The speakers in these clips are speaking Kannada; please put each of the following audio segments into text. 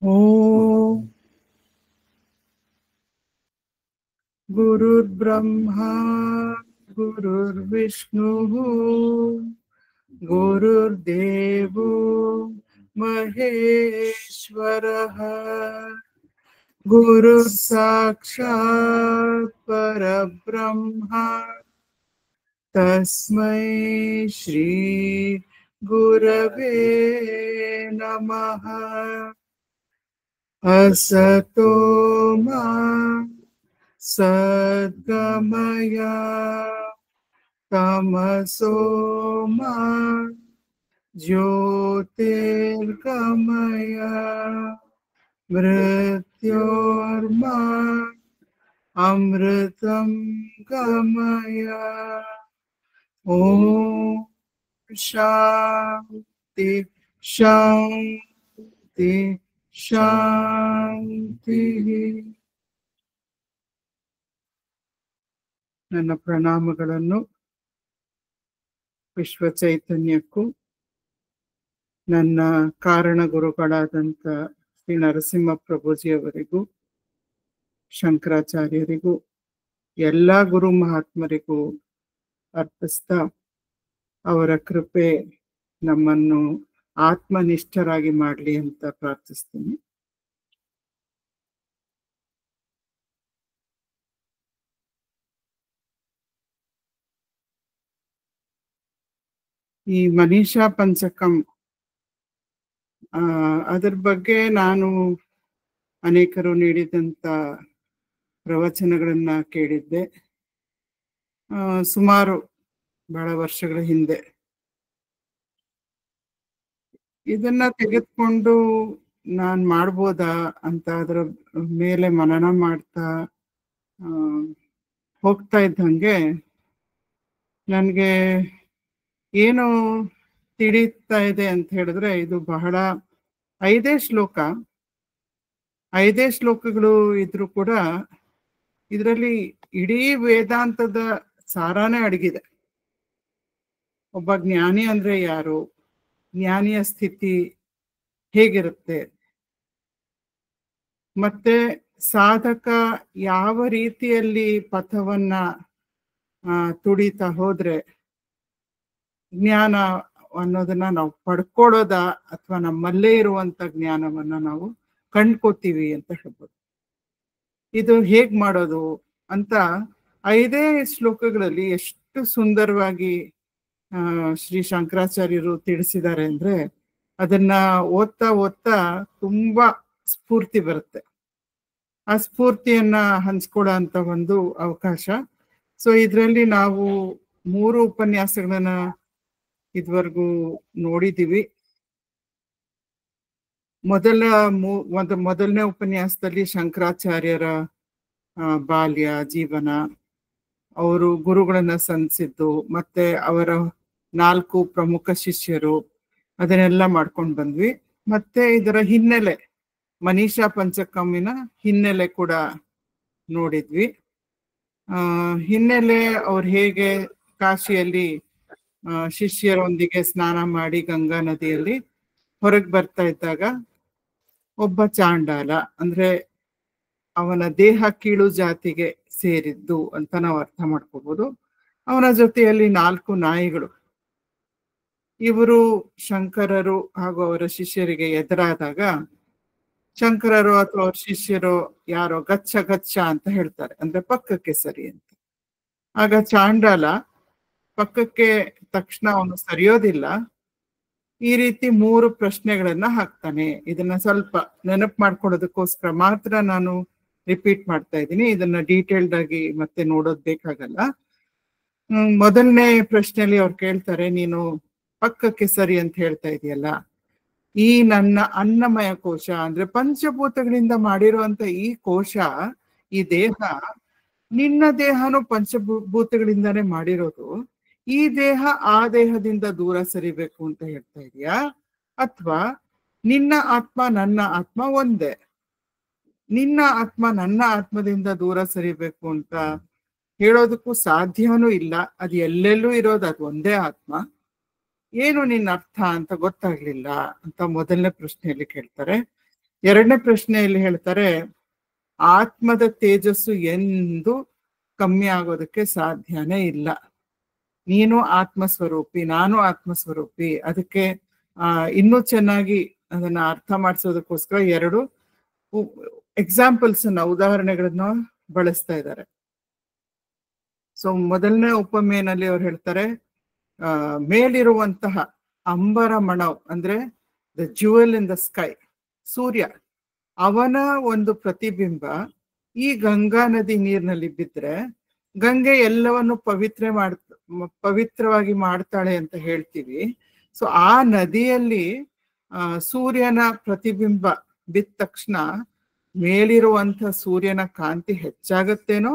ಓಂ ಗುರುರ್ಬ್ರಹ್ಮ ಗುರುರ್ವಿಷ್ಣು ಗುರುರ್ದೇವೋ ಮಹೇಶ್ವರಃ ಗುರುರ್ ಸಾಕ್ಷಾತ್ ಪರಬ್ರಹ್ಮ ತಸ್ಮೈ ಶ್ರೀ ಗುರವೇ ನಮಃ. असतो मा सद्गमय तमसो मा ज्योतिर्गमय मृत्योर्मा अमृतं गमय. ॐ शान्ति शान्ति ಶಾಂತಿ. ನನ್ನ ಪ್ರಣಾಮಗಳನ್ನು ವಿಶ್ವ ಚೈತನ್ಯಕ್ಕೂ ನನ್ನ ಕಾರಣ ಗುರುಗಳಾದಂಥ ಶ್ರೀ ನರಸಿಂಹ ಪ್ರಭುಜಿಯವರಿಗೂ ಶಂಕರಾಚಾರ್ಯರಿಗೂ ಎಲ್ಲ ಗುರು ಮಹಾತ್ಮರಿಗೂ ಅರ್ಪಿಸ್ತಾ ಅವರ ಕೃಪೆ ನಮ್ಮನ್ನು ಆತ್ಮನಿಷ್ಠರಾಗಿ ಮಾಡಲಿ ಅಂತ ಪ್ರಾರ್ಥಿಸ್ತೀನಿ. ಈ ಮನೀಷಾ ಪಂಚಕಂ ಅದ್ರ ಬಗ್ಗೆ ನಾನು ಅನೇಕರು ನೀಡಿದಂಥ ಪ್ರವಚನಗಳನ್ನ ಕೇಳಿದ್ದೆ ಸುಮಾರು ಬಹಳ ವರ್ಷಗಳ ಹಿಂದೆ. ಇದನ್ನ ತೆಗೆದುಕೊಂಡು ನಾನು ಮಾಡ್ಬೋದಾ ಅಂತ ಅದರ ಮೇಲೆ ಮನನ ಮಾಡ್ತಾ ಹೋಗ್ತಾ ಇದ್ದಂಗೆ ನನಗೆ ಏನು ತಿಳಿತಾ ಇದೆ ಅಂತ ಹೇಳಿದ್ರೆ, ಇದು ಬಹಳ 5 ಶ್ಲೋಕಗಳು ಇದ್ರೂ ಕೂಡ ಇದರಲ್ಲಿ ಇಡೀ ವೇದಾಂತದ ಸಾರಾನೇ ಅಡಗಿದೆ. ಒಬ್ಬ ಜ್ಞಾನಿ ಅಂದ್ರೆ ಯಾರು, ಜ್ಞಾನಿಯ ಸ್ಥಿತಿ ಹೇಗಿರುತ್ತೆ, ಮತ್ತೆ ಸಾಧಕ ಯಾವ ರೀತಿಯಲ್ಲಿ ಪಥವನ್ನ ತುಡಿತಾ ಹೋದ್ರೆ ಜ್ಞಾನ ಅನ್ನೋದನ್ನ ನಾವು ಪಡ್ಕೊಳ್ಳೋದ ಅಥವಾ ನಮ್ಮಲ್ಲೇ ಇರುವಂತ ಜ್ಞಾನವನ್ನ ನಾವು ಕಂಡ್ಕೋತೀವಿ ಅಂತ ಹೇಳ್ಬೋದು. ಇದು ಹೇಗ್ ಮಾಡೋದು ಅಂತ 5 ಶ್ಲೋಕಗಳಲ್ಲಿ ಎಷ್ಟು ಸುಂದರವಾಗಿ ಶ್ರೀ ಶಂಕರಾಚಾರ್ಯರು ತಿಳಿಸಿದ್ದಾರೆ ಅಂದ್ರೆ ಅದನ್ನ ಓದ್ತಾ ತುಂಬಾ ಸ್ಫೂರ್ತಿ ಬರುತ್ತೆ. ಆ ಸ್ಫೂರ್ತಿಯನ್ನ ಹಂಚ್ಕೊಳ್ಳೋ ಅಂತ ಒಂದು ಅವಕಾಶ. ಸೊ ಇದರಲ್ಲಿ ನಾವು 3 ಉಪನ್ಯಾಸಗಳನ್ನ ಇದುವರೆಗೂ ನೋಡಿದೀವಿ. ಮೊದಲನೇ ಉಪನ್ಯಾಸದಲ್ಲಿ ಶಂಕರಾಚಾರ್ಯರ ಬಾಲ್ಯ ಜೀವನ, ಅವರು ಗುರುಗಳನ್ನ ಸಂಧಿಸಿದ್ದು, ಮತ್ತೆ ಅವರ 4 ಪ್ರಮುಖ ಶಿಷ್ಯರು, ಅದನ್ನೆಲ್ಲ ಮಾಡ್ಕೊಂಡು ಬಂದ್ವಿ. ಮತ್ತೆ ಇದರ ಹಿನ್ನೆಲೆ, ಮನೀಷಾ ಪಂಚಕಮ್ಮಿನ ಹಿನ್ನೆಲೆ ಕೂಡ ನೋಡಿದ್ವಿ. ಹಿನ್ನೆಲೆ ಅವ್ರು ಹೇಗೆ ಕಾಶಿಯಲ್ಲಿ ಶಿಷ್ಯರೊಂದಿಗೆ ಸ್ನಾನ ಮಾಡಿ ಗಂಗಾ ನದಿಯಲ್ಲಿ ಹೊರಗೆ ಬರ್ತಾ ಇದ್ದಾಗ ಒಬ್ಬ ಚಾಂಡಾಲ, ಅಂದ್ರೆ ಅವನ ದೇಹ ಕೀಳು ಜಾತಿಗೆ ಸೇರಿದ್ದು ಅಂತ ನಾವು ಅರ್ಥ ಮಾಡ್ಕೋಬಹುದು. ಅವನ ಜೊತೆಯಲ್ಲಿ 4 ನಾಯಿಗಳು. ಇವರು ಶಂಕರರು ಹಾಗೂ ಅವರ ಶಿಷ್ಯರಿಗೆ ಎದುರಾದಾಗ ಶಂಕರರು ಅಥವಾ ಅವ್ರ ಶಿಷ್ಯರು ಯಾರೋ ಗಚ್ಚ ಗಚ್ಚ ಅಂತ ಹೇಳ್ತಾರೆ, ಅಂದ್ರೆ ಪಕ್ಕಕ್ಕೆ ಸರಿ ಅಂತ. ಆಗ ಚಾಂಡಾಲ ಪಕ್ಕಕ್ಕೆ ತಕ್ಷಣ ಅವನು ಸರಿಯೋದಿಲ್ಲ. ಈ ರೀತಿ 3 ಪ್ರಶ್ನೆಗಳನ್ನ ಹಾಕ್ತಾನೆ. ಇದನ್ನ ಸ್ವಲ್ಪ ನೆನಪು ಮಾಡ್ಕೊಳ್ಳೋದಕ್ಕೋಸ್ಕರ ಮಾತ್ರ ನಾನು ರಿಪೀಟ್ ಮಾಡ್ತಾ ಇದ್ದೀನಿ. ಇದನ್ನ ಡೀಟೇಲ್ಡ್ ಆಗಿ ಮತ್ತೆ ನೋಡೋದ್ ಬೇಕಾಗಲ್ಲ. ಮೊದಲನೇ ಪ್ರಶ್ನೆಯಲ್ಲಿ ಅವ್ರು ಕೇಳ್ತಾರೆ, ನೀನು ಪಕ್ಕಕ್ಕೆ ಸರಿ ಅಂತ ಹೇಳ್ತಾ ಇದೆಯಲ್ಲ, ಈ ನನ್ನ ಅನ್ನಮಯ ಕೋಶ ಅಂದ್ರೆ ಪಂಚಭೂತಗಳಿಂದ ಮಾಡಿರುವಂತ ಈ ಕೋಶ, ಈ ದೇಹ, ನಿನ್ನ ದೇಹನು ಪಂಚಭೂತಗಳಿಂದಾನೇ ಮಾಡಿರೋದು. ಈ ದೇಹ ಆ ದೇಹದಿಂದ ದೂರ ಸರಿಬೇಕು ಅಂತ ಹೇಳ್ತಾ ಇದೀಯಾ, ಅಥವಾ ನಿನ್ನ ಆತ್ಮ ನನ್ನ ಆತ್ಮ ಒಂದೇ, ನಿನ್ನ ಆತ್ಮ ನನ್ನ ಆತ್ಮದಿಂದ ದೂರ ಸರಿಬೇಕು ಅಂತ ಹೇಳೋದಕ್ಕೂ ಸಾಧ್ಯವೂ ಇಲ್ಲ. ಅದು ಎಲ್ಲೆಲ್ಲೂ ಇರೋದು, ಅದು ಒಂದೇ ಆತ್ಮ. ಏನು ನಿನ್ನ ಅರ್ಥ ಅಂತ ಗೊತ್ತಾಗ್ಲಿಲ್ಲ ಅಂತ ಮೊದಲನೇ ಪ್ರಶ್ನೆಯಲ್ಲಿ ಕೇಳ್ತಾರೆ. ಎರಡನೇ ಪ್ರಶ್ನೆಯಲ್ಲಿ ಹೇಳ್ತಾರೆ, ಆತ್ಮದ ತೇಜಸ್ಸು ಎಂದು ಕಮ್ಮಿ ಆಗೋದಕ್ಕೆ ಸಾಧ್ಯನೇ ಇಲ್ಲ. ನೀನು ಆತ್ಮಸ್ವರೂಪಿ, ನಾನು ಆತ್ಮಸ್ವರೂಪಿ. ಅದಕ್ಕೆ ಇನ್ನೂ ಚೆನ್ನಾಗಿ ಅದನ್ನ ಅರ್ಥ ಮಾಡಿಸೋದಕ್ಕೋಸ್ಕರ ಎರಡು ಎಕ್ಸಾಂಪಲ್ಸ್ ಉದಾಹರಣೆಗಳನ್ನ ಬಳಸ್ತಾ ಇದ್ದಾರೆ. ಸೊ ಮೊದಲನೇ ಉಪಮೇನಲ್ಲಿ ಅವ್ರು ಹೇಳ್ತಾರೆ, ಮೇಲಿರುವಂತಹ ಅಂಬರ ಮಣವ್ ಅಂದ್ರೆ the jewel in the sky, ಸೂರ್ಯ, ಅವನ ಒಂದು ಪ್ರತಿಬಿಂಬ ಈ ಗಂಗಾ ನದಿ ನೀರಿನಲ್ಲಿ ಬಿದ್ದರೆ ಗಂಗೆ ಎಲ್ಲವನ್ನು ಪವಿತ್ರವಾಗಿ ಮಾಡ್ತಾಳೆ ಅಂತ ಹೇಳ್ತೀವಿ. ಸೊ ಆ ನದಿಯಲ್ಲಿ ಸೂರ್ಯನ ಪ್ರತಿಬಿಂಬ ಬಿದ್ದ ತಕ್ಷಣ ಮೇಲಿರುವಂತ ಸೂರ್ಯನ ಕಾಂತಿ ಹೆಚ್ಚಾಗತ್ತೇನೋ,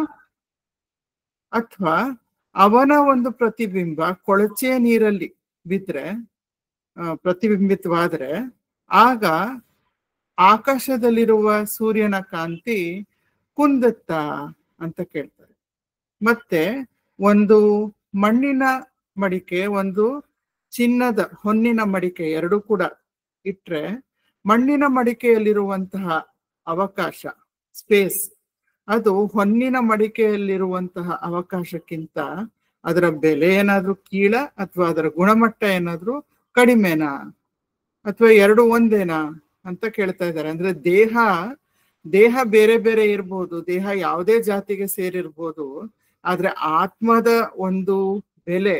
ಅಥವಾ ಅವನ ಒಂದು ಪ್ರತಿಬಿಂಬ ಕೊಳಚೆ ನೀರಲ್ಲಿ ಬಿದ್ರೆ ಪ್ರತಿಬಿಂಬಿತವಾದ್ರೆ ಆಗ ಆಕಾಶದಲ್ಲಿರುವ ಸೂರ್ಯನ ಕಾಂತಿ ಕುಂದುತ್ತಾ ಅಂತ ಕೇಳ್ತಾರೆ. ಮತ್ತೆ ಒಂದು ಮಣ್ಣಿನ ಮಡಿಕೆ, ಒಂದು ಚಿನ್ನದ ಹೊನ್ನಿನ ಮಡಿಕೆ ಎರಡು ಕೂಡ ಇಟ್ರೆ ಮಣ್ಣಿನ ಮಡಿಕೆಯಲ್ಲಿರುವಂತಹ ಅವಕಾಶ, ಸ್ಪೇಸ್, ಅದು ಹೊನ್ನಿನ ಮಡಿಕೆಯಲ್ಲಿರುವಂತಹ ಅವಕಾಶಕ್ಕಿಂತ ಅದರ ಬೆಲೆ ಏನಾದ್ರೂ ಕೀಳ ಅಥವಾ ಅದರ ಗುಣಮಟ್ಟ ಏನಾದ್ರೂ ಕಡಿಮೆನಾ ಅಥವಾ ಎರಡು ಒಂದೇನಾ ಅಂತ ಕೇಳ್ತಾ ಇದ್ದಾರೆ. ಅಂದ್ರೆ ದೇಹ ಬೇರೆ ಬೇರೆ ಇರ್ಬೋದು, ದೇಹ ಯಾವುದೇ ಜಾತಿಗೆ ಸೇರಿರ್ಬೋದು, ಆದ್ರೆ ಆತ್ಮದ ಒಂದು ಬೆಲೆ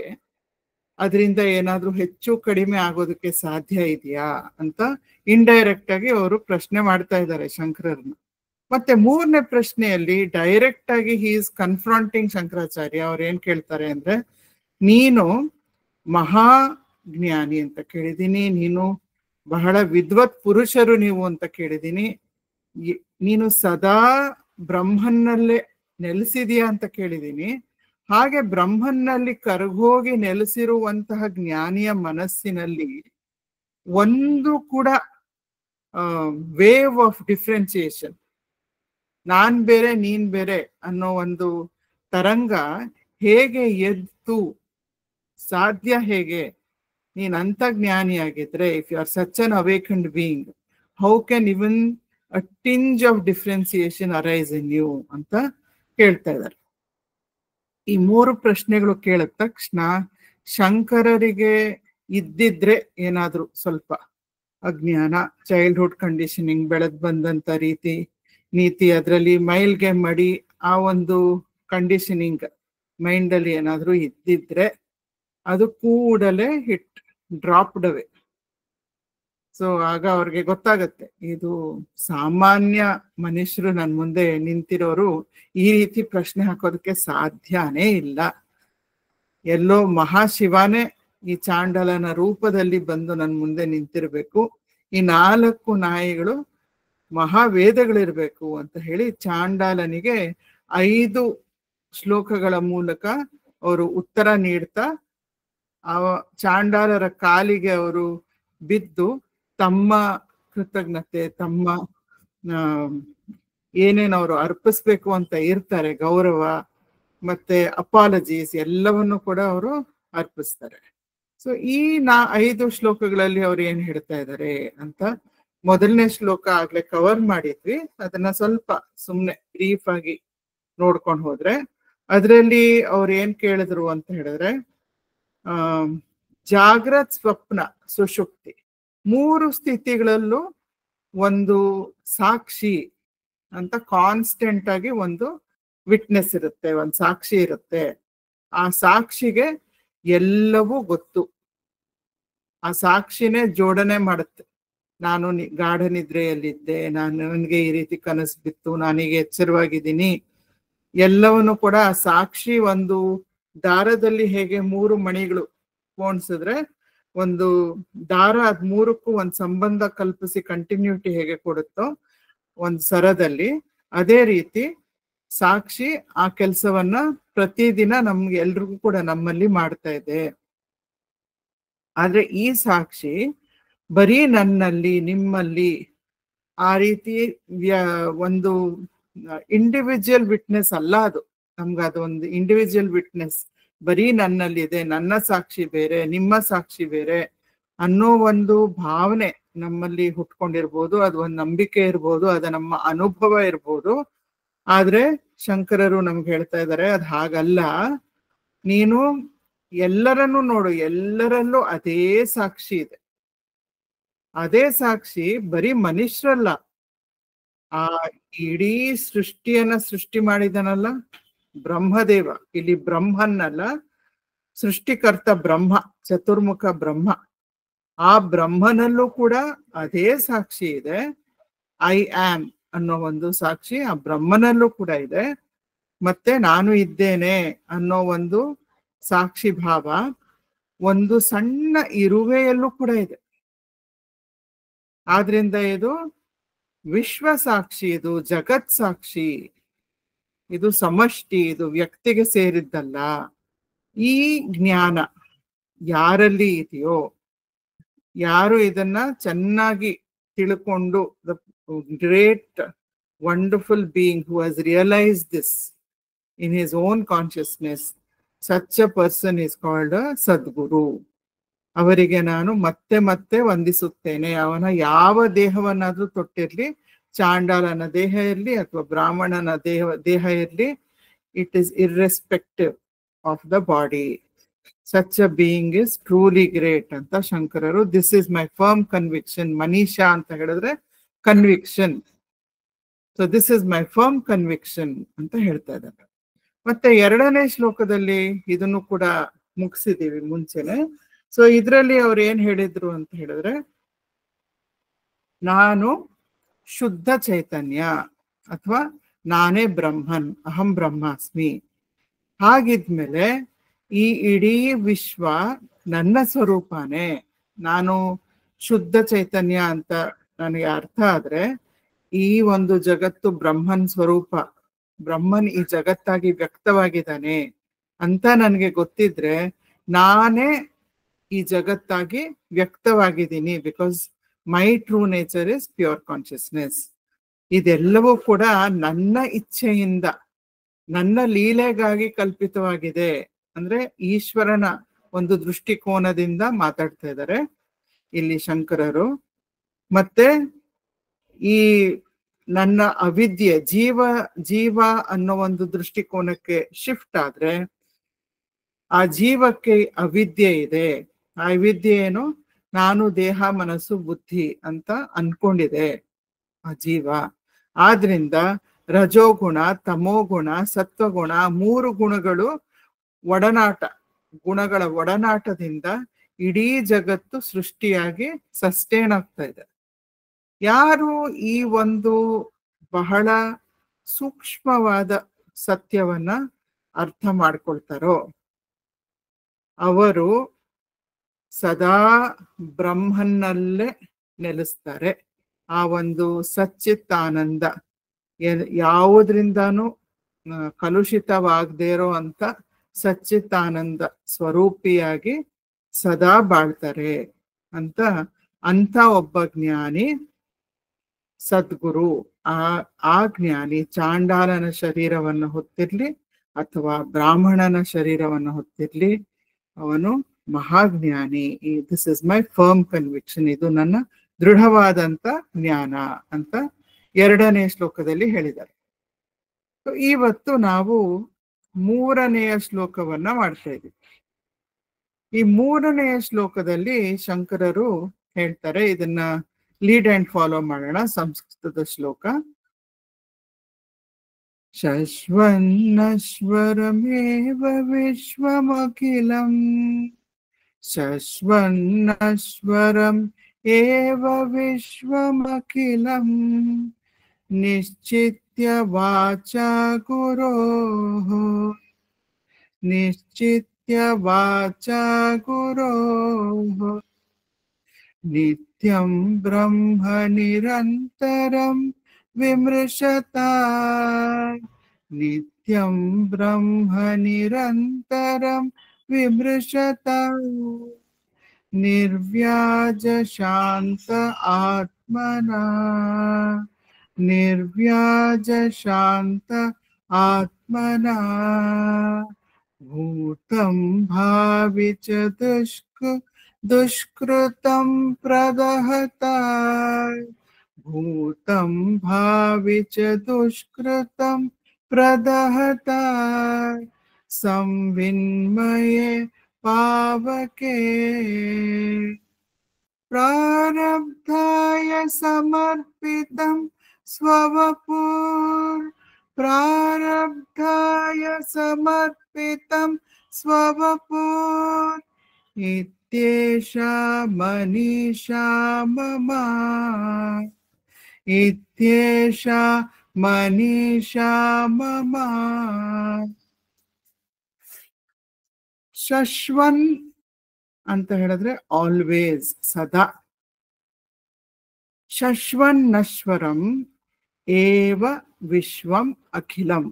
ಅದರಿಂದ ಏನಾದ್ರೂ ಹೆಚ್ಚು ಕಡಿಮೆ ಆಗೋದಕ್ಕೆ ಸಾಧ್ಯ ಇದೆಯಾ ಅಂತ ಇಂಡೈರೆಕ್ಟ್ ಆಗಿ ಅವರು ಪ್ರಶ್ನೆ ಮಾಡ್ತಾ ಇದ್ದಾರೆ ಶಂಕರರನ್ನ. ಮತ್ತೆ ಮೂರನೇ ಪ್ರಶ್ನೆಯಲ್ಲಿ ಡೈರೆಕ್ಟ್ ಆಗಿ ಹಿ ಈಸ್ ಕನ್ಫ್ರಂಟಿಂಗ್ ಶಂಕರಾಚಾರ್ಯ. ಅವ್ರು ಏನ್ ಕೇಳ್ತಾರೆ ಅಂದ್ರೆ, ನೀನು ಮಹಾಜ್ಞಾನಿ ಅಂತ ಕೇಳಿದೀನಿ, ನೀನು ಬಹಳ ವಿದ್ವತ್ ಪುರುಷರು ನೀವು ಅಂತ ಕೇಳಿದೀನಿ, ನೀನು ಸದಾ ಬ್ರಹ್ಮನ್ನಲ್ಲೇ ನೆಲೆಸಿದೀಯಾ ಅಂತ ಕೇಳಿದೀನಿ. ಹಾಗೆ ಬ್ರಹ್ಮನ್ನಲ್ಲಿ ಕರಗೋಗಿ ನೆಲೆಸಿರುವಂತಹ ಜ್ಞಾನಿಯ ಮನಸ್ಸಿನಲ್ಲಿ ಒಂದು ಕೂಡ ವೇವ್ ಆಫ್ ಡಿಫ್ರೆನ್ಸಿಯೇಷನ್, ನಾನ್ ಬೇರೆ ನೀನ್ ಬೇರೆ ಅನ್ನೋ ಒಂದು ತರಂಗ ಹೇಗೆ ಎದ್ದು ಸಾಧ್ಯ? ಹೇಗೆ ನೀನ್ ಅಂತ ಜ್ಞಾನಿಯಾಗಿದ್ರೆ, if you are such an awakened being, how can even a tinge of differentiation arise in you ಅಂತ ಕೇಳ್ತಾ ಇದ್ದಾರೆ. ಈ ಮೂರು ಪ್ರಶ್ನೆಗಳು ಕೇಳಿದ ತಕ್ಷಣ ಶಂಕರರಿಗೆ ಇದ್ದಿದ್ರೆ ಏನಾದ್ರು ಸ್ವಲ್ಪ ಅಜ್ಞಾನ, ಚೈಲ್ಡ್ಹುಡ್ ಕಂಡೀಷನಿಂಗ್, ಬೆಳೆದ್ ಬಂದಂತ ನೀತಿ ಅದರಲ್ಲಿ ಮೈಲ್ಗೆ ಮಡಿ, ಆ ಒಂದು ಕಂಡೀಷನಿಂಗ್ ಮೈಂಡಲ್ಲಿ ಏನಾದ್ರೂ ಇದ್ದಿದ್ರೆ ಅದು ಕೂಡಲೇ ಡ್ರಾಪ್ಡ್ ಅವೇ. ಸೊ ಆಗ ಅವ್ರಿಗೆ ಗೊತ್ತಾಗತ್ತೆ, ಇದು ಸಾಮಾನ್ಯ ಮನುಷ್ಯರು ನನ್ನ ಮುಂದೆ ನಿಂತಿರೋರು ಈ ರೀತಿ ಪ್ರಶ್ನೆ ಹಾಕೋದಕ್ಕೆ ಸಾಧ್ಯನೇ ಇಲ್ಲ. ಎಲ್ಲೋ ಮಹಾಶಿವನೇ ಈ ಚಾಂಡಲನ ರೂಪದಲ್ಲಿ ಬಂದು ನನ್ನ ಮುಂದೆ ನಿಂತಿರ್ಬೇಕು, ಈ 4 ನಾಯಿಗಳು ಮಹಾವೇದಗಳಿರ್ಬೇಕು ಅಂತ ಹೇಳಿ ಚಾಂಡಾಲನಿಗೆ 5 ಶ್ಲೋಕಗಳ ಮೂಲಕ ಅವರು ಉತ್ತರ ನೀಡ್ತಾ ಚಾಂಡಾಲರ ಕಾಲಿಗೆ ಅವರು ಬಿದ್ದು ತಮ್ಮ ಕೃತಜ್ಞತೆ, ತಮ್ಮ ಏನೇನು ಅವರು ಅರ್ಪಿಸ್ಬೇಕು ಅಂತ ಇರ್ತಾರೆ, ಗೌರವ ಮತ್ತೆ ಅಪಾಲಜೀಸ್ ಎಲ್ಲವನ್ನು ಕೂಡ ಅವರು ಅರ್ಪಿಸ್ತಾರೆ. ಸೊ ಈ 5 ಶ್ಲೋಕಗಳಲ್ಲಿ ಅವ್ರು ಏನ್ ಹೇಳ್ತಾ ಇದ್ದಾರೆ ಅಂತ, ಮೊದಲನೇ ಶ್ಲೋಕ ಆಗ್ಲೇ ಕವರ್ ಮಾಡಿದ್ವಿ, ಅದನ್ನ ಸ್ವಲ್ಪ ಸುಮ್ನೆ ಬ್ರೀಫ್ ಆಗಿ ನೋಡ್ಕೊಂಡು ಹೋದ್ರೆ, ಅದರಲ್ಲಿ ಅವ್ರು ಏನ್ ಕೇಳಿದ್ರು ಅಂತ ಹೇಳಿದ್ರೆ, ಜಾಗ್ರತ್, ಸ್ವಪ್ನ, ಸುಷುಪ್ತಿ 3 ಸ್ಥಿತಿಗಳಲ್ಲೂ ಒಂದು ಸಾಕ್ಷಿ ಅಂತ ಕಾನ್ಸ್ಟೆಂಟ್ ಆಗಿ ಒಂದು ವಿಟ್ನೆಸ್ ಇರುತ್ತೆ, ಒಂದು ಸಾಕ್ಷಿ ಇರುತ್ತೆ. ಆ ಸಾಕ್ಷಿಗೆ ಎಲ್ಲವೂ ಗೊತ್ತು, ಆ ಸಾಕ್ಷಿನೇ ಜೋಡಣೆ ಮಾಡುತ್ತೆ. ನಾನು ಗಾಢ ನಿದ್ರೆಯಲ್ಲಿದ್ದೆ, ನನಗೆ ಈ ರೀತಿ ಕನಸು ಬಿತ್ತು, ನಾನೀಗ ಎಚ್ಚರವಾಗಿದ್ದೀನಿ, ಎಲ್ಲವನ್ನು ಕೂಡ ಆ ಸಾಕ್ಷಿ ಒಂದು ದಾರದಲ್ಲಿ ಹೇಗೆ 3 ಮಣಿಗಳು ಪೋಣಿಸಿದ್ರೆ ಒಂದು ದಾರ ಅದ್ 3ಕ್ಕೂ ಒಂದು ಸಂಬಂಧ ಕಲ್ಪಿಸಿ ಕಂಟಿನ್ಯೂಟಿ ಹೇಗೆ ಕೊಡುತ್ತೋ ಒಂದು ಸರದಲ್ಲಿ, ಅದೇ ರೀತಿ ಸಾಕ್ಷಿ ಆ ಕೆಲಸವನ್ನ ಪ್ರತಿದಿನ ನಮ್ಗೆ ಎಲ್ರಿಗೂ ಕೂಡ ನಮ್ಮಲ್ಲಿ ಮಾಡ್ತಾ ಇದೆ. ಆದ್ರೆ ಈ ಸಾಕ್ಷಿ ಬರೀ ನನ್ನಲ್ಲಿ, ನಿಮ್ಮಲ್ಲಿ ಆ ರೀತಿ ಒಂದು ಇಂಡಿವಿಜುವಲ್ ವಿಟ್ನೆಸ್ ಅಲ್ಲ ಅದು. ನಮ್ಗೆ ಅದು ಒಂದು ಇಂಡಿವಿಜುವಲ್ ವಿಟ್ನೆಸ್ ಬರೀ ನನ್ನಲ್ಲಿದೆ, ನನ್ನ ಸಾಕ್ಷಿ ಬೇರೆ, ನಿಮ್ಮ ಸಾಕ್ಷಿ ಬೇರೆ ಅನ್ನೋ ಒಂದು ಭಾವನೆ ನಮ್ಮಲ್ಲಿ ಹುಟ್ಕೊಂಡಿರ್ಬೋದು, ಅದು ಒಂದು ನಂಬಿಕೆ ಇರ್ಬೋದು, ಅದು ನಮ್ಮ ಅನುಭವ ಇರ್ಬೋದು. ಆದ್ರೆ ಶಂಕರರು ನಮ್ಗೆ ಹೇಳ್ತಾ ಇದ್ದಾರೆ ಅದು ಹಾಗಲ್ಲ. ನೀನು ಎಲ್ಲರನ್ನೂ ನೋಡು, ಎಲ್ಲರಲ್ಲೂ ಅದೇ ಸಾಕ್ಷಿ ಇದೆ. ಅದೇ ಸಾಕ್ಷಿ ಬರೀ ಮನುಷ್ಯರಲ್ಲ, ಆ ಇಡೀ ಸೃಷ್ಟಿಯನ್ನ ಸೃಷ್ಟಿ ಮಾಡಿದನಲ್ಲ ಬ್ರಹ್ಮದೇವ, ಇಲ್ಲಿ ಬ್ರಹ್ಮನ್ನಲ್ಲ, ಸೃಷ್ಟಿಕರ್ತ ಬ್ರಹ್ಮ, ಚತುರ್ಮುಖ ಬ್ರಹ್ಮ, ಆ ಬ್ರಹ್ಮನಲ್ಲೂ ಕೂಡ ಅದೇ ಸಾಕ್ಷಿ ಇದೆ. ಐ ಆಮ್ ಅನ್ನೋ ಒಂದು ಸಾಕ್ಷಿ ಆ ಬ್ರಹ್ಮನಲ್ಲೂ ಕೂಡ ಇದೆ. ಮತ್ತೆ ನಾನು ಇದ್ದೇನೆ ಅನ್ನೋ ಒಂದು ಸಾಕ್ಷಿ ಭಾವ ಒಂದು ಸಣ್ಣ ಇರುವೆಯಲ್ಲೂ ಕೂಡ ಇದೆ. ಆದ್ರಿಂದ ಇದು ವಿಶ್ವ ಸಾಕ್ಷಿ, ಇದು ಜಗತ್ ಸಾಕ್ಷಿ, ಇದು ಸಮಷ್ಟಿ, ಇದು ವ್ಯಕ್ತಿಗೆ ಸೇರಿದ್ದಲ್ಲ. ಈ ಜ್ಞಾನ ಯಾರಲ್ಲಿ ಇದೆಯೋ, ಯಾರು ಇದನ್ನ ಚೆನ್ನಾಗಿ ತಿಳ್ಕೊಂಡು, the great wonderful being who has realised this in his own consciousness, such a person is called a ಸದ್ಗುರು. ಅವರಿಗೆ ನಾನು ಮತ್ತೆ ಮತ್ತೆ ವಂದಿಸುತ್ತೇನೆ. ಅವನ ಯಾವ ದೇಹವನ್ನಾದ್ರೂ ತೊಟ್ಟಿರ್ಲಿ, ಚಾಂಡಾಲನ ದೇಹ ಇರಲಿ ಅಥವಾ ಬ್ರಾಹ್ಮಣನ ದೇಹ ಇರಲಿ, it is irrespective of the body. Such a being is truly great ಅಂತ ಶಂಕರರು, this is my firm conviction. ಮನೀಷಾ ಅಂತ ಹೇಳಿದ್ರೆ conviction. So this is my firm conviction ಅಂತ ಹೇಳ್ತಾ ಇದ್ದಾರೆ. ಮತ್ತೆ 2ನೇ ಶ್ಲೋಕದಲ್ಲಿ ಇದನ್ನು ಕೂಡ ಮುಗಿಸಿದೀವಿ ಮುಂಚೆನೆ. ಸೊ ಇದರಲ್ಲಿ ಅವ್ರು ಏನ್ ಹೇಳಿದ್ರು ಅಂತ ಹೇಳಿದ್ರೆ, ನಾನು ಶುದ್ಧ ಚೈತನ್ಯ ಅಥವಾ ನಾನೇ ಬ್ರಹ್ಮನ್, ಅಹಂ ಬ್ರಹ್ಮಾಸ್ಮಿ. ಹಾಗಿದ್ಮೇಲೆ ಈ ಇಡೀ ವಿಶ್ವ ನನ್ನ ಸ್ವರೂಪನೇ. ನಾನು ಶುದ್ಧ ಚೈತನ್ಯ ಅಂತ ನನಗೆ ಅರ್ಥ ಆದ್ರೆ, ಈ ಒಂದು ಜಗತ್ತು ಬ್ರಹ್ಮನ್ ಸ್ವರೂಪ, ಬ್ರಹ್ಮನ್ ಈ ಜಗತ್ತಾಗಿ ವ್ಯಕ್ತವಾಗಿದ್ದಾನೆ ಅಂತ ನನಗೆ ಗೊತ್ತಿದ್ರೆ, ನಾನೇ ಈ ಜಗತ್ತಾಗಿ ವ್ಯಕ್ತವಾಗಿದ್ದೀನಿ. Because my true nature is pure consciousness. ಇದೆಲ್ಲವೂ ಕೂಡ ನನ್ನ ಇಚ್ಛೆಯಿಂದ, ನನ್ನ ಲೀಲೆಗಾಗಿ ಕಲ್ಪಿತವಾಗಿದೆ. ಅಂದ್ರೆ ಈಶ್ವರನ ಒಂದು ದೃಷ್ಟಿಕೋನದಿಂದ ಮಾತಾಡ್ತಾ ಇದ್ದಾರೆ ಇಲ್ಲಿ ಶಂಕರರು. ಮತ್ತೆ ಈ ನನ್ನ ಅವಿದ್ಯೆ, ಜೀವ ಅನ್ನೋ ಒಂದು ದೃಷ್ಟಿಕೋನಕ್ಕೆ ಶಿಫ್ಟ್ ಆದ್ರೆ, ಆ ಜೀವಕ್ಕೆ ಅವಿದ್ಯೆ ಇದೆ. ಆ ಅವಿದ್ಯೆ ಏನು? ನಾನು ದೇಹ, ಮನಸ್ಸು, ಬುದ್ಧಿ ಅಂತ ಅನ್ಕೊಂಡಿದೆ ಆ ಜೀವ. ಆದ್ರಿಂದ ರಜೋಗುಣ, ತಮೋಗುಣ, ಸತ್ವಗುಣ, 3 ಗುಣಗಳು ಗುಣಗಳ ಒಡನಾಟದಿಂದ ಇಡೀ ಜಗತ್ತು ಸೃಷ್ಟಿಯಾಗಿ ಸಸ್ಟೇನ್ ಆಗ್ತಾ ಇದೆ. ಯಾರು ಈ ಒಂದು ಬಹಳ ಸೂಕ್ಷ್ಮವಾದ ಸತ್ಯವನ್ನ ಅರ್ಥ ಮಾಡ್ಕೊಳ್ತಾರೋ ಅವರು ಸದಾ ಬ್ರಹ್ಮನ್ನಲ್ಲೇ ನೆಲೆಸ್ತಾರೆ. ಆ ಒಂದು ಸಚ್ಚಿತ್ ಆನಂದ, ಯಾವುದ್ರಿಂದಾನು ಕಲುಷಿತವಾಗದೇ ಇರೋ ಅಂತ ಸಚ್ಚಿತ್ ಆನಂದ ಸ್ವರೂಪಿಯಾಗಿ ಸದಾ ಬಾಳ್ತಾರೆ ಅಂತ ಒಬ್ಬ ಜ್ಞಾನಿ ಸದ್ಗುರು. ಆ ಜ್ಞಾನಿ ಚಾಂಡಾಲನ ಶರೀರವನ್ನು ಹೊತ್ತಿರ್ಲಿ ಅಥವಾ ಬ್ರಾಹ್ಮಣನ ಶರೀರವನ್ನು ಹೊತ್ತಿರ್ಲಿ, ಅವನು ಮಹಾಜ್ಞಾನಿ. This is my firm conviction, ಇದು ನನ್ನ ದೃಢವಾದಂತ ಜ್ಞಾನ ಅಂತ 2ನೇ ಶ್ಲೋಕದಲ್ಲಿ ಹೇಳಿದ್ದಾರೆ. ಇವತ್ತು ನಾವು 3ನೆಯ ಶ್ಲೋಕವನ್ನ ಮಾಡ್ತಾ ಇದ್ದೀವಿ. ಈ 3ನೆಯ ಶ್ಲೋಕದಲ್ಲಿ ಶಂಕರರು ಹೇಳ್ತಾರೆ, ಇದನ್ನ ಲೀಡ್ ಅಂಡ್ ಫಾಲೋ ಮಾಡೋಣ. ಸಂಸ್ಕೃತದ ಶ್ಲೋಕ. ಶಶ್ವನ್ನಶ್ವರಮೇವ ವಿಶ್ವಮಖಿಲಂ, ಶಶ್ವನ್ನಶ್ವರಂ ಏವ ವಿಶ್ವಮಖಿಲಂ, ನಿಶ್ಚಿತ್ಯ ವಾಚಾ ಗುರೋಃ, ನಿಶ್ಚಿತ್ಯ ವಾಚಾ ಗುರೋಃ, ನಿತ್ಯಂ ಬ್ರಹ್ಮ ನಿರಂತರಂ ವಿಮೃಶತಾ, ನಿತ್ಯಂ ಬ್ರಹ್ಮ ನಿರಂತರಂ ವಿಮೃಶತಾ, ನಿರ್ವ್ಯಾಜ ಶಾಂತ ಆತ್ಮನಾ, ನಿರ್ವ್ಯಾಜ ಶಾಂತ ಆತ್ಮನಾ, ಭೂತಂ ಭಾವಿ ಚ दुष्कृतं प्रदहता भूतं भावि च दुष्कृतं प्रदहता संविन्मये पावके प्रारब्धाय समर्पितं स्ववपुर् प्रारब्धाय समर्पितं स्ववपुर् इत्येषा मनीषा मम इत्येषा मनीषा मम ಶಶ್ವನ್ ಅಂತ ಹೇಳಿದ್ರೆ ಆಲ್ವೇಸ್ ಸದಾ ಶಶ್ವನ್ ನಶ್ವರಂ ಏವ ವಿಶ್ವಂ ಅಖಿಲಂ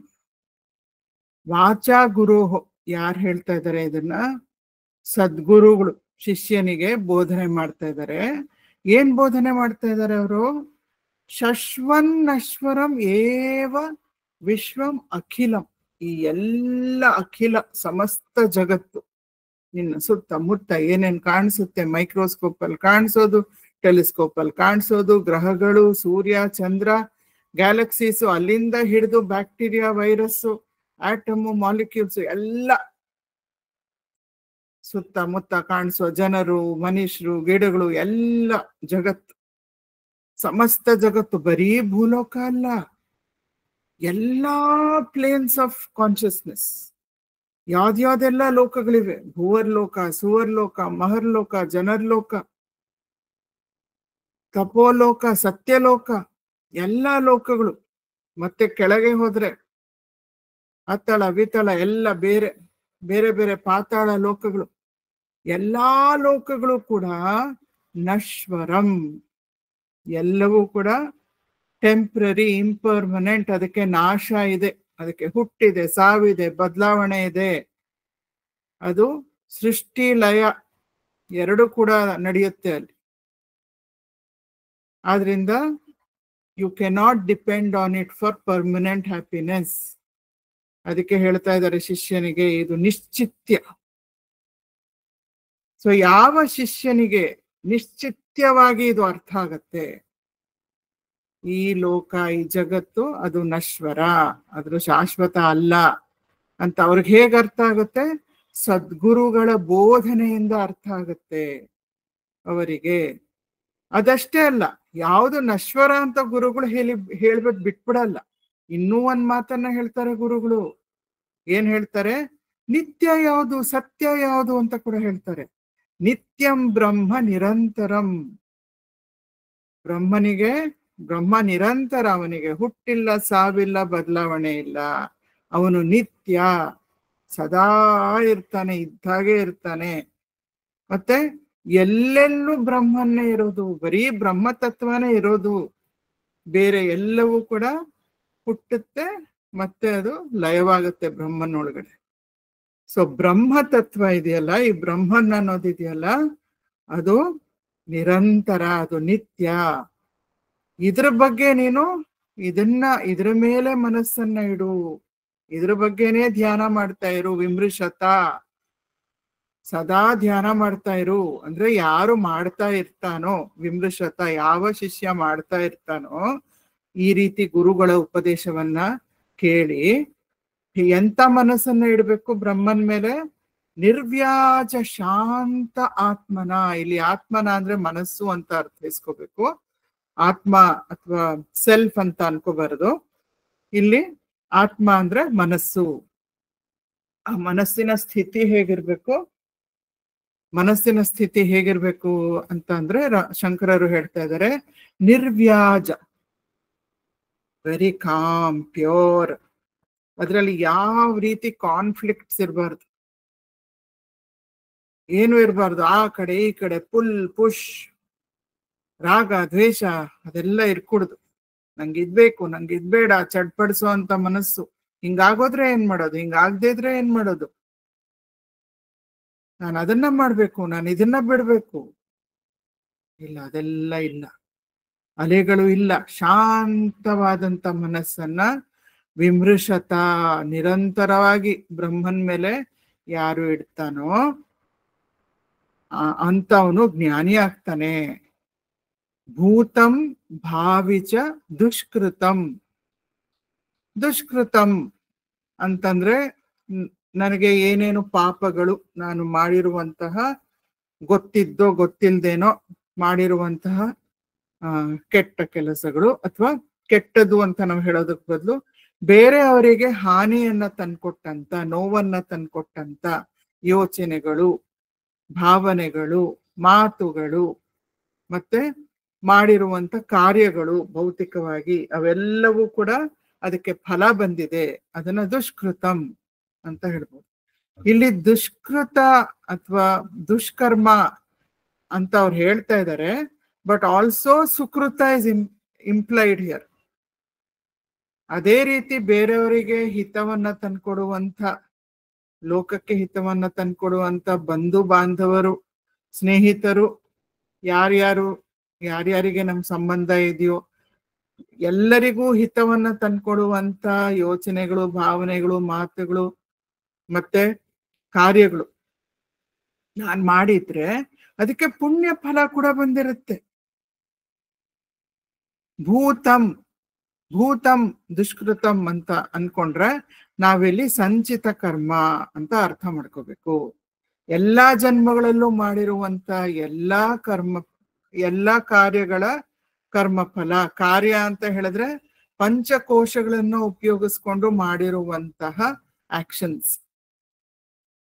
ವಾಚಾ ಗುರು ಯಾರು ಹೇಳ್ತಾ ಇದ್ದಾರೆ ಇದನ್ನ ಸದ್ಗುರುಗಳು ಶಿಷ್ಯನಿಗೆ ಬೋಧನೆ ಮಾಡ್ತಾ ಇದ್ದಾರೆ ಏನ್ ಬೋಧನೆ ಮಾಡ್ತಾ ಇದ್ದಾರೆ ಅವರು ಶಶ್ವನ್ ನಶ್ವರಂ ಏವ ವಿಶ್ವಂ ಅಖಿಲಂ ಈ ಎಲ್ಲ ಅಖಿಲ ಸಮಸ್ತ ಜಗತ್ತು ನಿನ್ನ ಸುತ್ತಮುತ್ತ ಏನೇನ್ ಕಾಣಿಸುತ್ತೆ ಮೈಕ್ರೋಸ್ಕೋಪ್ ಅಲ್ಲಿ ಕಾಣಿಸೋದು ಟೆಲಿಸ್ಕೋಪ್ ಅಲ್ಲಿ ಕಾಣಿಸೋದು ಗ್ರಹಗಳು ಸೂರ್ಯ ಚಂದ್ರ ಗ್ಯಾಲಕ್ಸೀಸು ಅಲ್ಲಿಂದ ಹಿಡಿದು ಬ್ಯಾಕ್ಟೀರಿಯಾ ವೈರಸ್ಸು ಆಟಮು ಮಾಲಿಕ್ಯೂಲ್ಸ್ ಎಲ್ಲ ಸುತ್ತಮುತ್ತ ಕಾಣಿಸೋ ಜನರು ಮನುಷ್ಯರು ಗಿಡಗಳು ಎಲ್ಲ ಜಗತ್ತು ಸಮಸ್ತ ಜಗತ್ತು ಬರೀ ಭೂಲೋಕ ಅಲ್ಲ ಎಲ್ಲಾ ಪ್ಲೇನ್ಸ್ ಆಫ್ ಕಾನ್ಶಿಯಸ್ನೆಸ್ ಯಾವ್ದ್ಯಾವ್ದೆಲ್ಲ ಲೋಕಗಳಿವೆ ಭೂವರ್ಲೋಕ ಸುವರ್ಲೋಕ ಮಹರ್ಲೋಕ ಜನರ್ಲೋಕ ತಪೋಲೋಕ ಸತ್ಯಲೋಕ ಎಲ್ಲಾ ಲೋಕಗಳು ಮತ್ತೆ ಕೆಳಗೆ ಹೋದ್ರೆ ಅತ್ತಳ ವಿತಳ ಎಲ್ಲ ಬೇರೆ ಬೇರೆ ಬೇರೆ ಪಾತಾಳ ಲೋಕಗಳು ಎಲ್ಲಾ ಲೋಕಗಳು ಕೂಡ ನಶ್ವರಂ ಎಲ್ಲವೂ ಕೂಡ ಟೆಂಪ್ರರಿ ಇಂಪರ್ಮನೆಂಟ್ ಅದಕ್ಕೆ ನಾಶ ಇದೆ ಅದಕ್ಕೆ ಹುಟ್ಟಿದೆ ಸಾವಿದೆ ಬದಲಾವಣೆ ಇದೆ ಅದು ಸೃಷ್ಟಿ ಲಯ ಎರಡು ಕೂಡ ನಡೆಯುತ್ತೆ ಅಲ್ಲಿ ಆದ್ರಿಂದ you cannot depend on it for permanent happiness ಅದಕ್ಕೆ ಹೇಳ್ತಾ ಇದ್ದಾರೆ ಶಿಷ್ಯನಿಗೆ ಇದು ನಿಶ್ಚಿತ್ಯ ಸೊ ಯಾವ ಶಿಷ್ಯನಿಗೆ ನಿಶ್ಚಿತ್ಯವಾಗಿ ಇದು ಅರ್ಥ ಆಗತ್ತೆ ಈ ಲೋಕ ಈ ಜಗತ್ತು ಅದು ನಶ್ವರ ಅದ್ರ ಶಾಶ್ವತ ಅಲ್ಲ ಅಂತ ಅವ್ರಿಗೆ ಹೇಗೆ ಅರ್ಥ ಆಗುತ್ತೆ ಸದ್ಗುರುಗಳ ಬೋಧನೆಯಿಂದ ಅರ್ಥ ಆಗುತ್ತೆ ಅವರಿಗೆ ಅದಷ್ಟೇ ಅಲ್ಲ ಯಾವುದು ನಶ್ವರ ಅಂತ ಗುರುಗಳು ಹೇಳ್ಬಿಟ್ಟು ಬಿಟ್ಬಿಡಲ್ಲ ಇನ್ನೂ ಒಂದ್ ಮಾತನ್ನ ಹೇಳ್ತಾರೆ ಗುರುಗಳು ಏನ್ ಹೇಳ್ತಾರೆ ನಿತ್ಯ ಯಾವುದು ಸತ್ಯ ಯಾವುದು ಅಂತ ಕೂಡ ಹೇಳ್ತಾರೆ ನಿತ್ಯಂ ಬ್ರಹ್ಮ ನಿರಂತರಂ ಬ್ರಹ್ಮನಿಗೆ ಬ್ರಹ್ಮ ನಿರಂತರ ಅವನಿಗೆ ಹುಟ್ಟಿಲ್ಲ ಸಾವಿಲ್ಲ ಬದಲಾವಣೆ ಇಲ್ಲ ಅವನು ನಿತ್ಯ ಸದಾ ಇರ್ತಾನೆ ಇದ್ದಾಗೆ ಇರ್ತಾನೆ ಮತ್ತೆ ಎಲ್ಲೆಲ್ಲೂ ಬ್ರಹ್ಮನ್ನೇ ಇರೋದು ಬರೀ ಬ್ರಹ್ಮ ತತ್ವನೇ ಇರೋದು ಬೇರೆ ಎಲ್ಲವೂ ಕೂಡ ಹುಟ್ಟುತ್ತೆ ಮತ್ತೆ ಅದು ಲಯವಾಗುತ್ತೆ ಬ್ರಹ್ಮನೊಳಗಡೆ ಸೊ ಬ್ರಹ್ಮ ತತ್ವ ಇದೆಯಲ್ಲ ಈ ಬ್ರಹ್ಮನ್ ಅನ್ನೋದಿದೆಯಲ್ಲ ಅದು ನಿರಂತರ ಅದು ನಿತ್ಯ ಇದ್ರ ಬಗ್ಗೆ ನೀನು ಇದ್ರ ಮೇಲೆ ಮನಸ್ಸನ್ನ ಇಡು ಇದ್ರ ಬಗ್ಗೆನೇ ಧ್ಯಾನ ಮಾಡ್ತಾ ಇರು ವಿಮೃಶತ ಸದಾ ಧ್ಯಾನ ಮಾಡ್ತಾ ಇರು ಅಂದ್ರೆ ಯಾರು ಮಾಡ್ತಾ ಇರ್ತಾನೋ ವಿಮೃಶತ ಯಾವ ಶಿಷ್ಯ ಮಾಡ್ತಾ ಇರ್ತಾನೋ ಈ ರೀತಿ ಗುರುಗಳ ಉಪದೇಶವನ್ನ ಕೇಳಿ ಎಂತ ಮನಸ್ಸನ್ನ ಇಡ್ಬೇಕು ಬ್ರಹ್ಮನ್ ಮೇಲೆ ನಿರ್ವ್ಯಾಜ ಶಾಂತ ಆತ್ಮನ ಇಲ್ಲಿ ಆತ್ಮನ ಅಂದ್ರೆ ಮನಸ್ಸು ಅಂತ ಅರ್ಥೈಸ್ಕೋಬೇಕು ಆತ್ಮ ಅಥವಾ ಸೆಲ್ಫ್ ಅಂತ ಅನ್ಕೋಬಾರದು ಇಲ್ಲಿ ಆತ್ಮ ಅಂದ್ರೆ ಮನಸ್ಸು ಆ ಮನಸ್ಸಿನ ಸ್ಥಿತಿ ಹೇಗಿರ್ಬೇಕು ಮನಸ್ಸಿನ ಸ್ಥಿತಿ ಹೇಗಿರ್ಬೇಕು ಅಂತ ಅಂದ್ರೆ ಶಂಕರರು ಹೇಳ್ತಾ ಇದ್ದಾರೆ ನಿರ್ವ್ಯಾಜ ವೆರಿ ಕಾಮ್ ಪ್ಯೂರ್ ಅದ್ರಲ್ಲಿ ಯಾವ ರೀತಿ ಕಾನ್ಫ್ಲಿಕ್ಟ್ಸ್ ಇರಬಾರ್ದು ಏನು ಇರಬಾರ್ದು ಆ ಕಡೆ ಈ ಕಡೆ ಪುಲ್ ಪುಷ್ ರಾಗ ದ್ವೇಷ ಅದೆಲ್ಲ ಇರ್ಕೂಡ್ದು ನಂಗೆ ಇದ್ಬೇಕು ನಂಗೆ ಇದ್ಬೇಡ ಚಡ್ಪಡಿಸೋ ಅಂತ ಮನಸ್ಸು ಹಿಂಗಾಗೋದ್ರೆ ಏನ್ ಮಾಡೋದು ಹಿಂಗಾಗದೇ ಇದ್ರೆ ಏನ್ ಮಾಡೋದು ನಾನು ಅದನ್ನ ಮಾಡ್ಬೇಕು ನಾನು ಇದನ್ನ ಬಿಡ್ಬೇಕು ಇಲ್ಲ ಅದೆಲ್ಲ ಇಲ್ಲ ಅಲೆಗಳು ಇಲ್ಲ ಶಾಂತವಾದಂತ ಮನಸ್ಸನ್ನ ವಿಮೃಶತ ನಿರಂತರವಾಗಿ ಬ್ರಹ್ಮನ್ ಮೇಲೆ ಯಾರು ಇಡ್ತಾನೋ ಅಂತ ಅವನು ಜ್ಞಾನಿ ಆಗ್ತಾನೆ. ಭೂತಂ ಭಾವಿಚ ದುಷ್ಕೃತಂ. ದುಷ್ಕೃತಂ ಅಂತಂದ್ರೆ ನನಗೆ ಏನೇನು ಪಾಪಗಳು ನಾನು ಮಾಡಿರುವಂತಹ, ಗೊತ್ತಿದ್ದೋ ಗೊತ್ತಿಲ್ದೇನೋ ಮಾಡಿರುವಂತಹ ಕೆಟ್ಟ ಕೆಲಸಗಳು, ಅಥವಾ ಕೆಟ್ಟದು ಅಂತ ನಾವು ಹೇಳೋದಕ್ ಬದಲು ಬೇರೆಯವರಿಗೆ ಹಾನಿಯನ್ನ ತಂದ್ಕೊಟ್ಟಂತ, ನೋವನ್ನ ತಂದ್ಕೊಟ್ಟಂತ ಯೋಚನೆಗಳು, ಭಾವನೆಗಳು, ಮಾತುಗಳು, ಮತ್ತೆ ಮಾಡಿರುವಂತ ಕಾರ್ಯಗಳು ಭೌತಿಕವಾಗಿ ಅವೆಲ್ಲವೂ ಕೂಡ ಅದಕ್ಕೆ ಫಲ ಬಂದಿದೆ. ಅದನ್ನ ದುಷ್ಕೃತಂ ಅಂತ ಹೇಳ್ಬೋದು. ಇಲ್ಲಿ ದುಷ್ಕೃತ ಅಥವಾ ದುಷ್ಕರ್ಮ ಅಂತ ಅವ್ರು ಹೇಳ್ತಾ ಇದ್ದಾರೆ, ಬಟ್ ಆಲ್ಸೋ ಸುಕೃತ ಇಸ್ ಇಂಪ್ಲೈಡ್ ಹಿಯರ್. ಅದೇ ರೀತಿ ಬೇರೆಯವರಿಗೆ ಹಿತವನ್ನ ತಂದ್ಕೊಡುವಂತ, ಲೋಕಕ್ಕೆ ಹಿತವನ್ನ ತಂದ್ಕೊಡುವಂತ ಬಂಧು ಬಾಂಧವರು, ಸ್ನೇಹಿತರು, ಯಾರ್ಯಾರಿಗೆ ನಮ್ಮ ಸಂಬಂಧ ಇದೆಯೋ ಎಲ್ಲರಿಗೂ ಹಿತವನ್ನ ತಂದ್ಕೊಡುವಂತ ಯೋಚನೆಗಳು, ಭಾವನೆಗಳು, ಮಾತುಗಳು ಮತ್ತೆ ಕಾರ್ಯಗಳು ನಾನ್ ಮಾಡಿದ್ರೆ ಅದಕ್ಕೆ ಪುಣ್ಯ ಫಲ ಕೂಡ ಬಂದಿರುತ್ತೆ. ಭೂತಂ ದುಷ್ಕೃತಂ ಅಂತ ಅನ್ಕೊಂಡ್ರೆ ನಾವಿಲ್ಲಿ ಸಂಚಿತ ಕರ್ಮ ಅಂತ ಅರ್ಥ ಮಾಡ್ಕೋಬೇಕು. ಎಲ್ಲಾ ಜನ್ಮಗಳಲ್ಲೂ ಮಾಡಿರುವಂತ ಎಲ್ಲಾ ಕಾರ್ಯಗಳ ಕರ್ಮಫಲ. ಕಾರ್ಯ ಅಂತ ಹೇಳಿದ್ರೆ ಪಂಚಕೋಶಗಳನ್ನು ಉಪಯೋಗಿಸ್ಕೊಂಡು ಮಾಡಿರುವಂತಹ ಆಕ್ಷನ್ಸ್.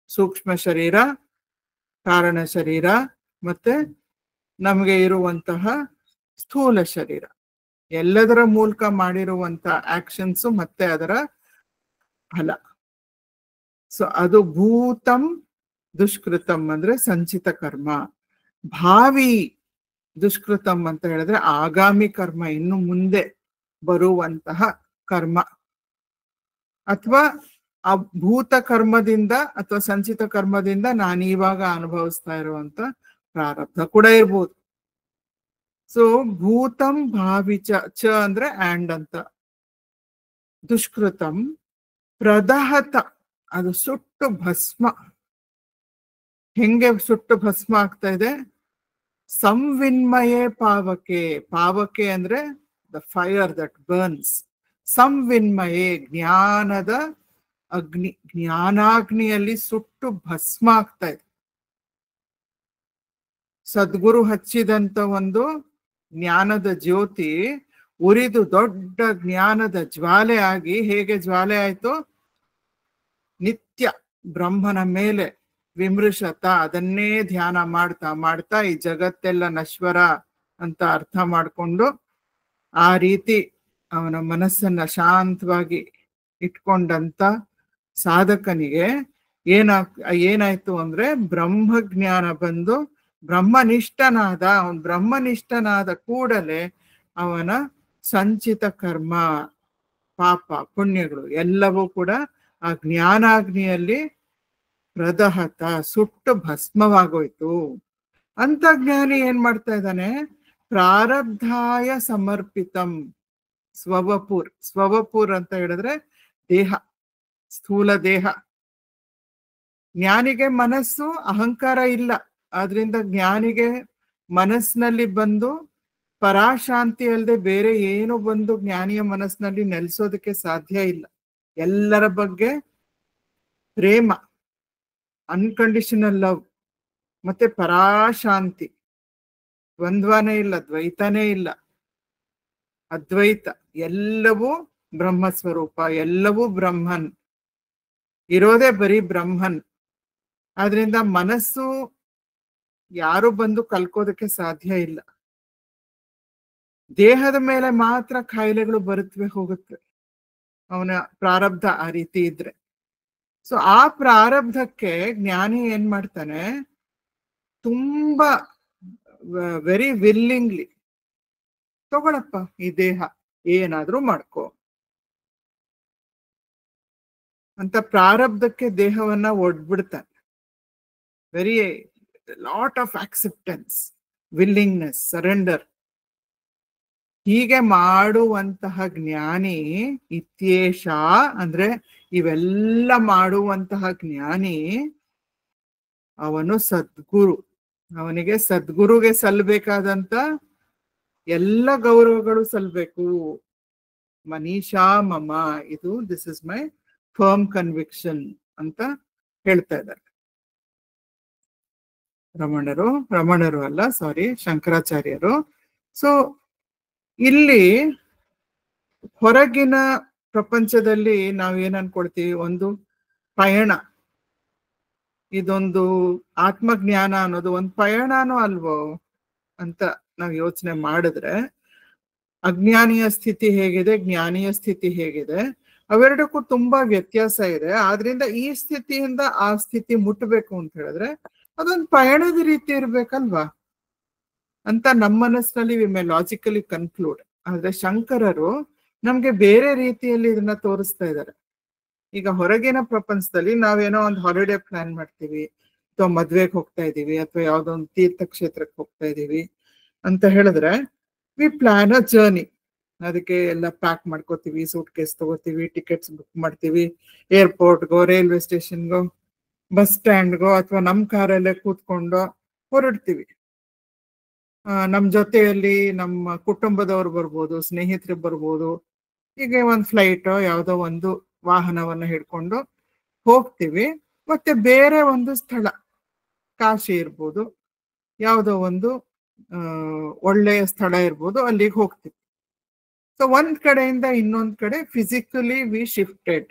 ಸೂಕ್ಷ್ಮ ಶರೀರ, ಕಾರಣ ಶರೀರ, ಮತ್ತೆ ನಮಗೆ ಇರುವಂತಹ ಸ್ಥೂಲ ಶರೀರ, ಎಲ್ಲದರ ಮೂಲಕ ಮಾಡಿರುವಂತ ಆಕ್ಷನ್ಸ್ ಮತ್ತೆ ಅದರ ಫಲ. ಸೊ ಅದು ಭೂತಂ ದುಷ್ಕೃತಂ ಅಂದ್ರೆ ಸಂಚಿತ ಕರ್ಮ. ಭಾವಿ ದುಷ್ಕೃತಂ ಅಂತ ಹೇಳಿದ್ರೆ ಆಗಾಮಿ ಕರ್ಮ, ಇನ್ನು ಮುಂದೆ ಬರುವಂತಹ ಕರ್ಮ, ಅಥವಾ ಆ ಭೂತ ಕರ್ಮದಿಂದ ಅಥವಾ ಸಂಚಿತ ಕರ್ಮದಿಂದ ನಾನು ಇವಾಗ ಅನುಭವಿಸ್ತಾ ಇರುವಂತ ಪ್ರಾರಬ್ಧ ಕೂಡ ಇರ್ಬೋದು. ಸೊ ಭೂತಂ ಭಾವಿಚ, ಚ ಅಂದ್ರೆ ಆಂಡ್ ಅಂತ. ದುಷ್ಕೃತಂ ಪ್ರದಹತ, ಅದು ಸುಟ್ಟು ಭಸ್ಮ. ಹೆಂಗೆ ಸುಟ್ಟು ಭಸ್ಮ ಆಗ್ತಾ ಇದೆ? ಸಂವಿನ್ಮಯೇ ಪಾವಕೆ. ಪಾವಕೆ ಅಂದ್ರೆ ದ ಫೈರ್ ದಟ್ ಬರ್ನ್ಸ್. ಸಂವಿನ್ಮಯೇ ಜ್ಞಾನದ ಅಗ್ನಿ, ಜ್ಞಾನಾಗ್ನಿಯಲ್ಲಿ ಸುಟ್ಟು ಭಸ್ಮ ಆಗ್ತಾ ಇದೆ. ಸದ್ಗುರು ಹಚ್ಚಿದಂತ ಒಂದು ಜ್ಞಾನದ ಜ್ಯೋತಿ ಉರಿದು ದೊಡ್ಡ ಜ್ಞಾನದ ಜ್ವಾಲೆ ಆಗಿ, ಹೇಗೆ ಜ್ವಾಲೆ ಆಯ್ತು? ನಿತ್ಯ ಬ್ರಹ್ಮನ ಮೇಲೆ ವಿಮೃಶತ, ಅದನ್ನೇ ಧ್ಯಾನ ಮಾಡ್ತಾ ಮಾಡ್ತಾ ಈ ಜಗತ್ತೆಲ್ಲ ನಶ್ವರ ಅಂತ ಅರ್ಥ ಮಾಡಿಕೊಂಡು ಆ ರೀತಿ ಅವನ ಮನಸ್ಸನ್ನ ಶಾಂತವಾಗಿ ಇಟ್ಕೊಂಡಂತ ಸಾಧಕನಿಗೆ ಏನಾಯ್ತು ಅಂದ್ರೆ ಬ್ರಹ್ಮಜ್ಞಾನ ಬಂದು ಬ್ರಹ್ಮನಿಷ್ಠನಾದ. ಅವನ್ ಬ್ರಹ್ಮನಿಷ್ಠನಾದ ಕೂಡಲೇ ಅವನ ಸಂಚಿತ ಕರ್ಮ, ಪಾಪ ಪುಣ್ಯಗಳು ಎಲ್ಲವೂ ಕೂಡ ಆ ಜ್ಞಾನಾಗ್ನಿಯಲ್ಲಿ ಪ್ರದಹತ, ಸುಟ್ಟು ಭಸ್ಮವಾಗೋಯ್ತು. ಅಂತ ಜ್ಞಾನಿ ಏನ್ ಮಾಡ್ತಾ ಇದ್ದಾನೆ? ಪ್ರಾರಬ್ಧಾಯ ಸಮರ್ಪಿತಂ ಸ್ವವಪುರ್. ಸ್ವವಪುರ್ ಅಂತ ಹೇಳಿದ್ರೆ ದೇಹ, ಸ್ಥೂಲ ದೇಹ. ಜ್ಞಾನಿಗೆ ಮನಸ್ಸು, ಅಹಂಕಾರ ಇಲ್ಲ. ಆದ್ರಿಂದ ಜ್ಞಾನಿಗೆ ಮನಸ್ಸಿನಲ್ಲಿ ಬಂದು ಪರಾಶಾಂತಿ ಅಲ್ಲದೆ ಬೇರೆ ಏನು ಬಂದು ಜ್ಞಾನಿಯ ಮನಸ್ಸಿನಲ್ಲಿ ನೆಲೆಸೋದಕ್ಕೆ ಸಾಧ್ಯ ಇಲ್ಲ. ಎಲ್ಲರ ಬಗ್ಗೆ ಪ್ರೇಮ, ಅನ್ಕಂಡೀಷನಲ್ ಲವ್, ಮತ್ತೆ ಪರಾಶಾಂತಿ. ದ್ವಂದ್ವನೇ ಇಲ್ಲ, ದ್ವೈತನೇ ಇಲ್ಲ, ಅದ್ವೈತ. ಎಲ್ಲವೂ ಬ್ರಹ್ಮ ಸ್ವರೂಪ, ಎಲ್ಲವೂ ಬ್ರಹ್ಮನ್, ಇರೋದೇ ಬರೀ ಬ್ರಹ್ಮನ್. ಆದ್ರಿಂದ ಮನಸ್ಸು ಯಾರು ಬಂದು ಕಲ್ಕೋದಕ್ಕೆ ಸಾಧ್ಯ ಇಲ್ಲ. ದೇಹದ ಮೇಲೆ ಮಾತ್ರ ಕಾಯಿಲೆಗಳು ಬರುತ್ತವೆ ಹೋಗುತ್ತವೆ, ಅವನ ಪ್ರಾರಬ್ಧ ಆ ರೀತಿ ಇದ್ರೆ. ಸೊ ಆ ಪ್ರಾರಬ್ಧಕ್ಕೆ ಜ್ಞಾನಿ ಏನ್ ಮಾಡ್ತಾನೆ? ತುಂಬಾ ವೆರಿ ವಿಲ್ಲಿಂಗ್ಲಿ, ತಗೊಳಪ್ಪ ಈ ದೇಹ, ಏನಾದ್ರೂ ಮಾಡ್ಕೋ ಅಂತ ಪ್ರಾರಬ್ಧಕ್ಕೆ ದೇಹವನ್ನ ಒಡ್ಬಿಡ್ತಾನೆ. Very lot of acceptance, willingness, surrender. ಹೀಗೆ ಮಾಡುವಂತಹ ಜ್ಞಾನಿ ಇತ್ಯೇಷ ಅಂದ್ರೆ ಇವೆಲ್ಲ ಮಾಡುವಂತಹ ಜ್ಞಾನಿ ಅವನು ಸದ್ಗುರು. ಅವನಿಗೆ ಸದ್ಗುರುಗೆ ಸಲ್ಲಬೇಕಾದಂತ ಎಲ್ಲ ಗೌರವಗಳು ಸಲ್ಬೇಕು. ಮನೀಷಾ ಮಮ, ಇದು this is my firm conviction ಅಂತ ಹೇಳ್ತಾ ಇದ್ದಾರೆ ರಮಣರು ಅಲ್ಲ, ಸಾರಿ, ಶಂಕರಾಚಾರ್ಯರು. ಸೊ ಇಲ್ಲಿ ಹೊರಗಿನ ಪ್ರಪಂಚದಲ್ಲಿ ನಾವ್ ಏನ್ ಅನ್ಕೊಳ್ತೀವಿ, ಒಂದು ಪಯಣ, ಇದೊಂದು ಆತ್ಮಜ್ಞಾನ ಅನ್ನೋದು ಒಂದು ಪಯಣನೂ ಅಲ್ವೋ ಅಂತ ನಾವ್ ಯೋಚನೆ ಮಾಡಿದ್ರೆ, ಅಜ್ಞಾನಿಯ ಸ್ಥಿತಿ ಹೇಗಿದೆ, ಜ್ಞಾನಿಯ ಸ್ಥಿತಿ ಹೇಗಿದೆ, ಅವೆರಡಕ್ಕೂ ತುಂಬಾ ವ್ಯತ್ಯಾಸ ಇದೆ. ಆದ್ರಿಂದ ಈ ಸ್ಥಿತಿಯಿಂದ ಆ ಸ್ಥಿತಿ ಮುಟ್ಟಬೇಕು ಅಂತ ಹೇಳಿದ್ರೆ ಅದೊಂದು ಪಯಣದ ರೀತಿ ಇರ್ಬೇಕಲ್ವಾ ಅಂತ ನಮ್ಮ ಮನಸ್ಸಿನಲ್ಲಿ ವಿ ಮೇ ಲಾಜಿಕಲಿ ಕನ್ಕ್ಲೂಡ್. ಆದ್ರೆ ಶಂಕರರು ನಮ್ಗೆ ಬೇರೆ ರೀತಿಯಲ್ಲಿ ಇದನ್ನ ತೋರಿಸ್ತಾ ಇದ್ದಾರೆ. ಈಗ ಹೊರಗಿನ ಪ್ರಪಂಚದಲ್ಲಿ ನಾವೇನೋ ಒಂದು ಹಾಲಿಡೇ ಪ್ಲಾನ್ ಮಾಡ್ತೀವಿ, ಅಥವಾ ಮದ್ವೆಗೆ ಹೋಗ್ತಾ ಇದೀವಿ, ಅಥವಾ ಯಾವ್ದೋ ಒಂದು ತೀರ್ಥಕ್ಷೇತ್ರಕ್ಕೆ ಹೋಗ್ತಾ ಇದೀವಿ ಅಂತ ಹೇಳಿದ್ರೆ ವಿ ಪ್ಲಾನ್ ಅ ಜರ್ನಿ. ಅದಕ್ಕೆ ಎಲ್ಲ ಪ್ಯಾಕ್ ಮಾಡ್ಕೋತೀವಿ, ಸೂಟ್ ಕೇಸ್ ತಗೋತೀವಿ, ಟಿಕೆಟ್ಸ್ ಬುಕ್ ಮಾಡ್ತೀವಿ, ಏರ್ಪೋರ್ಟ್ಗೋ, ರೈಲ್ವೆ ಸ್ಟೇಷನ್ಗೋ, ಬಸ್ ಸ್ಟ್ಯಾಂಡ್ಗೋ, ಅಥವಾ ನಮ್ಮ ಕಾರಲ್ಲೇ ಕೂತ್ಕೊಂಡು ಹೊರಡ್ತೀವಿ. ನಮ್ಮ ಜೊತೆಯಲ್ಲಿ ನಮ್ಮ ಕುಟುಂಬದವ್ರು ಬರ್ಬೋದು, ಸ್ನೇಹಿತರು ಬರ್ಬೋದು. ಹೀಗೆ ಒಂದು ಫ್ಲೈಟೋ ಯಾವುದೋ ಒಂದು ವಾಹನವನ್ನ ಹಿಡ್ಕೊಂಡು ಹೋಗ್ತೀವಿ. ಮತ್ತೆ ಬೇರೆ ಒಂದು ಸ್ಥಳ, ಕಾಶಿ ಇರ್ಬೋದು, ಯಾವುದೋ ಒಂದು ಒಳ್ಳೆಯ ಸ್ಥಳ ಇರ್ಬೋದು, ಅಲ್ಲಿಗೆ ಹೋಗ್ತೀವಿ. ಸೊ ಒಂದ್ ಕಡೆಯಿಂದ ಇನ್ನೊಂದ್ ಕಡೆ physically we shifted,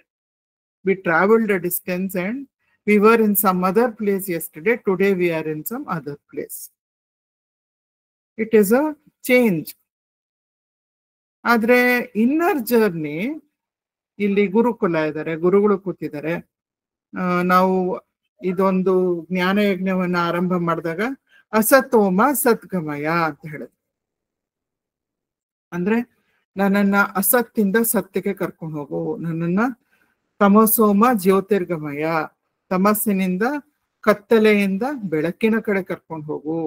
we travelled a distance and we were in some other place yesterday, today we are in some other place. It is a change. ಆದ್ರೆ ಇನ್ನರ್ ಜರ್ನಿ, ಇಲ್ಲಿ ಗುರುಕುಲ ಇದ್ದಾರೆ, ಗುರುಗಳು ಕೂತಿದ್ದಾರೆ. ನಾವು ಇದೊಂದು ಜ್ಞಾನ ಯಜ್ಞವನ್ನ ಆರಂಭ ಮಾಡಿದಾಗ ಅಸತೋಮ ಸದ್ಗಮಯ ಅಂತ ಹೇಳಿದ್ರು. ಅಂದ್ರೆ ನನ್ನನ್ನ ಅಸತ್ತಿಂದ ಸತ್ಯಕ್ಕೆ ಕರ್ಕೊಂಡು ಹೋಗು, ನನ್ನನ್ನ ತಮಸೋಮ ಜ್ಯೋತಿರ್ಗಮಯ, ತಮಸ್ಸಿನಿಂದ ಕತ್ತಲೆಯಿಂದ ಬೆಳಕಿನ ಕಡೆ ಕರ್ಕೊಂಡು ಹೋಗು,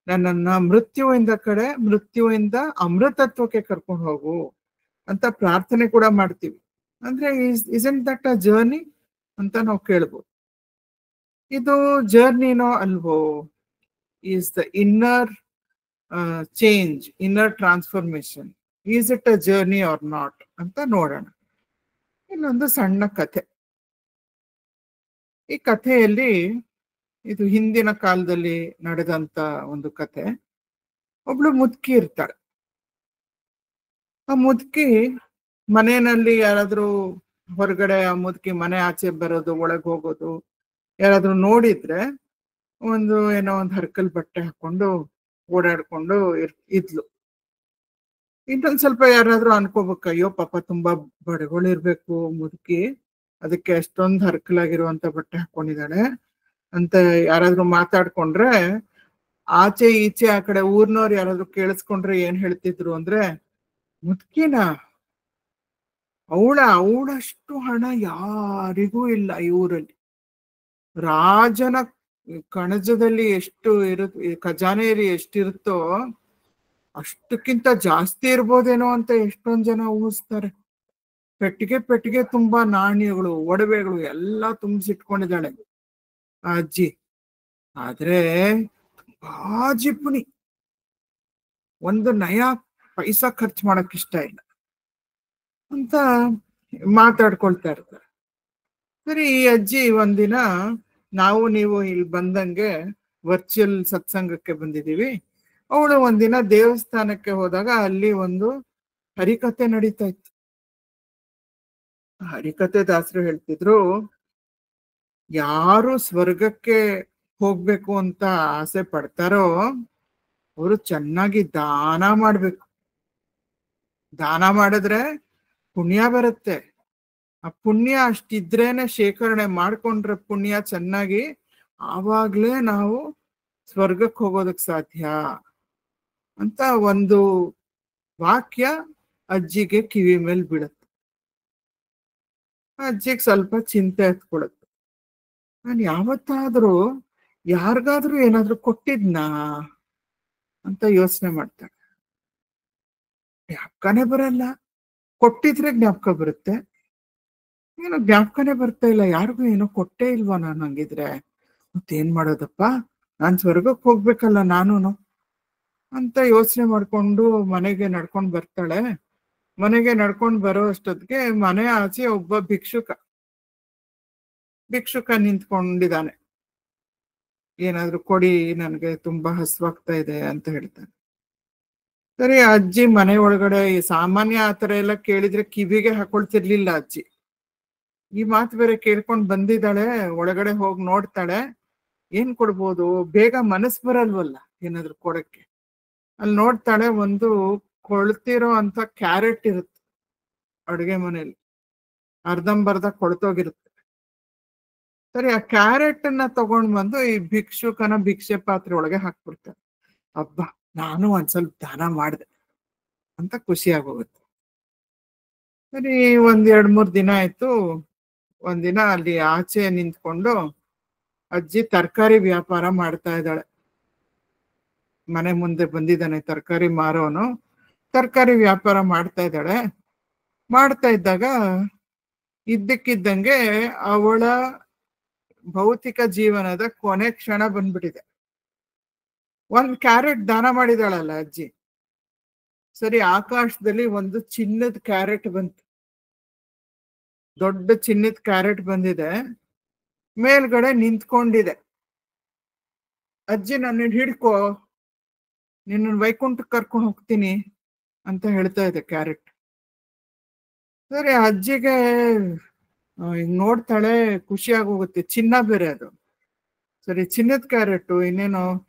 ನನ್ನನ್ನ ಮೃತ್ಯುವಿಂದ ಅಮೃತತ್ವಕ್ಕೆ ಕರ್ಕೊಂಡು ಹೋಗು ಅಂತ ಪ್ರಾರ್ಥನೆ ಕೂಡ ಮಾಡ್ತೀವಿ. ಅಂದ್ರೆ ಇಸ್ಂಟ್ ದಟ್ ಅ ಜರ್ನಿ ಅಂತ ನಾವು ಕೇಳ್ಬೋದು. ಇದು ಜರ್ನಿನೋ ಅಲ್ವೋ? Is the inner change, inner transformation, is it a journey or not ಅಂತ ನೋಡೋಣ. ಇನ್ನೊಂದು ಸಣ್ಣ ಕಥೆ. ಈ ಕಥೆಯಲ್ಲಿ ಇದು ಹಿಂದಿನ ಕಾಲದಲ್ಲಿ ನಡೆದಂತ ಒಂದು ಕಥೆ. ಒಬ್ಳು ಮುದುಕಿ ಇರ್ತಾಳೆ. ಆ ಮುದುಕಿ ಮನೆಯಲ್ಲಿ ಯಾರಾದ್ರೂ ಹೊರಗಡೆ ಆ ಮುದುಕಿ ಮನೆ ಆಚೆ ಬರೋದು, ಒಳಗೆ ಹೋಗೋದು ಯಾರಾದ್ರೂ ನೋಡಿದ್ರೆ ಏನೋ ಒಂದು ಹರ್ಕಲ್ ಬಟ್ಟೆ ಹಾಕೊಂಡು ಓಡಾಡ್ಕೊಂಡು ಇದ್ಲು. ಇನ್ನೊಂದ್ ಸ್ವಲ್ಪ ಯಾರಾದ್ರೂ ಅನ್ಕೋಬೇಕು, ಅಯ್ಯೋ ಪಾಪ ತುಂಬಾ ಬಡಗಳಿರ್ಬೇಕು ಮುದುಕಿ, ಅದಕ್ಕೆ ಅಷ್ಟೊಂದು ಹರ್ಕಲಾಗಿರುವಂತ ಬಟ್ಟೆ ಹಾಕೊಂಡಿದ್ದಾಳೆ ಅಂತ ಯಾರಾದ್ರೂ ಮಾತಾಡ್ಕೊಂಡ್ರೆ, ಆಚೆ ಈಚೆ ಆ ಕಡೆ ಊರ್ನವ್ರು ಯಾರಾದ್ರೂ ಕೇಳಿಸ್ಕೊಂಡ್ರೆ ಏನ್ ಹೇಳ್ತಿದ್ರು ಅಂದ್ರೆ, ಮುದುಕಿನ ಅವಳಷ್ಟು ಹಣ ಯಾರಿಗೂ ಇಲ್ಲ ಈ ಊರಲ್ಲಿ, ರಾಜನ ಕಣಜದಲ್ಲಿ ಎಷ್ಟು ಖಜಾನೆಯಲ್ಲಿ ಎಷ್ಟಿರುತ್ತೋ ಅಷ್ಟಕ್ಕಿಂತ ಜಾಸ್ತಿ ಇರ್ಬೋದೇನೋ ಅಂತ ಎಷ್ಟೊಂದ್ ಜನ ಊಹಿಸ್ತಾರೆ. ಪೆಟ್ಟಿಗೆ ತುಂಬಾ ನಾಣ್ಯಗಳು, ಒಡವೆಗಳು ಎಲ್ಲ ತುಂಬಿಸಿಟ್ಕೊಂಡಿದ್ದಾಳೆ ಆ ಅಜ್ಜಿ. ಆದ್ರೆ ತುಂಬಾ ಜಿಪುಣಿ, ಒಂದು ನಯಾ ಪೈಸಾ ಖರ್ಚು ಮಾಡಕ್ ಇಷ್ಟ ಇಲ್ಲ ಅಂತ ಮಾತಾಡ್ಕೊಳ್ತಾ ಇರ್ತಾರೆ. ಸರಿ, ಈ ಅಜ್ಜಿ ಒಂದಿನ, ನಾವು ನೀವು ಇಲ್ಲಿ ಬಂದಂಗೆ ವರ್ಚುವಲ್ ಸತ್ಸಂಗಕ್ಕೆ ಬಂದಿದೀವಿ. ಅವಳು ಒಂದಿನ ದೇವಸ್ಥಾನಕ್ಕೆ ಹೋದಾಗ ಅಲ್ಲಿ ಒಂದು ಹರಿಕತೆ ನಡೀತಾ ಇತ್ತು. ಹರಿಕತೆ ದಾಸರು ಹೇಳ್ತಿದ್ರು, ಯಾರು ಸ್ವರ್ಗಕ್ಕೆ ಹೋಗ್ಬೇಕು ಅಂತ ಆಸೆ ಪಡ್ತಾರೋ ಅವರು ಚೆನ್ನಾಗಿ ದಾನ ಮಾಡ್ಬೇಕು. ದಾನ ಮಾಡಿದ್ರೆ ಪುಣ್ಯ ಬರುತ್ತೆ. ಆ ಪುಣ್ಯ ಅಷ್ಟಿದ್ರೇನೆ ಶೇಖರಣೆ ಮಾಡ್ಕೊಂಡ್ರೆ ಪುಣ್ಯ ಚೆನ್ನಾಗಿ, ಆವಾಗ್ಲೇ ನಾವು ಸ್ವರ್ಗಕ್ಕೆ ಹೋಗೋದಕ್ ಸಾಧ್ಯ ಅಂತ ಒಂದು ವಾಕ್ಯ ಅಜ್ಜಿಗೆ ಕಿವಿ ಮೇಲೆ ಬೀಳುತ್ತೆ. ಅಜ್ಜಿಗೆ ಸ್ವಲ್ಪ ಚಿಂತೆ ಹತ್ಕೊಳುತ್ತೆ. ನಾನು ಯಾವತ್ತಾದ್ರೂ ಯಾರಿಗಾದ್ರೂ ಏನಾದ್ರೂ ಕೊಟ್ಟಿದ್ನಾ ಅಂತ ಯೋಚನೆ ಮಾಡ್ತಾಳೆ. ಜ್ಞಾಪಕನೇ ಬರಲ್ಲ. ಕೊಟ್ಟಿದ್ರೆ ಜ್ಞಾಪಕ ಬರುತ್ತೆ, ಏನೋ ಜ್ಞಾಪಕನೇ ಬರ್ತಾ ಇಲ್ಲ. ಯಾರಿಗೂ ಏನೋ ಕೊಟ್ಟೇ ಇಲ್ವಾ ನಾನು ಹಂಗಿದ್ರೆ? ಮತ್ತೇನ್ ಮಾಡೋದಪ್ಪ ನಾನ್ ಸ್ವರ್ಗಕ್ಕೆ ಹೋಗ್ಬೇಕಲ್ಲ ನಾನೂನು ಅಂತ ಯೋಚನೆ ಮಾಡ್ಕೊಂಡು ಮನೆಗೆ ನಡ್ಕೊಂಡು ಬರ್ತಾಳೆ. ಮನೆಗೆ ನಡ್ಕೊಂಡು ಬರೋ ಅಷ್ಟೊತ್ತಿಗೆ ಮನೆ ಆಚೆ ಒಬ್ಬ ಭಿಕ್ಷುಕ ನಿಂತ್ಕೊಂಡಿದ್ದಾನೆ. ಏನಾದ್ರು ಕೊಡಿ, ನನಗೆ ತುಂಬಾ ಹಸುವಾಗ್ತಾ ಇದೆ ಅಂತ ಹೇಳ್ತಾನೆ. ಸರಿ, ಅಜ್ಜಿ ಮನೆ ಒಳಗಡೆ ಸಾಮಾನ್ಯ ಆತರ ಎಲ್ಲ ಕೇಳಿದ್ರೆ ಕಿವಿಗೆ ಹಾಕೊಳ್ತಿರ್ಲಿಲ್ಲ ಅಜ್ಜಿ. ಈ ಮಾತು ಬೇರೆ ಕೇಳ್ಕೊಂಡ್ ಬಂದಿದ್ದಾಳೆ. ಒಳಗಡೆ ಹೋಗಿ ನೋಡ್ತಾಳೆ, ಏನ್ ಕೊಡ್ಬೋದು, ಬೇಗ ಮನಸ್ ಬರಲ್ವಲ್ಲ ಏನಾದ್ರು ಕೊಡಕ್ಕೆ. ಅಲ್ಲಿ ನೋಡ್ತಾಳೆ, ಒಂದು ಕೊಳ್ತಿರೋ ಅಂತ ಕ್ಯಾರೆಟ್ ಇರುತ್ತೆ ಅಡುಗೆ ಮನೇಲಿ, ಅರ್ಧಂಬರ್ಧ ಕೊಳ್ತೋಗಿರುತ್ತೆ. ಸರಿ, ಆ ಕ್ಯಾರೆಟ್ ಅನ್ನ ತಗೊಂಡ್ ಬಂದು ಈ ಭಿಕ್ಷುಕನ ಭಿಕ್ಷೆ ಪಾತ್ರೆ ಒಳಗೆ ಹಾಕ್ಬಿಡ್ತಾರೆ. ಅಬ್ಬಾ, ನಾನು ಒಂದ್ ಸ್ವಲ್ಪ ದಾನ ಮಾಡಿದೆ ಅಂತ ಖುಷಿ ಆಗೋಗುತ್ತೆ. ಸರಿ, ಒಂದ್ 2-3 ದಿನ ಆಯ್ತು. ಒಂದಿನ ಅಲ್ಲಿ ಆಚೆ ನಿಂತ್ಕೊಂಡು ಅಜ್ಜಿ ತರಕಾರಿ ವ್ಯಾಪಾರ ಮಾಡ್ತಾ ಇದ್ದಾಳೆ. ಮನೆ ಮುಂದೆ ಬಂದಿದ್ದಾನೆ ತರಕಾರಿ ಮಾರೋನು, ತರಕಾರಿ ವ್ಯಾಪಾರ ಮಾಡ್ತಾ ಇದ್ದಾಳೆ. ಮಾಡ್ತಾ ಇದ್ದಾಗ ಇದ್ದಕ್ಕಿದ್ದಂಗೆ ಅವಳ ಭೌತಿಕ ಜೀವನದ ಕೊನೆ ಕ್ಷಣ ಬಂದ್ಬಿಟ್ಟಿದೆ. ಒಂದ್ ಕ್ಯಾರೆಟ್ ದಾನ ಮಾಡಿದಾಳಲ್ಲ ಅಜ್ಜಿ, ಸರಿ ಆಕಾಶದಲ್ಲಿ ಒಂದು ಚಿನ್ನದ ಕ್ಯಾರೆಟ್ ಬಂತು. ದೊಡ್ಡ ಚಿನ್ನದ ಕ್ಯಾರೆಟ್ ಬಂದಿದೆ, ಮೇಲ್ಗಡೆ ನಿಂತ್ಕೊಂಡಿದೆ. ಅಜ್ಜಿ, ನನ್ನ ಹಿಡ್ಕೋ, ನಿನ್ನ ವೈಕುಂಠಕ್ಕೆ ಕರ್ಕೊಂಡು ಹೋಗ್ತೀನಿ ಅಂತ ಹೇಳ್ತಾ ಇದೆ ಕ್ಯಾರೆಟ್. ಸರಿ, ಅಜ್ಜಿಗೆ ಹಿಂಗ್ ನೋಡ್ತಾಳೆ, ಖುಷಿ ಆಗೋಗುತ್ತೆ. ಚಿನ್ನ ಬೇರೆ ಅದು. ಸರಿ, ಚಿನ್ನದ ಕ್ಯಾರೆಟ್ ಇನ್ನೇನೋ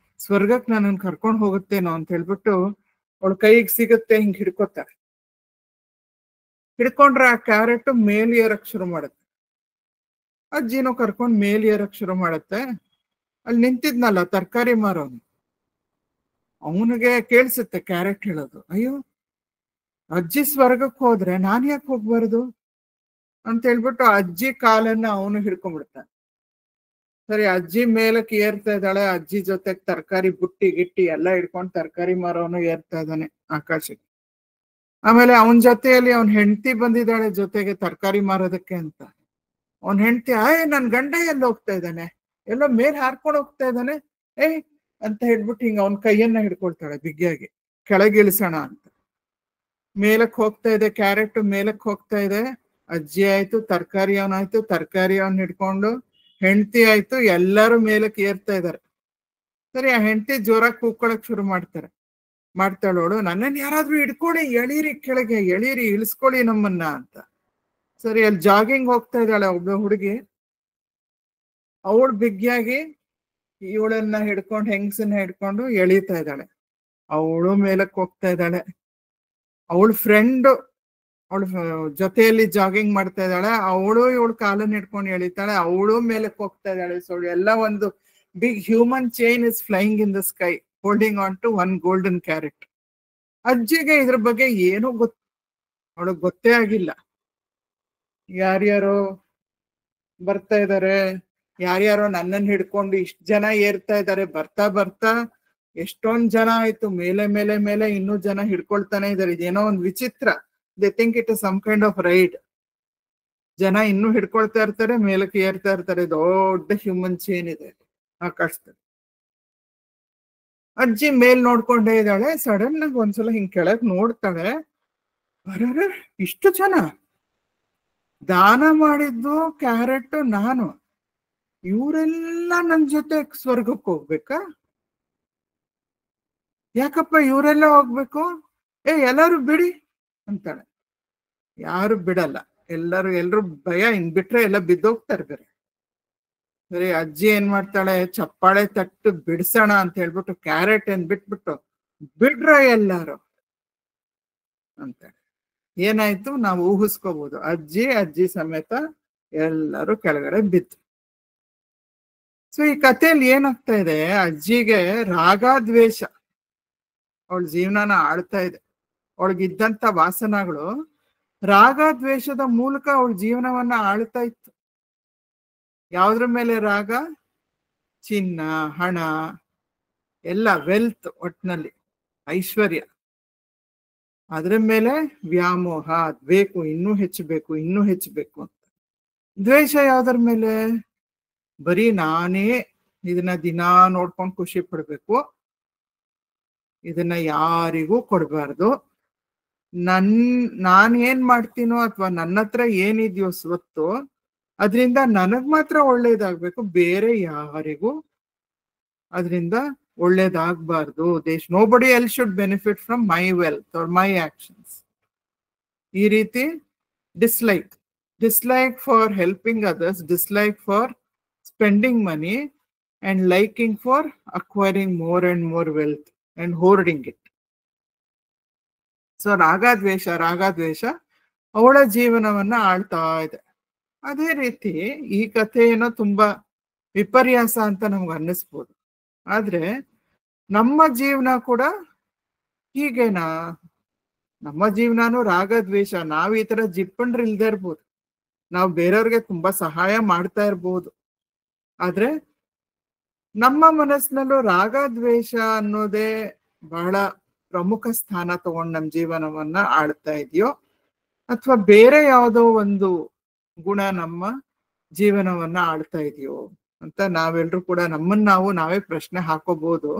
ಸ್ವರ್ಗಕ್ಕೆ ನನ್ನನ್ನು ಕರ್ಕೊಂಡು ಹೋಗುತ್ತೇನೋ ಅಂತ ಹೇಳ್ಬಿಟ್ಟು ಅವಳ ಕೈಗೆ ಸಿಗುತ್ತೆ, ಹಿಂಗ್ ಹಿಡ್ಕೊತಾಳೆ. ಹಿಡ್ಕೊಂಡ್ರೆ ಆ ಕ್ಯಾರೆಟ್ ಮೇಲ್ ಏರಕ್ ಶುರು ಮಾಡುತ್ತೆ. ಅಜ್ಜಿನೂ ಕರ್ಕೊಂಡ್ ಮೇಲ್ ಏರಕ್ ಶುರು ಮಾಡುತ್ತೆ. ಅಲ್ಲಿ ನಿಂತಿದ್ನಲ್ಲ ತರಕಾರಿ ಮಾರೋನು, ಅವನಿಗೆ ಕೇಳಿಸುತ್ತೆ ಕ್ಯಾರೆಟ್ ಹೇಳೋದು. ಅಯ್ಯೋ, ಅಜ್ಜಿ ಸ್ವರ್ಗಕ್ಕೆ ಹೋದ್ರೆ ನಾನ್ ಯಾಕೆ ಹೋಗ್ಬಾರ್ದು ಅಂತ ಹೇಳ್ಬಿಟ್ಟು ಅಜ್ಜಿ ಕಾಲನ್ನ ಅವನು ಹಿಡ್ಕೊಂಡ್ಬಿಡ್ತಾನೆ. ಸರಿ, ಅಜ್ಜಿ ಮೇಲಕ್ಕೆ ಏರ್ತಾ ಇದ್ದಾಳೆ. ಅಜ್ಜಿ ಜೊತೆಗೆ ತರಕಾರಿ ಬುಟ್ಟಿ ಗಿಟ್ಟಿ ಎಲ್ಲ ಹಿಡ್ಕೊಂಡು ತರಕಾರಿ ಮಾರೋನು ಏರ್ತಾ ಇದ್ದಾನೆ ಆಕಾಶಕ್ಕೆ. ಆಮೇಲೆ ಅವನ ಜೊತೆಯಲ್ಲಿ ಅವನ್ ಹೆಂಡತಿ ಬಂದಿದ್ದಾಳೆ ಜೊತೆಗೆ ತರಕಾರಿ ಮಾರೋದಕ್ಕೆ ಅಂತ. ಅವನ್ ಹೆಂಡತಿ, ನನ್ ಗಂಡ ಎಲ್ಲ ಹೋಗ್ತಾ ಇದ್ದಾನೆ, ಎಲ್ಲೋ ಮೇಲ್ ಹಾರ್ಕೊಂಡು ಹೋಗ್ತಾ ಇದ್ದಾನೆ, ಅಂತ ಹೇಳ್ಬಿಟ್ಟು ಹಿಂಗ ಅವನ್ ಕೈಯನ್ನ ಹಿಡ್ಕೊಳ್ತಾಳೆ ಬಿಗಿಯಾಗಿ, ಕೆಳಗಿಳಿಸೋಣ ಅಂತ. ಮೇಲಕ್ ಹೋಗ್ತಾ ಇದೆ ಕ್ಯಾರೆಟ್, ಮೇಲಕ್ ಹೋಗ್ತಾ ಇದೆ. ಅಜ್ಜಿ ಆಯ್ತು, ತರಕಾರಿ ಅವನಾಯ್ತು, ತರಕಾರಿ ಅವನ್ ಹಿಡ್ಕೊಂಡು ಹೆಂಡತಿ ಆಯ್ತು, ಎಲ್ಲರೂ ಮೇಲಕ್ಕೆ ಏರ್ತಾ ಇದಾರೆ. ಸರಿ, ಆ ಹೆಂಡತಿ ಜೋರಾಗಿ ಕೂಗ್ಕೊಳಕ್ ಶುರು ಮಾಡ್ತಾಳೋಳು, ನನ್ನನ್ನು ಯಾರಾದ್ರೂ ಹಿಡ್ಕೊಳ್ಳಿ, ಎಳೀರಿ ಕೆಳಗೆ, ಎಳೀರಿ, ಇಳಿಸ್ಕೊಳ್ಳಿ ನಮ್ಮನ್ನ ಅಂತ. ಸರಿ, ಅಲ್ಲಿ ಜಾಗಿಂಗ್ ಹೋಗ್ತಾ ಇದ್ದಾಳೆ ಒಬ್ಬ ಹುಡುಗಿ. ಅವಳು ಬಿಗಿಯಾಗಿ ಇವಳನ್ನ ಹಿಡ್ಕೊಂಡು, ಹೆಂಗಸನ್ನ ಹಿಡ್ಕೊಂಡು ಎಳೀತಾ ಇದ್ದಾಳೆ. ಅವಳು ಮೇಲಕ್ಕೆ ಹೋಗ್ತಾ ಇದ್ದಾಳೆ. ಅವಳ ಫ್ರೆಂಡ್ ಅವಳು ಜೊತೆಯಲ್ಲಿ ಜಾಗಿಂಗ್ ಮಾಡ್ತಾ ಇದ್ದಾಳೆ, ಅವಳು ಇವಳು ಕಾಲನ್ನ ಹಿಡ್ಕೊಂಡು ಎಳಿತಾಳೆ, ಅವಳು ಮೇಲಕ್ಕೆ ಹೋಗ್ತಾ ಇದ್ದಾಳೆ. ಸೊ ಎಲ್ಲ ಒಂದು big human chain is flying in the sky holding on to one golden carrot. ಅಜ್ಜಿಗೆ ಇದ್ರ ಬಗ್ಗೆ ಏನೂ ಅವಳಿಗೆ ಗೊತ್ತೇ ಆಗಿಲ್ಲ. ಯಾರ್ಯಾರೋ ಬರ್ತಾ ಇದಾರೆ, ಯಾರ್ಯಾರೋ ನನ್ನನ್ನು ಹಿಡ್ಕೊಂಡು ಇಷ್ಟು ಜನ ಏರ್ತಾ ಇದ್ದಾರೆ. ಬರ್ತಾ ಬರ್ತಾ ಎಷ್ಟೊಂದ್ ಜನ ಆಯ್ತು, ಮೇಲೆ ಮೇಲೆ ಮೇಲೆ ಇನ್ನೂ ಜನ ಹಿಡ್ಕೊಳ್ತಾನೆ ಇದಾರೆ. ಇದೇನೋ ಒಂದು ವಿಚಿತ್ರ. They think it is some kind of ride. ಜನ ಇನ್ನೂ ಹಿಡ್ಕೊಳ್ತಾ ಇರ್ತಾರೆ, ಮೇಲಕ್ಕೆ ಏರ್ತಾ ಇರ್ತಾರೆ. ದೊಡ್ಡ ಹ್ಯೂಮನ್ ಚೈನ್ ಇದೆ ಆಕಾಶದಲ್ಲಿ. ಅಜ್ಜಿ ಮೇಲ್ ನೋಡ್ಕೊಂಡೇ ಇದ್ದಾಳೆ. ಸಡನ್ ಆಗಿ ಒಂದ್ಸಲ ಹಿಂಗ್ ಕೆಳಗ್ ನೋಡ್ತಾಳೆ, ಅರೆ ಇಷ್ಟು ಜನ, ದಾನ ಮಾಡಿದ್ದು ಕ್ಯಾರೆಟ್ ನಾನು, ಇವರೆಲ್ಲ ನನ್ ಜೊತೆ ಸ್ವರ್ಗಕ್ಕೆ ಹೋಗ್ಬೇಕಾ? ಯಾಕಪ್ಪ ಇವರೆಲ್ಲ ಹೋಗ್ಬೇಕು? ಎಲ್ಲಾರು ಬಿಡಿ ಅಂತಾಳೆ. ಯಾರು ಬಿಡಲ್ಲ, ಎಲ್ರು ಭಯ, ಹಿಂಗ್ ಬಿಟ್ರೆ ಎಲ್ಲ ಬಿದ್ದೋಗ್ತಾರೆ ಬೇರೆ. ಸರಿ, ಅಜ್ಜಿ ಏನ್ ಮಾಡ್ತಾಳೆ, ಚಪ್ಪಾಳೆ ತಟ್ಟು ಬಿಡ್ಸೋಣ ಅಂತ ಹೇಳ್ಬಿಟ್ಟು ಕ್ಯಾರೆಟ್ ಏನ್ ಬಿಟ್ಬಿಟ್ಟು, ಬಿಡ್ರ ಎಲ್ಲಾರು ಅಂತಾಳೆ. ಏನಾಯ್ತು, ನಾವು ಊಹಿಸ್ಕೋಬಹುದು. ಅಜ್ಜಿ ಸಮೇತ ಎಲ್ಲರೂ ಕೆಳಗಡೆ ಬಿದ್ದು. ಸೊ ಈ ಕಥೆಯಲ್ಲಿ ಏನಾಗ್ತಾ ಇದೆ, ಅಜ್ಜಿಗೆ ರಾಗ ದ್ವೇಷ ಅವಳ ಜೀವನನ ಆಳ್ತಾ ಇದೆ. ಅವಳಿಗಿದ್ದಂತ ವಾಸನಗಳು ರಾಗ ದ್ವೇಷದ ಮೂಲಕ ಅವಳ ಜೀವನವನ್ನ ಆಳ್ತಾ ಇತ್ತು. ಯಾವ್ದ್ರ ಮೇಲೆ ರಾಗ? ಚಿನ್ನ, ಹಣ, ಎಲ್ಲ ವೆಲ್ತ್, ಒಟ್ನಲ್ಲಿ ಐಶ್ವರ್ಯ. ಅದ್ರ ಮೇಲೆ ವ್ಯಾಮೋಹ, ಬೇಕು, ಇನ್ನೂ ಹೆಚ್ಚಬೇಕು, ಅಂತ. ದ್ವೇಷ ಯಾವ್ದ್ರ ಮೇಲೆ? ಬರೀ ನಾನೇ ಇದನ್ನ ದಿನಾ ನೋಡ್ಕೊಂಡು ಖುಷಿ ಪಡ್ಬೇಕು. ಇದನ್ನ ಯಾರಿಗೂ ಕೊಡಬಾರ್ದು. ನಾನ್ ಏನ್ ಮಾಡ್ತೀನೋ ಅಥವಾ ನನ್ನ ಹತ್ರ ಏನಿದೆಯೋ ಸ್ವತ್ತು, ಅದರಿಂದ ನನಗ್ ಮಾತ್ರ ಒಳ್ಳೇದಾಗ್ಬೇಕು, ಬೇರೆ ಯಾರಿಗೂ ಅದರಿಂದ ಒಳ್ಳೇದಾಗಬಾರ್ದು. Nobody else should benefit from my wealth or my actions. ಈ ರೀತಿ dislike for helping others, dislike for spending money, and liking for acquiring more and more wealth and hoarding it. So ರಾಗದ್ವೇಷ ಅವಳ ಜೀವನವನ್ನ ಆಳ್ತಾ ಇದೆ. ಅದೇ ರೀತಿ ಈ ಕಥೆ ಏನೋ ತುಂಬಾ ವಿಪರ್ಯಾಸ ಅಂತ ನಮ್ಗೆ ಅನ್ನಿಸ್ಬೋದು, ಆದ್ರೆ ನಮ್ಮ ಜೀವನ ಕೂಡ ಹೀಗೇನಾ? ನಮ್ಮ ಜೀವನನೂ ರಾಗದ್ವೇಷ. ನಾವ್ ಈ ತರ ಜಿಪ್ಪಂಡ್ರೆ ಇಲ್ದೇ ಇರ್ಬೋದು, ನಾವು ಬೇರೆಯವ್ರಿಗೆ ತುಂಬಾ ಸಹಾಯ ಮಾಡ್ತಾ ಇರ್ಬೋದು, ಆದ್ರೆ ನಮ್ಮ ಮನಸ್ಸಿನಲ್ಲೂ ರಾಗದ್ವೇಷ ಅನ್ನೋದೇ ಬಹಳ ಪ್ರಮುಖ ಸ್ಥಾನ ತಗೊಂಡು ನಮ್ಮ ಜೀವನವನ್ನ ಆಳ್ತಾ ಇದೆಯೋ, ಅಥವಾ ಬೇರೆ ಯಾವುದೋ ಒಂದು ಗುಣ ನಮ್ಮ ಜೀವನವನ್ನ ಆಳ್ತಾ ಇದೆಯೋ ಅಂತ ನಾವೆಲ್ಲರೂ ಕೂಡ ನಾವೇ ಪ್ರಶ್ನೆ ಹಾಕೋಬಹುದು.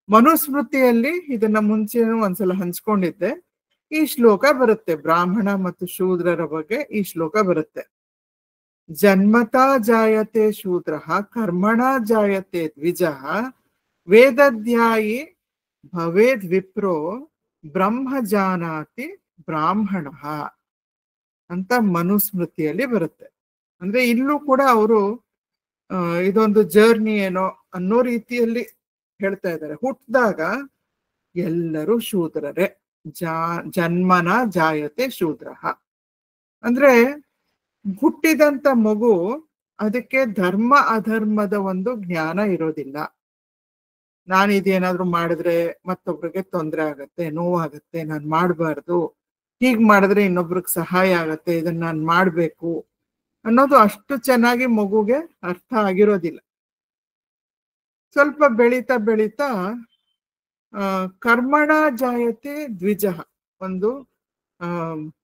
ಮನುಸ್ಮೃತಿಯಲ್ಲಿ ಇದನ್ನ ಮುಂಚೆನೂ ಒಂದ್ಸಲ ಹಂಚ್ಕೊಂಡಿದ್ದೆ. ಈ ಶ್ಲೋಕ ಬರುತ್ತೆ, ಬ್ರಾಹ್ಮಣ ಮತ್ತು ಶೂದ್ರರ ಬಗ್ಗೆ ಈ ಶ್ಲೋಕ ಬರುತ್ತೆ. ಜನ್ಮತಾ ಜಾಯತೆ ಶೂದ್ರ ಕರ್ಮಣ ಜಾಯತೆ ದ್ವಿಜ ವೇದಧ್ಯಾಯಿ ಭವೇದ್ ವಿಪ್ರೋ ಬ್ರಹ್ಮ ಜಾನಾತಿ ಬ್ರಾಹ್ಮಣ ಅಂತ ಮನುಸ್ಮೃತಿಯಲ್ಲಿ ಬರುತ್ತೆ. ಅಂದ್ರೆ ಇಲ್ಲೂ ಕೂಡ ಅವರು ಇದೊಂದು ಜರ್ನಿ ಏನೋ ಅನ್ನೋ ರೀತಿಯಲ್ಲಿ ಹೇಳ್ತಾ ಇದ್ದಾರೆ. ಹುಟ್ಟಿದಾಗ ಎಲ್ಲರೂ ಶೂದ್ರರೇ, ಜನ್ಮನ ಜಾಯತೆ ಶೂದ್ರ ಅಂದ್ರೆ ಹುಟ್ಟಿದಂತ ಮಗು ಅದಕ್ಕೆ ಧರ್ಮ ಅಧರ್ಮದ ಒಂದು ಜ್ಞಾನ ಇರೋದಿಲ್ಲ. ನಾನಿದೇನಾದ್ರೂ ಮಾಡಿದ್ರೆ ಮತ್ತೊಬ್ರಿಗೆ ತೊಂದರೆ ಆಗತ್ತೆ, ನೋವಾಗತ್ತೆ, ನಾನ್ ಮಾಡಬಾರ್ದು, ಹೀಗ್ ಮಾಡಿದ್ರೆ ಇನ್ನೊಬ್ರಿಗೆ ಸಹಾಯ ಆಗತ್ತೆ, ಇದನ್ನ ನಾನು ಮಾಡ್ಬೇಕು ಅನ್ನೋದು ಅಷ್ಟು ಚೆನ್ನಾಗಿ ಮಗುಗೆ ಅರ್ಥ ಆಗಿರೋದಿಲ್ಲ. ಸ್ವಲ್ಪ ಬೆಳೀತಾ ಬೆಳೀತಾ ಕರ್ಮಣ ಜಾಯತೆ ದ್ವಿಜ, ಒಂದು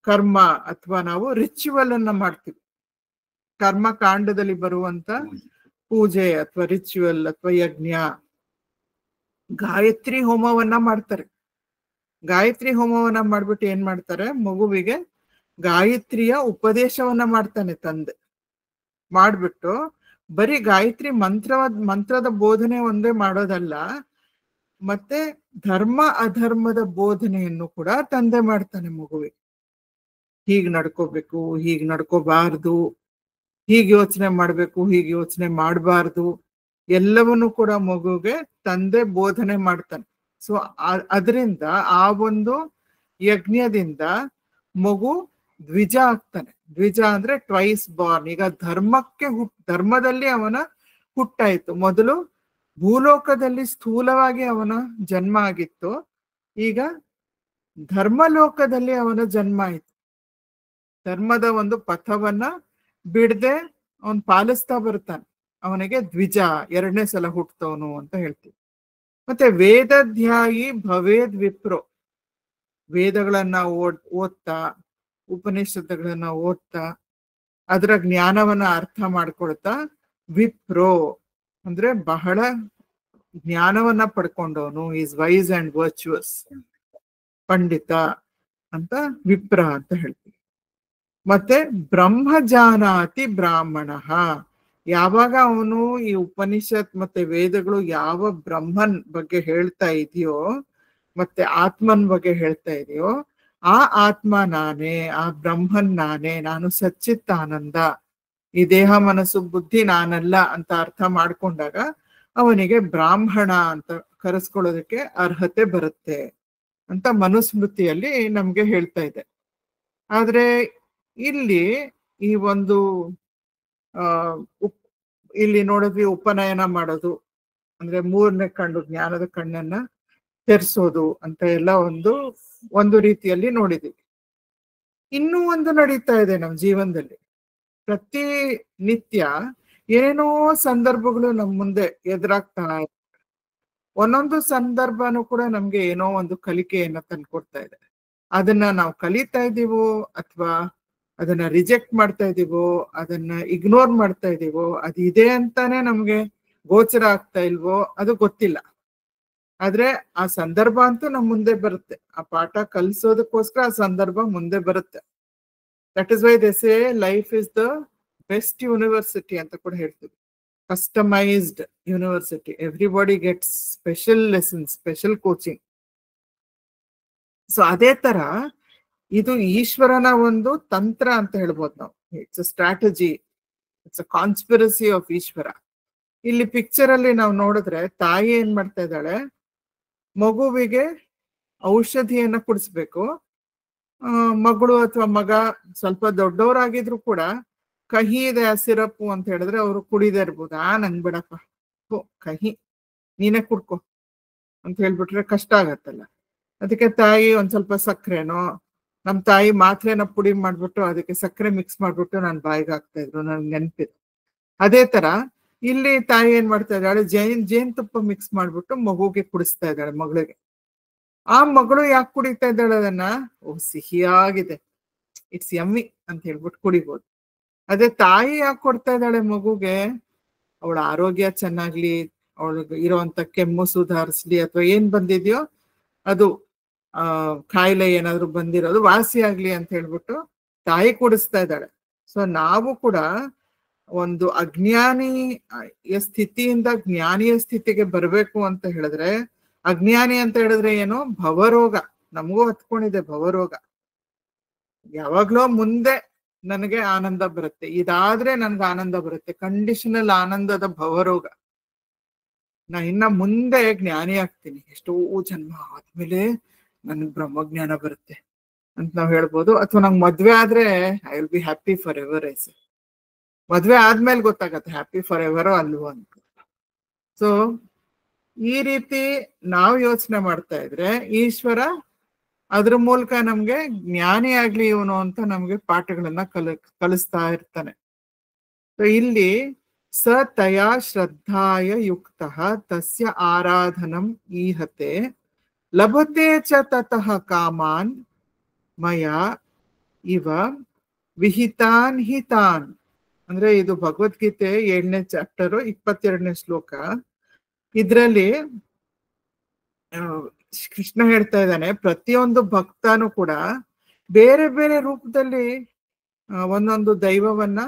ಕರ್ಮ ಅಥವಾ ನಾವು ರಿಚುವಲ್ ಅನ್ನ ಮಾಡ್ತೀವಿ. ಕರ್ಮ ಕಾಂಡದಲ್ಲಿ ಬರುವಂತ ಪೂಜೆ ಅಥವಾ ರಿಚುವಲ್ ಅಥವಾ ಯಜ್ಞ, ಗಾಯತ್ರಿ ಹೋಮವನ್ನ ಮಾಡ್ತಾರೆ. ಗಾಯತ್ರಿ ಹೋಮವನ್ನ ಮಾಡ್ಬಿಟ್ಟು ಏನ್ ಮಾಡ್ತಾರೆ, ಮಗುವಿಗೆ ಗಾಯತ್ರಿಯ ಉಪದೇಶವನ್ನ ಮಾಡ್ತಾನೆ ತಂದೆ. ಮಾಡ್ಬಿಟ್ಟು ಬರೀ ಗಾಯತ್ರಿ ಮಂತ್ರದ ಬೋಧನೆ ಒಂದೇ ಮಾಡೋದಲ್ಲ, ಮತ್ತೆ ಧರ್ಮ ಅಧರ್ಮದ ಬೋಧನೆಯನ್ನು ಕೂಡ ತಂದೆ ಮಾಡ್ತಾನೆ ಮಗುವಿಗೆ. ಹೀಗ್ ನಡ್ಕೋಬೇಕು, ಹೀಗ್ ನಡ್ಕೋಬಾರ್ದು, ಹೀಗೆ ಯೋಚನೆ ಮಾಡ್ಬೇಕು, ಹೀಗೆ ಯೋಚನೆ ಮಾಡಬಾರ್ದು, ಎಲ್ಲವನ್ನೂ ಕೂಡ ಮಗುಗೆ ತಂದೆ ಬೋಧನೆ ಮಾಡ್ತಾನೆ. ಸೊ ಅದರಿಂದ ಆ ಒಂದು ಯಜ್ಞದಿಂದ ಮಗು ದ್ವಿಜ ಆಗ್ತಾನೆ. ದ್ವಿಜ ಅಂದ್ರೆ ಟ್ವೈಸ್ ಬಾರ್ನ್. ಈಗ ಧರ್ಮದಲ್ಲಿ ಅವನ ಹುಟ್ಟಾಯ್ತು. ಮೊದಲು ಭೂಲೋಕದಲ್ಲಿ ಸ್ಥೂಲವಾಗಿ ಅವನ ಜನ್ಮ ಆಗಿತ್ತು, ಈಗ ಧರ್ಮಲೋಕದಲ್ಲಿ ಅವನ ಜನ್ಮ ಆಯ್ತು. ಧರ್ಮದ ಒಂದು ಪಥವನ್ನ ಬಿಡದೆ ಅವನ್ ಪಾಲಿಸ್ತಾ ಬರ್ತಾನೆ. ಅವನಿಗೆ ದ್ವಿಜ, ಎರಡನೇ ಸಲ ಹುಟ್ಟತವನು ಅಂತ ಹೇಳ್ತೀವಿ. ಮತ್ತೆ ವೇದಧ್ಯಾಯಿ ಭವೇದ್ ವಿಪ್ರೋ, ವೇದಗಳನ್ನ ಓದ್ತಾ, ಉಪನಿಷತ್ತುಗಳನ್ನ ಓದ್ತಾ, ಅದರ ಜ್ಞಾನವನ್ನ ಅರ್ಥ ಮಾಡ್ಕೊಳ್ತಾ, ವಿಪ್ರೋ ಅಂದ್ರೆ ಬಹಳ ಜ್ಞಾನವನ್ನ ಪಡ್ಕೊಂಡವನು, ಈಸ್ ವೈಸ್ ಅಂಡ್ ವರ್ಚುವಸ್, ಪಂಡಿತ ಅಂತ ವಿಪ್ರ ಅಂತ ಹೇಳ್ತೀವಿ. ಮತ್ತೆ ಬ್ರಹ್ಮಜಾನಾತಿ ಬ್ರಾಹ್ಮಣ, ಯಾವಾಗ ಅವನು ಈ ಉಪನಿಷತ್ ಮತ್ತೆ ವೇದಗಳು ಯಾವ ಬ್ರಹ್ಮನ್ ಬಗ್ಗೆ ಹೇಳ್ತಾ ಇದೆಯೋ ಮತ್ತೆ ಆತ್ಮನ್ ಬಗ್ಗೆ ಹೇಳ್ತಾ ಇದೆಯೋ, ಆ ಆತ್ಮ ನಾನೇ, ಆ ಬ್ರಹ್ಮನ್ ನಾನೇ, ನಾನು ಸಚ್ಚಿತ್ ಆನಂದ, ಈ ದೇಹ ಮನಸ್ಸು ಬುದ್ಧಿ ನಾನಲ್ಲ ಅಂತ ಅರ್ಥ ಮಾಡ್ಕೊಂಡಾಗ ಅವನಿಗೆ ಬ್ರಾಹ್ಮಣ ಅಂತ ಕರೆಸ್ಕೊಳ್ಳೋದಕ್ಕೆ ಅರ್ಹತೆ ಬರುತ್ತೆ ಅಂತ ಮನುಸ್ಮೃತಿಯಲ್ಲಿ ನಮ್ಗೆ ಹೇಳ್ತಾ ಇದೆ. ಆದ್ರೆ ಇಲ್ಲಿ ಈ ಒಂದು ಇಲ್ಲಿ ನೋಡಿದ್ವಿ, ಉಪನಯನ ಮಾಡೋದು ಅಂದ್ರೆ ಮೂರನೇ ಕಣ್ಣು, ಜ್ಞಾನದ ಕಣ್ಣನ್ನ ತೆರೆಸೋದು ಅಂತ ಎಲ್ಲ ಒಂದು ರೀತಿಯಲ್ಲಿ ನೋಡಿದೀವಿ. ಇನ್ನೂ ಒಂದು ನಡೀತಾ ಇದೆ ನಮ್ಮ ಜೀವನದಲ್ಲಿ. ಪ್ರತಿ ನಿತ್ಯ ಏನೇನೋ ಸಂದರ್ಭಗಳು ನಮ್ಮ ಮುಂದೆ ಎದುರಾಗ್ತಾ ಇದೆ. ಒಂದೊಂದು ಸಂದರ್ಭನೂ ಕೂಡ ನಮ್ಗೆ ಏನೋ ಒಂದು ಕಲಿಕೆಯನ್ನ ತಂದ್ಕೊಡ್ತಾ ಇದೆ. ಅದನ್ನ ನಾವು ಕಲಿತಾ ಇದ್ದೀವೋ ಅಥವಾ ಅದನ್ನ ರಿಜೆಕ್ಟ್ ಮಾಡ್ತಾ ಇದೀವೋ, ಅದನ್ನ ಇಗ್ನೋರ್ ಮಾಡ್ತಾ ಇದೀವೋ, ಅದಿದೆ ಅಂತಾನೆ ನಮ್ಗೆ ಗೋಚರ ಆಗ್ತಾ ಇಲ್ವೋ ಅದು ಗೊತ್ತಿಲ್ಲ. ಆದ್ರೆ ಆ ಸಂದರ್ಭ ಅಂತೂ ನಮ್ ಮುಂದೆ ಬರುತ್ತೆ. ಆ ಪಾಠ ಕಲಿಸೋದಕ್ಕೋಸ್ಕರ ಆ ಸಂದರ್ಭ ಮುಂದೆ ಬರುತ್ತೆ. That is why they say life is the best university ಅಂತ ಕೂಡ ಹೇಳ್ತೀವಿ. Customised university, everybody gets special lessons, special coaching. So ಅದೇ ತರ ಇದು ಈಶ್ವರನ ಒಂದು ತಂತ್ರ ಅಂತ ಹೇಳ್ಬೋದು ನಾವು. It's a strategy, it's a conspiracy of Ishwara. ಇಲ್ಲಿ ಪಿಕ್ಚರ್ ಅಲ್ಲಿ ನಾವು ನೋಡಿದ್ರೆ ತಾಯಿ ಏನ್ ಮಾಡ್ತಾ ಇದ್ದಾಳೆ, ಮಗುವಿಗೆ ಔಷಧಿಯನ್ನ ಕುಡಿಸ್ಬೇಕು. ಮಗಳು ಅಥವಾ ಮಗ ಸ್ವಲ್ಪ ದೊಡ್ಡವರಾಗಿದ್ರು ಕೂಡ ಕಹಿ ಇದೆ ಆ ಸಿರಪ್ಪು ಅಂತ ಹೇಳಿದ್ರೆ ಅವರು ಕುಡಿದೇ ಇರ್ಬೋದು. ನಂಗ್ ಬಿಡಪ್ಪ, ಕಹಿ, ನೀನೇ ಕುಡ್ಕೊ ಅಂತ ಹೇಳ್ಬಿಟ್ರೆ ಕಷ್ಟ ಆಗತ್ತಲ್ಲ. ಅದಕ್ಕೆ ತಾಯಿ ಒಂದ್ ಸ್ವಲ್ಪ ಸಕ್ಕರೆನೋ, ನಮ್ ತಾಯಿ ಮಾತ್ರೆನ ಪುಡಿ ಮಾಡ್ಬಿಟ್ಟು ಅದಕ್ಕೆ ಸಕ್ಕರೆ ಮಿಕ್ಸ್ ಮಾಡ್ಬಿಟ್ಟು ನಾನು ಬಾಯಿಗೆ ಹಾಕ್ತಾ ಇದ್ರು, ನನ್ಗೆ ನೆನಪಿದೆ. ಅದೇ ತರ ಇಲ್ಲಿ ತಾಯಿ ಏನ್ ಮಾಡ್ತಾ ಇದ್ದಾಳೆ, ಜೇನುತುಪ್ಪ ಮಿಕ್ಸ್ ಮಾಡ್ಬಿಟ್ಟು ಮಗುಗೆ ಕುಡಿಸ್ತಾ ಇದ್ದಾಳೆ, ಮಗಳಿಗೆ. ಆ ಮಗಳು ಯಾಕೆ ಕುಡಿತಾ ಇದ್ದಾಳೆ ಅದನ್ನ, ಸಿಹಿಯಾಗಿದೆ, ಇಟ್ಸ್ ಯಮ್ಮಿ ಅಂತ ಹೇಳ್ಬಿಟ್ಟು ಕುಡಿಬೋದು. ಅದೇ ತಾಯಿ ಯಾಕೆ ಕೊಡ್ತಾ ಇದ್ದಾಳೆ ಮಗುಗೆ, ಅವಳ ಆರೋಗ್ಯ ಚೆನ್ನಾಗ್ಲಿ, ಅವಳಿಗೆ ಇರೋಂಥ ಕೆಮ್ಮು ಸುಧಾರಿಸ್ಲಿ, ಅಥವಾ ಏನ್ ಬಂದಿದ್ಯೋ ಅದು ಕಾಯಿಲೆ ಏನಾದ್ರು ಬಂದಿರೋದು ವಾಸಿ ಆಗ್ಲಿ ಅಂತ ಹೇಳ್ಬಿಟ್ಟು ತಾಯಿ ಕುಡಿಸ್ತಾ ಇದ್ದಾಳೆ. ಸೊ ನಾವು ಕೂಡ ಒಂದು ಅಜ್ಞಾನಿಯ ಸ್ಥಿತಿಯಿಂದ ಜ್ಞಾನಿಯ ಸ್ಥಿತಿಗೆ ಬರ್ಬೇಕು ಅಂತ ಹೇಳಿದ್ರೆ, ಅಜ್ಞಾನಿ ಅಂತ ಹೇಳಿದ್ರೆ ಏನು, ಭವರೋಗ. ನಮಗೂ ಹತ್ಕೊಂಡಿದೆ ಭವರೋಗ. ಯಾವಾಗ್ಲೋ ಮುಂದೆ ನನಗೆ ಆನಂದ ಬರುತ್ತೆ, ಇದಾದ್ರೆ ನನ್ಗೆ ಆನಂದ ಬರುತ್ತೆ, ಕಂಡೀಷನಲ್ ಆನಂದದ ಭವರೋಗ. ನಾ ಇನ್ನ ಮುಂದೆ ಜ್ಞಾನಿ ಆಗ್ತೀನಿ, ಎಷ್ಟೋ ಜನ್ಮ ಆದ್ಮೇಲೆ ನನ್ಗೆ ಬ್ರಹ್ಮಜ್ಞಾನ ಬರುತ್ತೆ ಅಂತ ನಾವ್ ಹೇಳ್ಬೋದು. ಅಥವಾ ನಂಗೆ ಮದ್ವೆ ಆದ್ರೆ I will be happy for ever. Ice ಮದ್ವೆ ಆದ್ಮೇಲೆ ಗೊತ್ತಾಗತ್ತೆ ಹ್ಯಾಪಿ ಫಾರ್ ಎವರೋ ಅಲ್ವೋ ಅಂತ. ಸೊ ಈ ರೀತಿ ನಾವು ಯೋಚನೆ ಮಾಡ್ತಾ ಇದ್ರೆ ಈಶ್ವರ ಅದ್ರ ಮೂಲಕ ನಮ್ಗೆ ಜ್ಞಾನಿ ಆಗ್ಲಿ ಇವನು ಅಂತ ನಮ್ಗೆ ಪಾಠಗಳನ್ನ ಕಲಿಸ್ತಾ ಇರ್ತಾನೆ. ಸೊ ಇಲ್ಲಿ ಸ ತಯಾ ಶ್ರದ್ಧಾಯ ಯುಕ್ತ ತಸ್ಯ ಆರಾಧನಂ ಈಹತೆ ಲಭತೆ ಚ ತತಃ ಕಾಮಾನ್ ಮಯಾ ಇವ ವಿಹಿತಾನ್ ಹಿತಾನ್. ಅಂದ್ರೆ ಇದು ಭಗವದ್ಗೀತೆ 7ನೇ ಚಾಪ್ಟರ್ 22ನೇ ಶ್ಲೋಕ. ಇದ್ರಲ್ಲಿ ಕೃಷ್ಣ ಹೇಳ್ತಾ ಇದ್ದಾನೆ, ಪ್ರತಿಯೊಂದು ಭಕ್ತನೂ ಕೂಡ ಬೇರೆ ಬೇರೆ ರೂಪದಲ್ಲಿ ಒಂದೊಂದು ದೈವವನ್ನ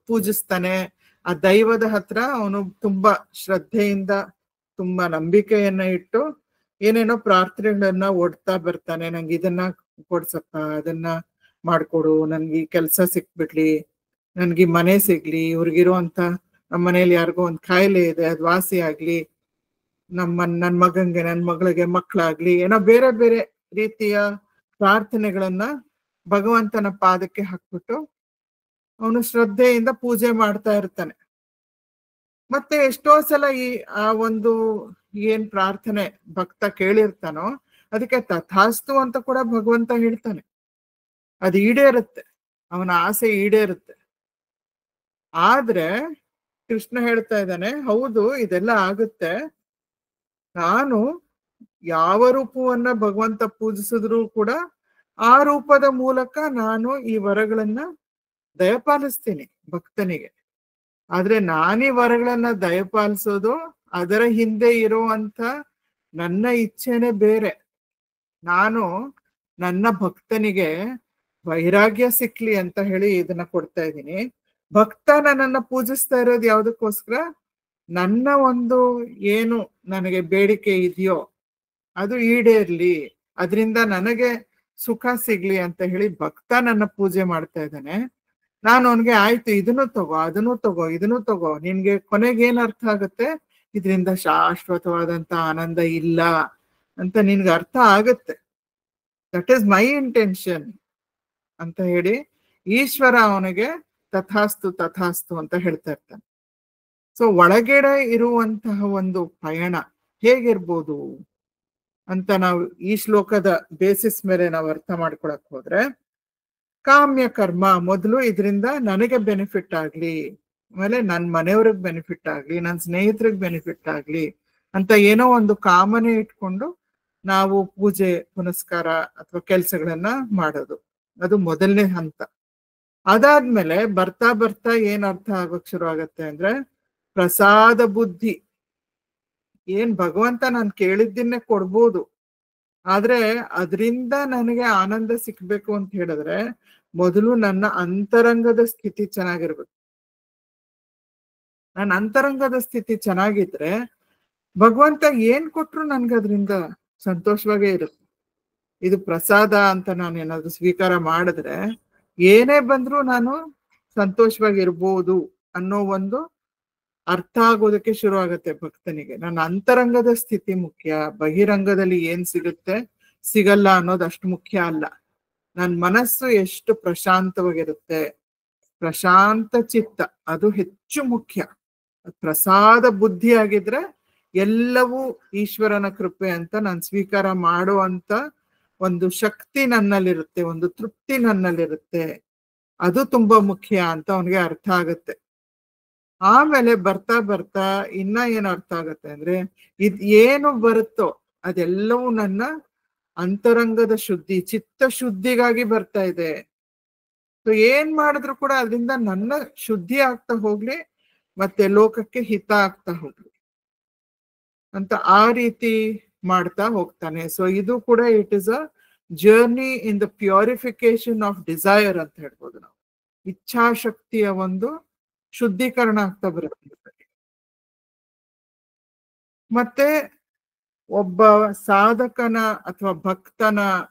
ಪೂಜಿಸ್ತಾನೆ. ಆ ದೈವದ ಹತ್ರ ಅವನು ತುಂಬಾ ಶ್ರದ್ಧೆಯಿಂದ, ತುಂಬಾ ನಂಬಿಕೆಯನ್ನ ಇಟ್ಟು ಏನೇನೋ ಪ್ರಾರ್ಥನೆಗಳನ್ನ ಒಡ್ತಾ ಬರ್ತಾನೆ. ನಂಗೆ ಇದನ್ನ ಕೊಡ್ಸಪ್ಪ, ಅದನ್ನ ಮಾಡ್ಕೊಡು, ನನ್ಗೆ ಈ ಕೆಲ್ಸ ಸಿಕ್ಬಿಡ್ಲಿ, ನನ್ಗೆ ಮನೆ ಸಿಗ್ಲಿ, ಇವ್ರಿಗಿರುವಂತ ನಮ್ಮ ಮನೇಲಿ ಯಾರಿಗೋ ಒಂದ್ ಕಾಯಿಲೆ ಇದೆ ಅದು ವಾಸಿ ಆಗ್ಲಿ, ನನ್ ಮಗಂಗೆ ನನ್ ಮಗಳಿಗೆ ಮಕ್ಕಳಾಗ್ಲಿ, ಏನೋ ಬೇರೆ ಬೇರೆ ರೀತಿಯ ಪ್ರಾರ್ಥನೆಗಳನ್ನ ಭಗವಂತನ ಪಾದಕ್ಕೆ ಹಾಕ್ಬಿಟ್ಟು ಅವನು ಶ್ರದ್ಧೆಯಿಂದ ಪೂಜೆ ಮಾಡ್ತಾ ಇರ್ತಾನೆ. ಮತ್ತೆ ಎಷ್ಟೋ ಸಲ ಆ ಒಂದು ಏನ್ ಪ್ರಾರ್ಥನೆ ಭಕ್ತ ಕೇಳಿರ್ತಾನೋ ಅದಕ್ಕೆ ತಥಾಸ್ತು ಅಂತ ಕೂಡ ಭಗವಂತ ಹೇಳ್ತಾನೆ. ಅದು ಈಡೇರುತ್ತೆ, ಅವನ ಆಸೆ ಈಡೇರುತ್ತೆ. ಆದ್ರೆ ಕೃಷ್ಣ ಹೇಳ್ತಾ ಇದ್ದಾನೆ, ಹೌದು ಇದೆಲ್ಲ ಆಗುತ್ತೆ, ನಾನು ಯಾವ ರೂಪವನ್ನ ಭಗವಂತ ಪೂಜಿಸಿದ್ರು ಕೂಡ ಆ ರೂಪದ ಮೂಲಕ ನಾನು ಈ ವರಗಳನ್ನ ದಯಪಾಲಿಸ್ತೀನಿ ಭಕ್ತನಿಗೆ. ಆದ್ರೆ ನಾನೀ ವರಗಳನ್ನ ದಯಪಾಲಿಸೋದು, ಅದರ ಹಿಂದೆ ಇರುವಂತ ನನ್ನ ಇಚ್ಛೆನೆ ಬೇರೆ. ನಾನು ನನ್ನ ಭಕ್ತನಿಗೆ ವೈರಾಗ್ಯ ಸಿಕ್ಲಿ ಅಂತ ಹೇಳಿ ಇದನ್ನ ಕೊಡ್ತಾ ಇದ್ದೀನಿ. ಭಕ್ತ ನನ್ನನ್ನ ಪೂಜಿಸ್ತಾ ಇರೋದು ಯಾವ್ದಕ್ಕೋಸ್ಕರ, ನನ್ನ ಒಂದು ಏನು ನನಗೆ ಬೇಡಿಕೆ ಇದೆಯೋ ಅದು ಈಡೇರ್ಲಿ, ಅದರಿಂದ ನನಗೆ ಸುಖ ಸಿಗ್ಲಿ ಅಂತ ಹೇಳಿ ಭಕ್ತ ನನ್ನ ಪೂಜೆ ಮಾಡ್ತಾ ಇದ್ದಾನೆ. ನಾನು ಅವನಿಗೆ ಆಯ್ತು ಇದನ್ನು ತಗೋ, ಅದನ್ನು ತಗೋ, ಇದನ್ನು ತಗೋ, ನಿನ್ಗೆ ಕೊನೆಗೆ ಏನ್ ಅರ್ಥ ಆಗುತ್ತೆ, ಇದರಿಂದ ಶಾಶ್ವತವಾದಂತ ಆನಂದ ಇಲ್ಲ ಅಂತ ನಿನ್ಗೆ ಅರ್ಥ ಆಗುತ್ತೆ. ದಟ್ ಈಸ್ ಮೈ ಇಂಟೆನ್ಷನ್ ಅಂತ ಹೇಳಿ ಈಶ್ವರ ಅವನಿಗೆ ತಥಾಸ್ತು ತಥಾಸ್ತು ಅಂತ ಹೇಳ್ತಾ ಇರ್ತಾನೆ. ಸೊ ಒಳಗಡೆ ಇರುವಂತಹ ಒಂದು ಪಯಣ ಹೇಗಿರ್ಬೋದು ಅಂತ ನಾವು ಈ ಶ್ಲೋಕದ ಬೇಸಿಸ್ ಮೇಲೆ ನಾವು ಅರ್ಥ ಮಾಡ್ಕೊಳಕ್ ಹೋದ್ರೆ, ಕಾಮ್ಯ ಕರ್ಮ ಮೊದಲು ಇದರಿಂದ ನನಗೆ ಬೆನಿಫಿಟ್ ಆಗ್ಲಿ, ಆಮೇಲೆ ನನ್ನ ಮನೆಯವ್ರಿಗೆ ಬೆನಿಫಿಟ್ ಆಗ್ಲಿ, ನನ್ನ ಸ್ನೇಹಿತರಿಗೆ ಬೆನಿಫಿಟ್ ಆಗ್ಲಿ ಅಂತ ಏನೋ ಒಂದು ಕಾಮನೆ ಇಟ್ಕೊಂಡು ನಾವು ಪೂಜೆ ಪುನಸ್ಕಾರ ಅಥವಾ ಕೆಲ್ಸಗಳನ್ನ ಮಾಡೋದು, ಅದು ಮೊದಲನೇ ಹಂತ. ಅದಾದ್ಮೇಲೆ ಬರ್ತಾ ಬರ್ತಾ ಏನ್ ಅರ್ಥ ಆಗೋಕ್ ಶುರು ಆಗತ್ತೆ ಅಂದ್ರೆ, ಪ್ರಸಾದ ಬುದ್ಧಿ. ಏನ್ ಭಗವಂತ ನಾನು ಕೇಳಿದ್ದನ್ನೇ ಕೊಡ್ಬೋದು, ಆದ್ರೆ ಅದರಿಂದ ನನಗೆ ಆನಂದ ಸಿಕ್ಬೇಕು ಅಂತ ಹೇಳಿದ್ರೆ ಮೊದಲು ನನ್ನ ಅಂತರಂಗದ ಸ್ಥಿತಿ ಚೆನ್ನಾಗಿರ್ಬೇಕು. ನನ್ನ ಅಂತರಂಗದ ಸ್ಥಿತಿ ಚೆನ್ನಾಗಿದ್ರೆ ಭಗವಂತ ಏನ್ ಕೊಟ್ರು ನನ್ಗೆ ಅದರಿಂದ ಸಂತೋಷವಾಗೇ ಇರುತ್ತೆ. ಇದು ಪ್ರಸಾದ ಅಂತ ನಾನು ಏನಾದ್ರು ಸ್ವೀಕಾರ ಮಾಡಿದ್ರೆ ಏನೇ ಬಂದ್ರೂ ನಾನು ಸಂತೋಷವಾಗಿರ್ಬೋದು ಅನ್ನೋ ಒಂದು ಅರ್ಥ ಆಗೋದಕ್ಕೆ ಶುರು ಆಗತ್ತೆ ಭಕ್ತನಿಗೆ. ನನ್ನ ಅಂತರಂಗದ ಸ್ಥಿತಿ ಮುಖ್ಯ, ಬಹಿರಂಗದಲ್ಲಿ ಏನ್ ಸಿಗುತ್ತೆ ಸಿಗಲ್ಲ ಅನ್ನೋದು ಅಷ್ಟು ಮುಖ್ಯ ಅಲ್ಲ. ನನ್ನ ಮನಸ್ಸು ಎಷ್ಟು ಪ್ರಶಾಂತವಾಗಿರುತ್ತೆ, ಪ್ರಶಾಂತ ಚಿತ್ತ, ಅದು ಹೆಚ್ಚು ಮುಖ್ಯ. ಪ್ರಸಾದ ಬುದ್ಧಿ ಆಗಿದ್ರೆ ಎಲ್ಲವೂ ಈಶ್ವರನ ಕೃಪೆ ಅಂತ ನಾನು ಸ್ವೀಕಾರ ಮಾಡುವಂತ ಒಂದು ಶಕ್ತಿ ನನ್ನಲ್ಲಿರುತ್ತೆ, ಒಂದು ತೃಪ್ತಿ ನನ್ನಲ್ಲಿರುತ್ತೆ. ಅದು ತುಂಬಾ ಮುಖ್ಯ ಅಂತ ಅವನಿಗೆ ಅರ್ಥ ಆಗತ್ತೆ. ಆಮೇಲೆ ಬರ್ತಾ ಬರ್ತಾ ಇನ್ನ ಏನ್ ಅರ್ಥ ಆಗತ್ತೆ ಅಂದ್ರೆ ಇದ್ ಏನು ಬರುತ್ತೋ ಅದೆಲ್ಲವೂ ನನ್ನ ಅಂತರಂಗದ ಶುದ್ಧಿ, ಚಿತ್ತ ಶುದ್ಧಿಗಾಗಿ ಬರ್ತಾ ಇದೆ. ಸೊ ಏನ್ ಮಾಡಿದ್ರು ಕೂಡ ಅದರಿಂದ ನನ್ನ ಶುದ್ಧಿ ಆಗ್ತಾ ಹೋಗ್ಲಿ, ಮತ್ತೆ ಲೋಕಕ್ಕೆ ಹಿತ ಆಗ್ತಾ ಹೋಗ್ಲಿ ಅಂತ ಆ ರೀತಿ ಮಾಡ್ತಾ ಹೋಗ್ತಾನೆ. ಸೊ ಇದು ಕೂಡ it is a journey in the purification of desire ಅಂತ ಹೇಳ್ಬೋದು ನಾವು. ಇಚ್ಛಾಶಕ್ತಿಯ ಒಂದು ಶುದ್ಧೀಕರಣ ಆಗ್ತಾ ಬರುತ್ತೆ. ಮತ್ತೆ ಒಬ್ಬ ಸಾಧಕನ ಅಥವಾ ಭಕ್ತನ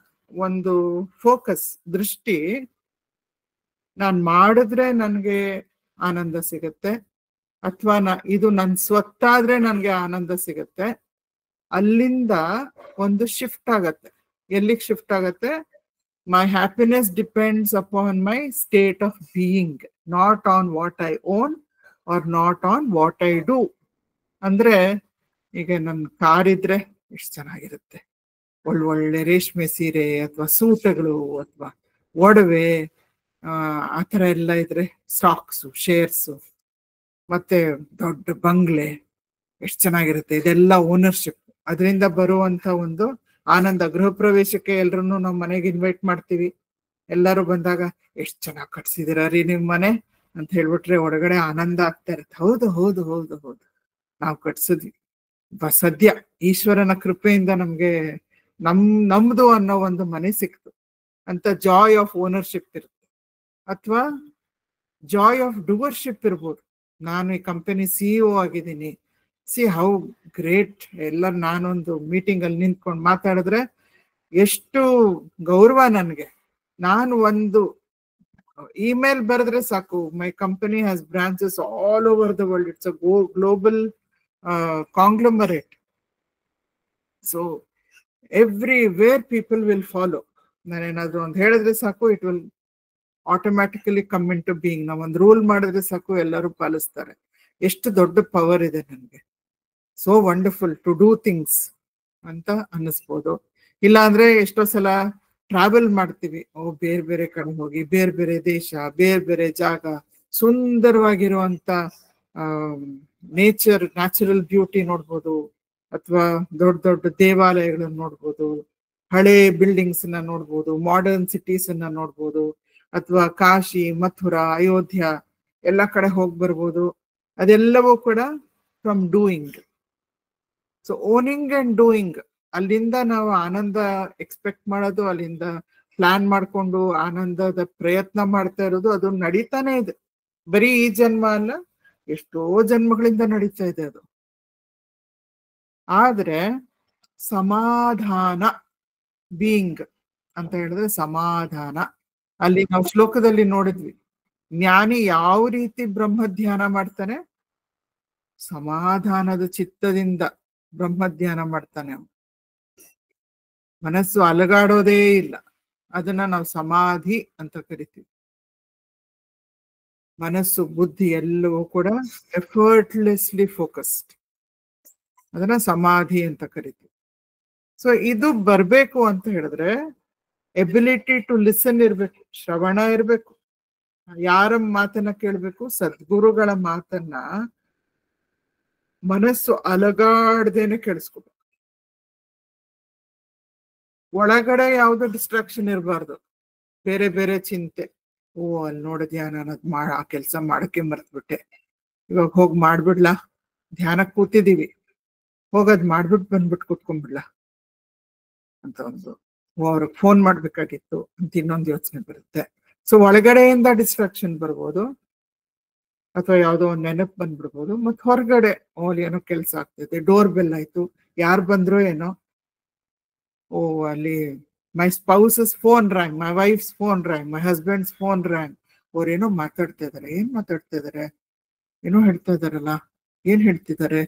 ಒಂದು ಫೋಕಸ್, ದೃಷ್ಟಿ, ನಾನ್ ಮಾಡಿದ್ರೆ ನನ್ಗೆ ಆನಂದ ಸಿಗತ್ತೆ, ಅಥವಾ ಇದು ನನ್ ಸ್ವತ್ತಾದ್ರೆ ನನ್ಗೆ ಆನಂದ ಸಿಗತ್ತೆ, ಅಲ್ಲಿಂದ ಒಂದು ಶಿಫ್ಟ್ ಆಗತ್ತೆ. ಎಲ್ಲಿಗೆ ಶಿಫ್ಟ್ ಆಗತ್ತೆ? My happiness depends upon my state of being, not on what I own or not on what I do. ಅಂದ್ರೆ ಈಗ ನನ್ ಕಾರ್ ಇದ್ರೆ ಎಷ್ಟು ಚೆನ್ನಾಗಿರುತ್ತೆ, ಒಳ್ಳೊಳ್ಳೆ ರೇಷ್ಮೆ ಸೀರೆ ಅಥವಾ ಸೂಟಗಳು ಅಥವಾ ಒಡವೆ, ಆ ಥರ ಎಲ್ಲ ಇದ್ರೆ, ಸ್ಟಾಕ್ಸು, ಶೇರ್ಸು, ಮತ್ತೆ ದೊಡ್ಡ ಬಂಗ್ಲೆ, ಎಷ್ಟು ಚೆನ್ನಾಗಿರುತ್ತೆ. ಇದೆಲ್ಲ ಓನರ್ಶಿಪ್, ಅದರಿಂದ ಬರುವಂತ ಒಂದು ಆನಂದ. ಗೃಹ ಪ್ರವೇಶಕ್ಕೆ ಎಲ್ರನ್ನೂ ನಾವು ಮನೆಗೆ ಇನ್ವೈಟ್ ಮಾಡ್ತೀವಿ. ಎಲ್ಲರೂ ಬಂದಾಗ ಎಷ್ಟು ಚೆನ್ನಾಗಿ ಕಟ್ಸಿದಿರ ರೀ ನಿಮ್ ಮನೆ ಅಂತ ಹೇಳ್ಬಿಟ್ರೆ ಹೊರಗಡೆ ಆನಂದ ಆಗ್ತಾ ಇರುತ್ತೆ. ಹೌದು ಹೌದು ಹೌದು ಹೌದು, ನಾವು ಕಟ್ಸಿದ್ವಿ, ಸದ್ಯ ಈಶ್ವರನ ಕೃಪೆಯಿಂದ ನಮ್ಗೆ ನಮ್ದು ಅನ್ನೋ ಒಂದು ಮನೆ ಸಿಕ್ತು ಅಂತ ಜಾಯ್ ಆಫ್ ಓನರ್ಶಿಪ್ ಇರುತ್ತೆ. ಅಥವಾ ಜಾಯ್ ಆಫ್ ಡೂವರ್ಶಿಪ್ ಇರ್ಬೋದು. ನಾನು ಈ ಕಂಪನಿ CEO ಆಗಿದ್ದೀನಿ, ಸಿ ಹೌ ಗ್ರೇಟ್. ಎಲ್ಲ ನಾನೊಂದು ಮೀಟಿಂಗ್ ಅಲ್ಲಿ ನಿಂತ್ಕೊಂಡು ಮಾತಾಡಿದ್ರೆ ಎಷ್ಟು ಗೌರವ ನನ್ಗೆ. ನಾನು ಒಂದು ಇಮೇಲ್ ಬರೆದ್ರೆ ಸಾಕು, my company has branches all over the world, it's a global conglomerate. So everywhere people will follow. ನಾನೇನಾದ್ರು ಒಂದು ಹೇಳಿದ್ರೆ ಸಾಕು, it will automatically come into being. ನಾವೊಂದು ರೂಲ್ ಮಾಡಿದ್ರೆ ಸಾಕು, ಎಲ್ಲರೂ ಪಾಲಿಸ್ತಾರೆ. ಎಷ್ಟು ದೊಡ್ಡ ಪವರ್ ಇದೆ ನನಗೆ. So wonderful to do things ಅಂತ ಅನ್ನಿಸ್ಬೋದು. ಇಲ್ಲ ಅಂದ್ರೆ ಎಷ್ಟೋ ಸಲ ಟ್ರಾವೆಲ್ ಮಾಡ್ತೀವಿ, ಬೇರೆ ಬೇರೆ ಕಡೆ ಹೋಗಿ, ಬೇರೆ ಬೇರೆ ದೇಶ, ಬೇರೆ ಬೇರೆ ಜಾಗ, ಸುಂದರವಾಗಿರುವಂತ ನ್ಯಾಚುರಲ್ ಬ್ಯೂಟಿ ನೋಡ್ಬೋದು, ಅಥವಾ ದೊಡ್ಡ ದೊಡ್ಡ ದೇವಾಲಯಗಳನ್ನ ನೋಡ್ಬೋದು, ಹಳೆ ಬಿಲ್ಡಿಂಗ್ಸ್ ನ ನೋಡ್ಬೋದು, ಮಾಡರ್ನ್ ಸಿಟೀಸ್ ಅನ್ನ ನೋಡ್ಬೋದು, ಅಥವಾ ಕಾಶಿ, ಮಥುರಾ, ಅಯೋಧ್ಯ ಎಲ್ಲ ಕಡೆ ಹೋಗಿ ಬರ್ಬೋದು. ಅದೆಲ್ಲವೂ ಕೂಡ from doing. So owning and doing, ಅಲ್ಲಿಂದ ನಾವು ಆನಂದ ಎಕ್ಸ್ಪೆಕ್ಟ್ ಮಾಡೋದು, ಅಲ್ಲಿಂದ ಪ್ಲಾನ್ ಮಾಡ್ಕೊಂಡು ಆನಂದದ ಪ್ರಯತ್ನ ಮಾಡ್ತಾ ಇರೋದು, ಅದು ನಡೀತಾನೆ ಇದೆ. ಬರೀ ಈ ಜನ್ಮ ಅಲ್ಲ, ಎಷ್ಟೋ ಜನ್ಮಗಳಿಂದ ನಡೀತಾ ಇದೆ ಅದು. ಆದ್ರೆ ಸಮಾಧಾನ, ಬೀಯಿಂಗ್ ಅಂತ ಹೇಳಿದ್ರೆ ಸಮಾಧಾನ. ಅಲ್ಲಿ ನಾವು ಶ್ಲೋಕದಲ್ಲಿ ನೋಡಿದ್ವಿ, ಜ್ಞಾನಿ ಯಾವ ರೀತಿ ಬ್ರಹ್ಮ ಧ್ಯಾನ ಮಾಡ್ತಾನೆ, ಸಮಾಧಾನದ ಚಿತ್ತದಿಂದ ಬ್ರಹ್ಮ ಧ್ಯಾನ ಮಾಡ್ತಾನೆ. ಅವನು ಮನಸ್ಸು ಅಲಗಾಡೋದೇ ಇಲ್ಲ, ಅದನ್ನ ನಾವು ಸಮಾಧಿ ಅಂತ ಕರಿತೀವಿ. ಮನಸ್ಸು ಬುದ್ಧಿ ಎಲ್ಲವೂ ಕೂಡ ಎಫರ್ಟ್ಲೆಸ್ಲಿ ಫೋಕಸ್ಡ್, ಅದನ್ನ ಸಮಾಧಿ ಅಂತ ಕರಿತೀವಿ. ಸೊ ಇದು ಬರ್ಬೇಕು ಅಂತ ಹೇಳಿದ್ರೆ ಎಬಿಲಿಟಿ ಟು ಲಿಸನ್ ಇರ್ಬೇಕು, ಶ್ರವಣ ಇರ್ಬೇಕು. ಯಾರ ಮಾತನ್ನ ಕೇಳ್ಬೇಕು? ಸದ್ಗುರುಗಳ ಮಾತನ್ನ ಮನಸ್ಸು ಅಲಗಾಡ್ದೇನೆ ಕೇಳಿಸ್ಕೋಬೇಕು. ಒಳಗಡೆ ಯಾವ್ದು ಡಿಸ್ಟ್ರಾಕ್ಷನ್ ಇರಬಾರ್ದು, ಬೇರೆ ಬೇರೆ ಚಿಂತೆ. ಓ ಅಲ್ಲಿ ನೋಡಿದ್ಯಾ, ನಾನು ಆ ಕೆಲಸ ಮಾಡಕ್ಕೆ ಮರ್ತ್ಬಿಟ್ಟೆ, ಇವಾಗ ಹೋಗಿ ಮಾಡ್ಬಿಡ್ಲಾ, ಧ್ಯಾನಕ್ಕೆ ಕೂತಿದೀವಿ, ಹೋಗದ್ ಮಾಡ್ಬಿಟ್ಟು ಬಂದ್ಬಿಟ್ಟು ಕೂತ್ಕೊಂಡ್ಬಿಡ್ಲಾ ಅಂತ ಒಂದು, ಅವ್ರಿಗೆ ಫೋನ್ ಮಾಡ್ಬೇಕಾಗಿತ್ತು ಅಂತ ಇನ್ನೊಂದು ಯೋಚನೆ ಬರುತ್ತೆ. ಸೊ ಒಳಗಡೆಯಿಂದ ಡಿಸ್ಟ್ರಾಕ್ಷನ್ ಬರ್ಬೋದು, ಅಥವಾ ಯಾವುದೋ ಒಂದು ನೆನಪು ಬಂದ್ಬಿಡ್ಬೋದು. ಮತ್ತೆ ಹೊರಗಡೆ ಏನೋ ಕೆಲಸ ಆಗ್ತೈತೆ, ಡೋರ್ ಬೆಲ್ ಆಯ್ತು, ಯಾರು ಬಂದ್ರು ಏನೋ, ಓ ಅಲ್ಲಿ ಮೈ ಸ್ಪೌಸಸ್ ಫೋನ್ ರ್ಯಾಂಗ್, ಮೈ ವೈಫ್ಸ್ ಫೋನ್ ರ್ಯಾಂಗ್, ಮೈ ಹಸ್ಬೆಂಡ್ಸ್ ಫೋನ್ ರ್ಯಾಂಗ್, ಅವ್ರೇನೋ ಮಾತಾಡ್ತಾ ಇದಾರೆ, ಏನ್ ಮಾತಾಡ್ತಾ ಇದಾರೆ, ಏನೋ ಹೇಳ್ತಾ ಇದಾರಲ್ಲ, ಏನ್ ಹೇಳ್ತಿದ್ದಾರೆ.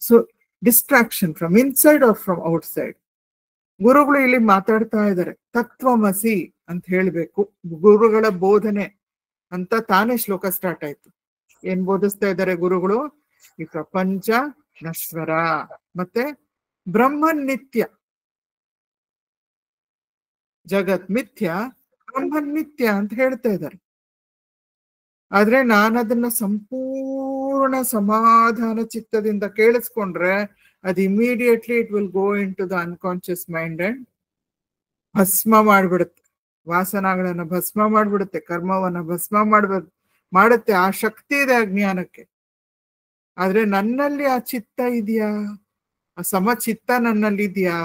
So distraction from inside are from outside. ಗುರುಗಳು ಇಲ್ಲಿ ಮಾತಾಡ್ತಾ ಇದ್ದಾರೆ, ತತ್ವಮಸಿ ಅಂತ ಹೇಳ್ಬೇಕು, ಗುರುಗಳ ಬೋಧನೆ ಅಂತ ತಾನೇ ಶ್ಲೋಕ ಸ್ಟಾರ್ಟ್ ಆಯ್ತು. ಏನ್ ಬೋಧಿಸ್ತಾ ಇದ್ದಾರೆ ಗುರುಗಳು? ಈ ಪ್ರಪಂಚ ನಶ್ವರ, ಮತ್ತೆ ಬ್ರಹ್ಮನ್ ನಿತ್ಯ, ಜಗತ್ ಮಿಥ್ಯ, ಬ್ರಹ್ಮನ್ ನಿತ್ಯ ಅಂತ ಹೇಳ್ತಾ ಇದ್ದಾರೆ. ಆದ್ರೆ ನಾನದನ್ನ ಸಂಪೂರ್ಣ ಸಮಾಧಾನ ಚಿತ್ತದಿಂದ ಕೇಳಿಸ್ಕೊಂಡ್ರೆ ಅದು immediately it will go into the unconscious mind and ಭಸ್ಮ ಮಾಡ್ಬಿಡುತ್ತೆ, ವಾಸನಗಳನ್ನ ಭಸ್ಮ ಮಾಡ್ಬಿಡುತ್ತೆ, ಕರ್ಮವನ್ನ ಭಸ್ಮ ಮಾಡುತ್ತೆ. ಆ ಶಕ್ತಿ ಇದೆ ಅಜ್ಞಾನಕ್ಕೆ. ಆದ್ರೆ ನನ್ನಲ್ಲಿ ಆ ಚಿತ್ತ ಇದೆಯಾ, ಆ ಸಮಚಿತ್ತ ನನ್ನಲ್ಲಿ ಇದೆಯಾ?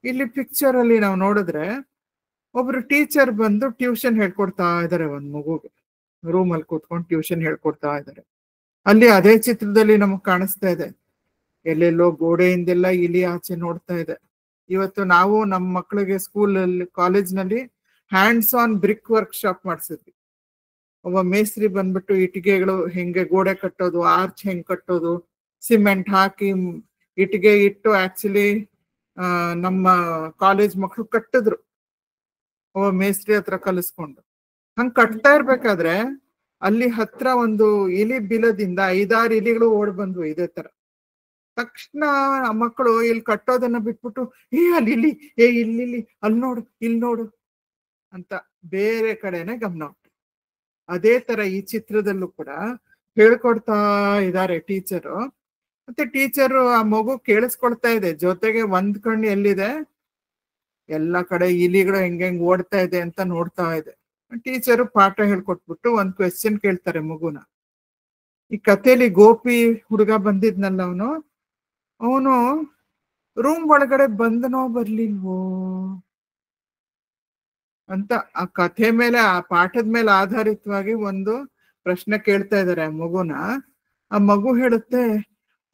ಇಲ್ಲಿ ಪಿಕ್ಚರ್ ಅಲ್ಲಿ ನಾವು ನೋಡಿದ್ರೆ ಒಬ್ರು ಟೀಚರ್ ಬಂದು ಟ್ಯೂಷನ್ ಹೇಳ್ಕೊಡ್ತಾ ಇದ್ದಾರೆ ಒಂದ್ ಮಗುಗೆ, ರೂಮ್ ಅಲ್ಲಿ ಕೂತ್ಕೊಂಡು ಟ್ಯೂಷನ್ ಹೇಳ್ಕೊಡ್ತಾ ಇದ್ದಾರೆ. ಅಲ್ಲಿ ಅದೇ ಚಿತ್ರದಲ್ಲಿ ನಮಗ್ ಕಾಣಿಸ್ತಾ ಇದೆ, ಎಲ್ಲೆಲ್ಲೋ ಗೋಡೆಯಿಂದೆಲ್ಲ ಇಲಿ ಆಚೆ ನೋಡ್ತಾ ಇದೆ. ಇವತ್ತು ನಾವು ನಮ್ಮ ಮಕ್ಕಳಿಗೆ ಸ್ಕೂಲಲ್ಲಿ, ಕಾಲೇಜ್ನಲ್ಲಿ hands on brick workshop ಮಾಡಿಸಿದ್ವಿ. ಒಬ್ಬ ಮೇಸ್ತ್ರಿ ಬಂದ್ಬಿಟ್ಟು ಇಟ್ಟಿಗೆಗಳು ಹೆಂಗೆ ಗೋಡೆ ಕಟ್ಟೋದು, ಆರ್ಚ್ ಹೆಂಗ್ ಕಟ್ಟೋದು, ಸಿಮೆಂಟ್ ಹಾಕಿ ಇಟ್ಟಿಗೆ ಇಟ್ಟು ಆಕ್ಚುಲಿ ನಮ್ಮ ಕಾಲೇಜ್ ಮಕ್ಕಳು ಕಟ್ಟಿದ್ರು, ಒಬ್ಬ ಮೇಸ್ತ್ರಿ ಹತ್ರ ಕಲಿಸ್ಕೊಂಡು. ಹಂಗ್ ಕಟ್ತಾ ಇರ್ಬೇಕಾದ್ರೆ ಅಲ್ಲಿ ಹತ್ರ ಒಂದು ಇಲಿ ಬಿಲದಿಂದ 5-6 ಇಲಿಗಳು ಓಡ್ ಬಂದ್ವು ಇದೇ ತರ. ತಕ್ಷಣ ಆ ಮಕ್ಕಳು ಇಲ್ಲಿ ಕಟ್ಟೋದನ್ನ ಬಿಟ್ಬಿಟ್ಟು, ಅಲ್ಲಿ ಇಲ್ಲಿ, ಇಲ್ಲಿ ಅಲ್ಲಿ ನೋಡು, ಇಲ್ಲಿ ನೋಡು ಅಂತ ಬೇರೆ ಕಡೆನೆ ಗಮನ ಉಂಟು. ಅದೇ ತರ ಈ ಚಿತ್ರದಲ್ಲೂ ಕೂಡ ಹೇಳ್ಕೊಡ್ತಾ ಇದ್ದಾರೆ ಟೀಚರು. ಮತ್ತೆ ಟೀಚರು ಆ ಮಗು ಕೇಳಿಸ್ಕೊಳ್ತಾ ಇದೆ, ಜೊತೆಗೆ ಒಂದ್ ಕಣ್ಣು ಎಲ್ಲಿದೆ, ಎಲ್ಲ ಕಡೆ ಇಲಿಗಳು ಹೆಂಗ್ ಓಡ್ತಾ ಇದೆ ಅಂತ ನೋಡ್ತಾ ಇದೆ. ಟೀಚರು ಪಾಠ ಹೇಳ್ಕೊಟ್ಬಿಟ್ಟು ಒಂದ್ ಕ್ವೆಶ್ಚನ್ ಕೇಳ್ತಾರೆ ಮಗುನ. ಈ ಕಥೆಯಲ್ಲಿ ಗೋಪಿ ಹುಡುಗ ಬಂದಿದ್ನಲ್ಲ, ಅವನು ರೂಮ್ ಒಳಗಡೆ ಬಂದನೋ ಬರ್ಲಿಲ್ವೋ ಅಂತ ಆ ಕಥೆ ಮೇಲೆ, ಆ ಪಾಠದ ಮೇಲೆ ಆಧಾರಿತವಾಗಿ ಒಂದು ಪ್ರಶ್ನೆ ಕೇಳ್ತಾ ಇದ್ದಾರೆ ಆ ಮಗುನ. ಆ ಮಗು ಹೇಳುತ್ತೆ,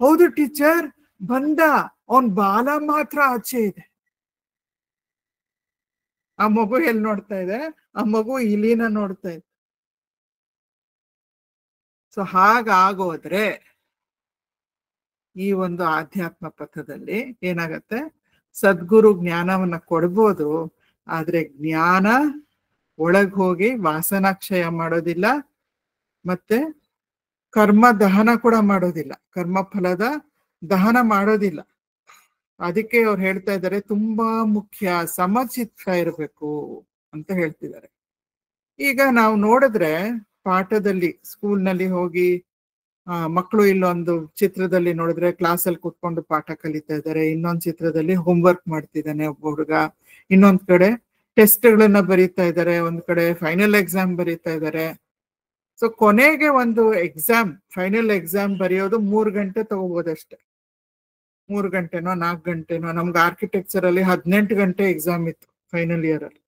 ಹೌದು ಟೀಚರ್ ಬಂದ, ಅವನ್ ಬಾಲ ಮಾತ್ರ ಆಚೆ ಇದೆ. ಆ ಮಗು ಎಲ್ಲಿ ನೋಡ್ತಾ ಇದೆ? ಆ ಮಗು ಇಲಿನ ನೋಡ್ತಾ ಇದೆ. ಸೊ ಹಾಗಾಗೋದ್ರೆ ಈ ಒಂದು ಆಧ್ಯಾತ್ಮ ಪಥದಲ್ಲಿ ಏನಾಗತ್ತೆ, ಸದ್ಗುರು ಜ್ಞಾನವನ್ನ ಕೊಡ್ಬೋದು, ಆದ್ರೆ ಜ್ಞಾನ ಒಳಗ್ ಹೋಗಿ ವಾಸನಾಕ್ಷಯ ಮಾಡೋದಿಲ್ಲ, ಮತ್ತೆ ಕರ್ಮ ದಹನ ಕೂಡ ಮಾಡೋದಿಲ್ಲ, ಕರ್ಮ ಫಲದ ದಹನ ಮಾಡೋದಿಲ್ಲ. ಅದಕ್ಕೆ ಅವ್ರು ಹೇಳ್ತಾ ಇದ್ದಾರೆ ತುಂಬಾ ಮುಖ್ಯ ಸಮಚಿತ್ತ ಇರಬೇಕು ಅಂತ ಹೇಳ್ತಿದ್ದಾರೆ. ಈಗ ನಾವು ನೋಡಿದ್ರೆ ಪಾಠದಲ್ಲಿ, ಸ್ಕೂಲ್ನಲ್ಲಿ ಹೋಗಿ ಮಕ್ಕಳು ಇಲ್ಲೊಂದು ಚಿತ್ರದಲ್ಲಿ ನೋಡಿದ್ರೆ ಕ್ಲಾಸಲ್ಲಿ ಕೂತ್ಕೊಂಡು ಪಾಠ ಕಲಿತಾ ಇದ್ದಾರೆ, ಇನ್ನೊಂದು ಚಿತ್ರದಲ್ಲಿ ಹೋಮ್ವರ್ಕ್ ಮಾಡ್ತಿದ್ದಾನೆ ಒಬ್ಬ ಹುಡುಗ, ಇನ್ನೊಂದ್ ಕಡೆ ಟೆಸ್ಟ್ಗಳನ್ನ ಬರೀತಾ ಇದ್ದಾರೆ, ಒಂದ್ ಕಡೆ ಫೈನಲ್ ಎಕ್ಸಾಮ್ ಬರೀತಾ ಇದ್ದಾರೆ. ಸೊ ಕೊನೆಗೆ ಒಂದು ಎಕ್ಸಾಮ್, ಫೈನಲ್ ಎಕ್ಸಾಮ್ ಬರೆಯೋದು 3 ಗಂಟೆ ತಗೋಬೋದಷ್ಟೆ, 3 ಗಂಟೆನೋ 4 ಗಂಟೆನೋ. ನಮ್ಗೆ ಆರ್ಕಿಟೆಕ್ಚರ್ ಅಲ್ಲಿ 18 ಗಂಟೆ ಎಕ್ಸಾಮ್ ಇತ್ತು ಫೈನಲ್ ಇಯರ್ ಅಲ್ಲಿ.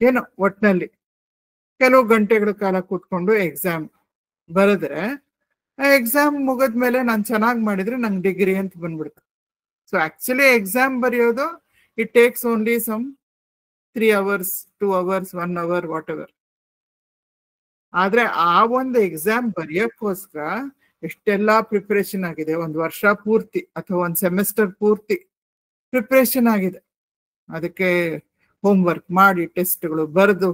ಏನೋ ಒಟ್ನಲ್ಲಿ ಕೆಲವು ಗಂಟೆಗಳ ಕಾಲ ಕೂತ್ಕೊಂಡು ಎಕ್ಸಾಮ್ ಬರೆದ್ರೆ, ಆ ಎಕ್ಸಾಮ್ ಮುಗಿದ್ಮೇಲೆ ನಾನು ಚೆನ್ನಾಗಿ ಮಾಡಿದ್ರೆ ನಂಗೆ ಡಿಗ್ರಿ ಅಂತ ಬಂದ್ಬಿಡ್ತು. ಸೊ ಆಕ್ಚುಲಿ ಎಕ್ಸಾಮ್ ಬರೆಯೋದು it takes only some 3 hours, 2 hours, 1 hour, whatever. ಆದ್ರೆ ಆ ಒಂದು ಎಕ್ಸಾಮ್ ಬರೆಯೋಕ್ಕೋಸ್ಕರ ಎಷ್ಟೆಲ್ಲಾ ಪ್ರಿಪರೇಷನ್ ಆಗಿದೆ, 1 ವರ್ಷ ಪೂರ್ತಿ ಅಥವಾ 1 ಸೆಮಿಸ್ಟರ್ ಪೂರ್ತಿ ಪ್ರಿಪರೇಷನ್ ಆಗಿದೆ. ಅದಕ್ಕೆ ಹೋಮ್ವರ್ಕ್ ಮಾಡಿ, ಟೆಸ್ಟ್ಗಳು ಬರೆದು,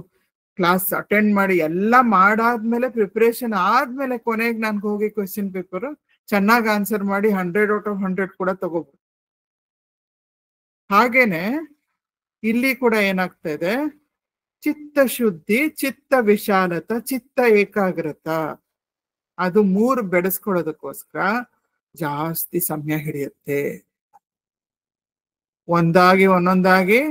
ಕ್ಲಾಸ್ ಅಟೆಂಡ್ ಮಾಡಿ, ಎಲ್ಲ ಮಾಡಾದ್ಮೇಲೆ, ಪ್ರಿಪರೇಷನ್ ಆದ್ಮೇಲೆ ಕೊನೆಗೆ ನನ್ಗೆ ಹೋಗಿ ಕ್ವೆಶ್ಚನ್ ಪೇಪರ್ ಚೆನ್ನಾಗಿ ಆನ್ಸರ್ ಮಾಡಿ 100 out of 100 ಕೂಡ ತಗೋಬಹುದು. ಹಾಗೇನೆ ಇಲ್ಲಿ ಕೂಡ ಏನಾಗ್ತಾ ಇದೆ, ಚಿತ್ತ ಶುದ್ಧಿ, ಚಿತ್ತ ವಿಶಾಲತ, ಚಿತ್ತ ಏಕಾಗ್ರತ, ಅದು 3 ಬೆಳೆಸ್ಕೊಳ್ಳೋದಕ್ಕೋಸ್ಕರ ಜಾಸ್ತಿ ಸಮಯ ಹಿಡಿಯುತ್ತೆ. ಒಂದೊಂದಾಗಿ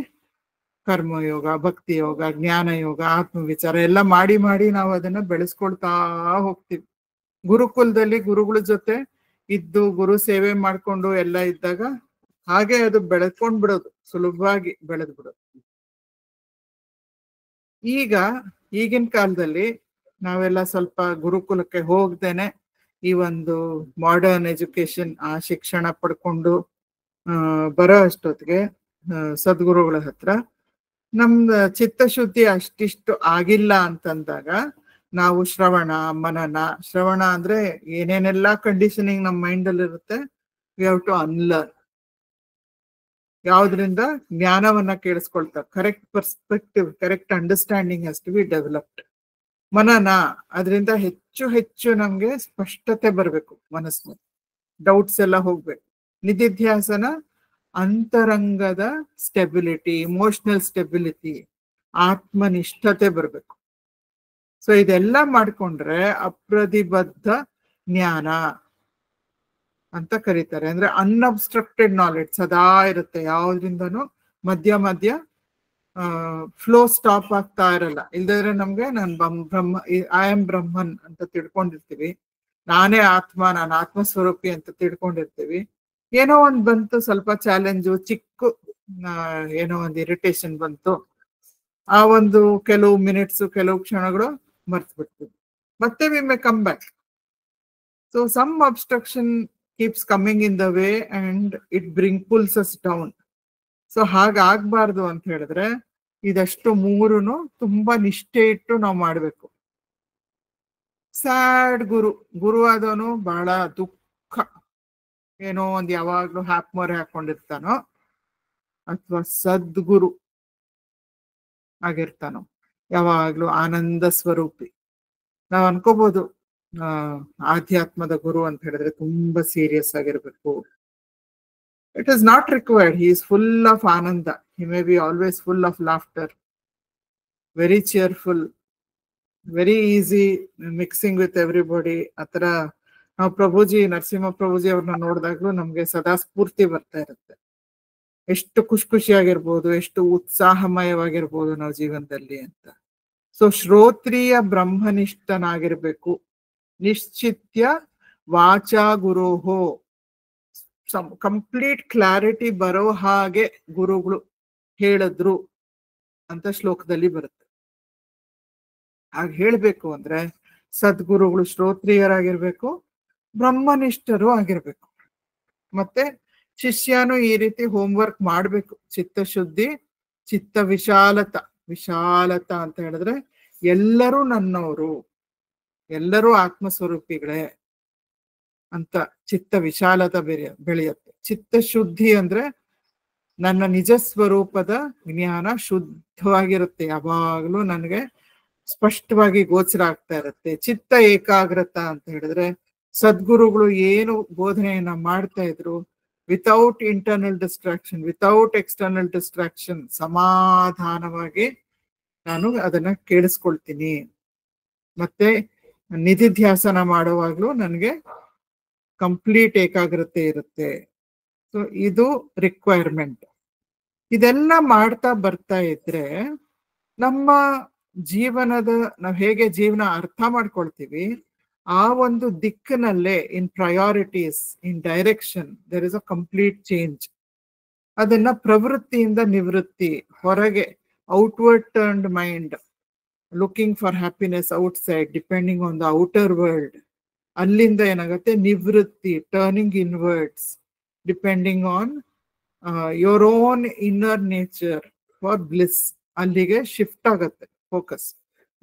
ಕರ್ಮಯೋಗ, ಭಕ್ತಿ ಯೋಗ, ಜ್ಞಾನ ಯೋಗ, ಆತ್ಮವಿಚಾರ ಎಲ್ಲ ಮಾಡಿ ನಾವು ಅದನ್ನ ಬೆಳೆಸ್ಕೊಳ್ತಾ ಹೋಗ್ತೀವಿ. ಗುರುಕುಲದಲ್ಲಿ ಗುರುಗಳ ಜೊತೆ ಇದ್ದು ಗುರು ಸೇವೆ ಮಾಡ್ಕೊಂಡು ಎಲ್ಲ ಇದ್ದಾಗ ಹಾಗೆ ಅದು ಬೆಳ್ಕೊಂಡ್ ಬಿಡೋದು, ಸುಲಭವಾಗಿ ಬೆಳೆದ್ ಬಿಡೋದು. ಈಗಿನ ಕಾಲದಲ್ಲಿ ನಾವೆಲ್ಲ ಸ್ವಲ್ಪ ಗುರುಕುಲಕ್ಕೆ ಹೋಗ್ದೇನೆ ಈ ಒಂದು ಮಾಡರ್ನ್ ಎಜುಕೇಶನ್, ಆ ಶಿಕ್ಷಣ ಪಡ್ಕೊಂಡು ಬರೋ ಅಷ್ಟೊತ್ತಿಗೆ ಸದ್ಗುರುಗಳ ಹತ್ರ ನಮ್ದ ಚಿತ್ತಶುದ್ಧಿ ಅಷ್ಟಿಷ್ಟು ಆಗಿಲ್ಲ ಅಂತಂದಾಗ ನಾವು ಶ್ರವಣ ಅಂದ್ರೆ ಏನೇನೆಲ್ಲಾ ಕಂಡೀಷನಿಂಗ್ ನಮ್ಮ ಮೈಂಡ್ ಅಲ್ಲಿ ಇರುತ್ತೆ, ವಿ ಹ್ಯಾವ್ ಟು ಅನ್ಲರ್ನ್. ಯಾವ್ದ್ರಿಂದ ಜ್ಞಾನವನ್ನ ಕೇಳಿಸ್ಕೊಳ್ತಾರೆ, correct perspective, correct understanding has to be developed. ಮನನ, ಅದರಿಂದ ಹೆಚ್ಚು ಹೆಚ್ಚು ನಮ್ಗೆ ಸ್ಪಷ್ಟತೆ ಬರಬೇಕು, ಮನಸ್ಸಿನ ಡೌಟ್ಸ್ ಎಲ್ಲ ಹೋಗ್ಬೇಕು. ನಿಧಿಧ್ಯಾಸನ ಅಂತರಂಗದ ಸ್ಟೆಬಿಲಿಟಿ, ಇಮೋಷನಲ್ ಸ್ಟೆಬಿಲಿಟಿ, ಆತ್ಮನಿಷ್ಠತೆ ಬರಬೇಕು. ಸೊ ಇದೆಲ್ಲ ಮಾಡ್ಕೊಂಡ್ರೆ ಅಪ್ರತಿಬದ್ಧ ಜ್ಞಾನ ಅಂತ ಕರೀತಾರೆ. ಅಂದ್ರೆ ಅನ್ಅಬ್ಸ್ಟ್ರಕ್ಟೆಡ್ ನಾಲೆಡ್ಜ್ ಸದಾ ಇರುತ್ತೆ, ಯಾವ್ದ್ರಿಂದನೂ ಮಧ್ಯ ಮಧ್ಯ ಫ್ಲೋ ಸ್ಟಾಪ್ ಆಗ್ತಾ ಇರಲ್ಲ. ಇಲ್ದಿದ್ರೆ ನಮ್ಗೆ ಐ ಆಮ್ ಬ್ರಹ್ಮನ್ ಅಂತ ತಿಳ್ಕೊಂಡಿರ್ತೀವಿ, ನಾನೇ ಆತ್ಮ, ನಾನು ಆತ್ಮಸ್ವರೂಪಿ ಅಂತ ತಿಳ್ಕೊಂಡಿರ್ತೀವಿ. ಏನೋ ಒಂದ್ ಬಂತು, ಸ್ವಲ್ಪ ಚಾಲೆಂಜು, ಚಿಕ್ಕ ಏನೋ ಒಂದು ಇರಿಟೇಷನ್ ಬಂತು, ಆ ಒಂದು ಕೆಲವು ಮಿನಿಟ್ಸ್, ಕೆಲವು ಕ್ಷಣಗಳು ಮರ್ತು ಬಿಡ್ತೀವಿ. ಮತ್ತೆ we may come back. So some obstruction keeps coming in the way and it pulls us down. So ಹಾಗಾಗ್ಬಾರ್ದು ಅಂತ ಹೇಳಿದ್ರೆ ಇದಷ್ಟು ಮೂರುನು ತುಂಬಾ ನಿಷ್ಠೆ ಇಟ್ಟು ನಾವು ಮಾಡ್ಬೇಕು. ಸ್ಯಾಡ್ ಗುರು ಆದವನು ಬಹಳ ದುಃಖ, ಏನೋ ಒಂದ್ ಯಾವಾಗ್ಲೂ ಮೊರೆ ಹಾಕೊಂಡಿರ್ತಾನೋ, ಅಥವಾ ಸದ್ಗುರು ಆಗಿರ್ತಾನೋ, ಯಾವಾಗ್ಲೂ ಆನಂದ ಸ್ವರೂಪಿ. ನಾವ್ ಅನ್ಕೋಬಹುದು ಆಧ್ಯಾತ್ಮದ ಗುರು ಅಂತ ಹೇಳಿದ್ರೆ ತುಂಬಾ ಸೀರಿಯಸ್ ಆಗಿರ್ಬೇಕು. It is not required. He is full of ananda. He may be always full of laughter, very cheerful, very easy mixing with everybody. ಆತರ ನಾವು ಪ್ರಭುಜಿ, ನರಸಿಂಹ ಪ್ರಭುಜಿ ಅವ್ರನ್ನ ನೋಡಿದಾಗ್ಲೂ ನಮ್ಗೆ ಸದಾ ಸ್ಫೂರ್ತಿ ಬರ್ತಾ ಇರುತ್ತೆ. ಎಷ್ಟು ಖುಷಿಯಾಗಿರ್ಬೋದು, ಎಷ್ಟು ಉತ್ಸಾಹಮಯವಾಗಿರ್ಬೋದು ನಾವು ಜೀವನದಲ್ಲಿ ಅಂತ. ಸೊ ಶ್ರೋತ್ರಿಯ ಬ್ರಹ್ಮನಿಷ್ಠನಾಗಿರ್ಬೇಕು. ನಿಶ್ಚಿತ್ಯ ವಾಚಾ ಗುರುಹೋ, ಕಂಪ್ಲೀಟ್ ಕ್ಲಾರಿಟಿ ಬರೋ ಹಾಗೆ ಗುರುಗಳು ಹೇಳಿದ್ರು ಅಂತ ಶ್ಲೋಕದಲ್ಲಿ ಬರುತ್ತೆ. ಹಾಗೆ ಹೇಳ್ಬೇಕು ಅಂದ್ರೆ ಸದ್ಗುರುಗಳು ಶ್ರೋತ್ರಿಯರಾಗಿರ್ಬೇಕು, ಬ್ರಹ್ಮನಿಷ್ಠರು ಆಗಿರ್ಬೇಕು. ಮತ್ತೆ ಶಿಷ್ಯನು ಈ ರೀತಿ ಹೋಮ್ವರ್ಕ್ ಮಾಡ್ಬೇಕು. ಚಿತ್ತಶುದ್ಧಿ, ಚಿತ್ತ ವಿಶಾಲತ ಅಂತ ಹೇಳಿದ್ರೆ ಎಲ್ಲರೂ ನನ್ನವರು, ಎಲ್ಲರೂ ಆತ್ಮಸ್ವರೂಪಿಗಳೇ ಅಂತ ಚಿತ್ತ ವಿಶಾಲತ ಬೆಳೆಯುತ್ತೆ. ಚಿತ್ತಶುದ್ಧಿ ಅಂದ್ರೆ ನನ್ನ ನಿಜ ಸ್ವರೂಪದ ಜ್ಞಾನ ಶುದ್ಧವಾಗಿರುತ್ತೆ, ಯಾವಾಗ್ಲೂ ನನಗೆ ಸ್ಪಷ್ಟವಾಗಿ ಗೋಚರ ಆಗ್ತಾ ಇರುತ್ತೆ. ಚಿತ್ತ ಏಕಾಗ್ರತ ಅಂತ ಹೇಳಿದ್ರೆ ಸದ್ಗುರುಗಳು ಏನು ಬೋಧನೆಯನ್ನ ಮಾಡ್ತಾ ಇದ್ರು, without internal distraction, without external distraction, ಸಮಾಧಾನವಾಗಿ ನಾನು ಅದನ್ನ ಕೇಳಿಸ್ಕೊಳ್ತೀನಿ. ಮತ್ತೆ ನಿಧಿಧ್ಯಾಸನ ಮಾಡುವಾಗ್ಲೂ ನನಗೆ ಕಂಪ್ಲೀಟ್ ಏಕಾಗ್ರತೆ ಇರುತ್ತೆ. ಸೊ ಇದು ರಿಕ್ವೈರ್ಮೆಂಟ್. ಇದೆಲ್ಲ ಮಾಡ್ತಾ ಬರ್ತಾ ಇದ್ರೆ ನಮ್ಮ ಜೀವನದ, ನಾವು ಹೇಗೆ ಜೀವನ ಅರ್ಥ ಮಾಡ್ಕೊಳ್ತೀವಿ, ಆ ಒಂದು ದಿಕ್ಕಿನಲ್ಲೇ in priorities, in direction, there is a complete change. ಅದನ್ನ ಪ್ರವೃತ್ತಿಯಿಂದ ನಿವೃತ್ತಿ, ಹೊರಗೆ outward turned mind, looking for happiness outside, depending on the outer world. ಅಲ್ಲಿಂದ ಏನಾಗುತ್ತೆ ನಿವೃತ್ತಿ, turning inwards, depending on your own inner nature for bliss. ಅಲ್ಲಿಗೆ ಶಿಫ್ಟ್ ಆಗತ್ತೆ ಫೋಕಸ್.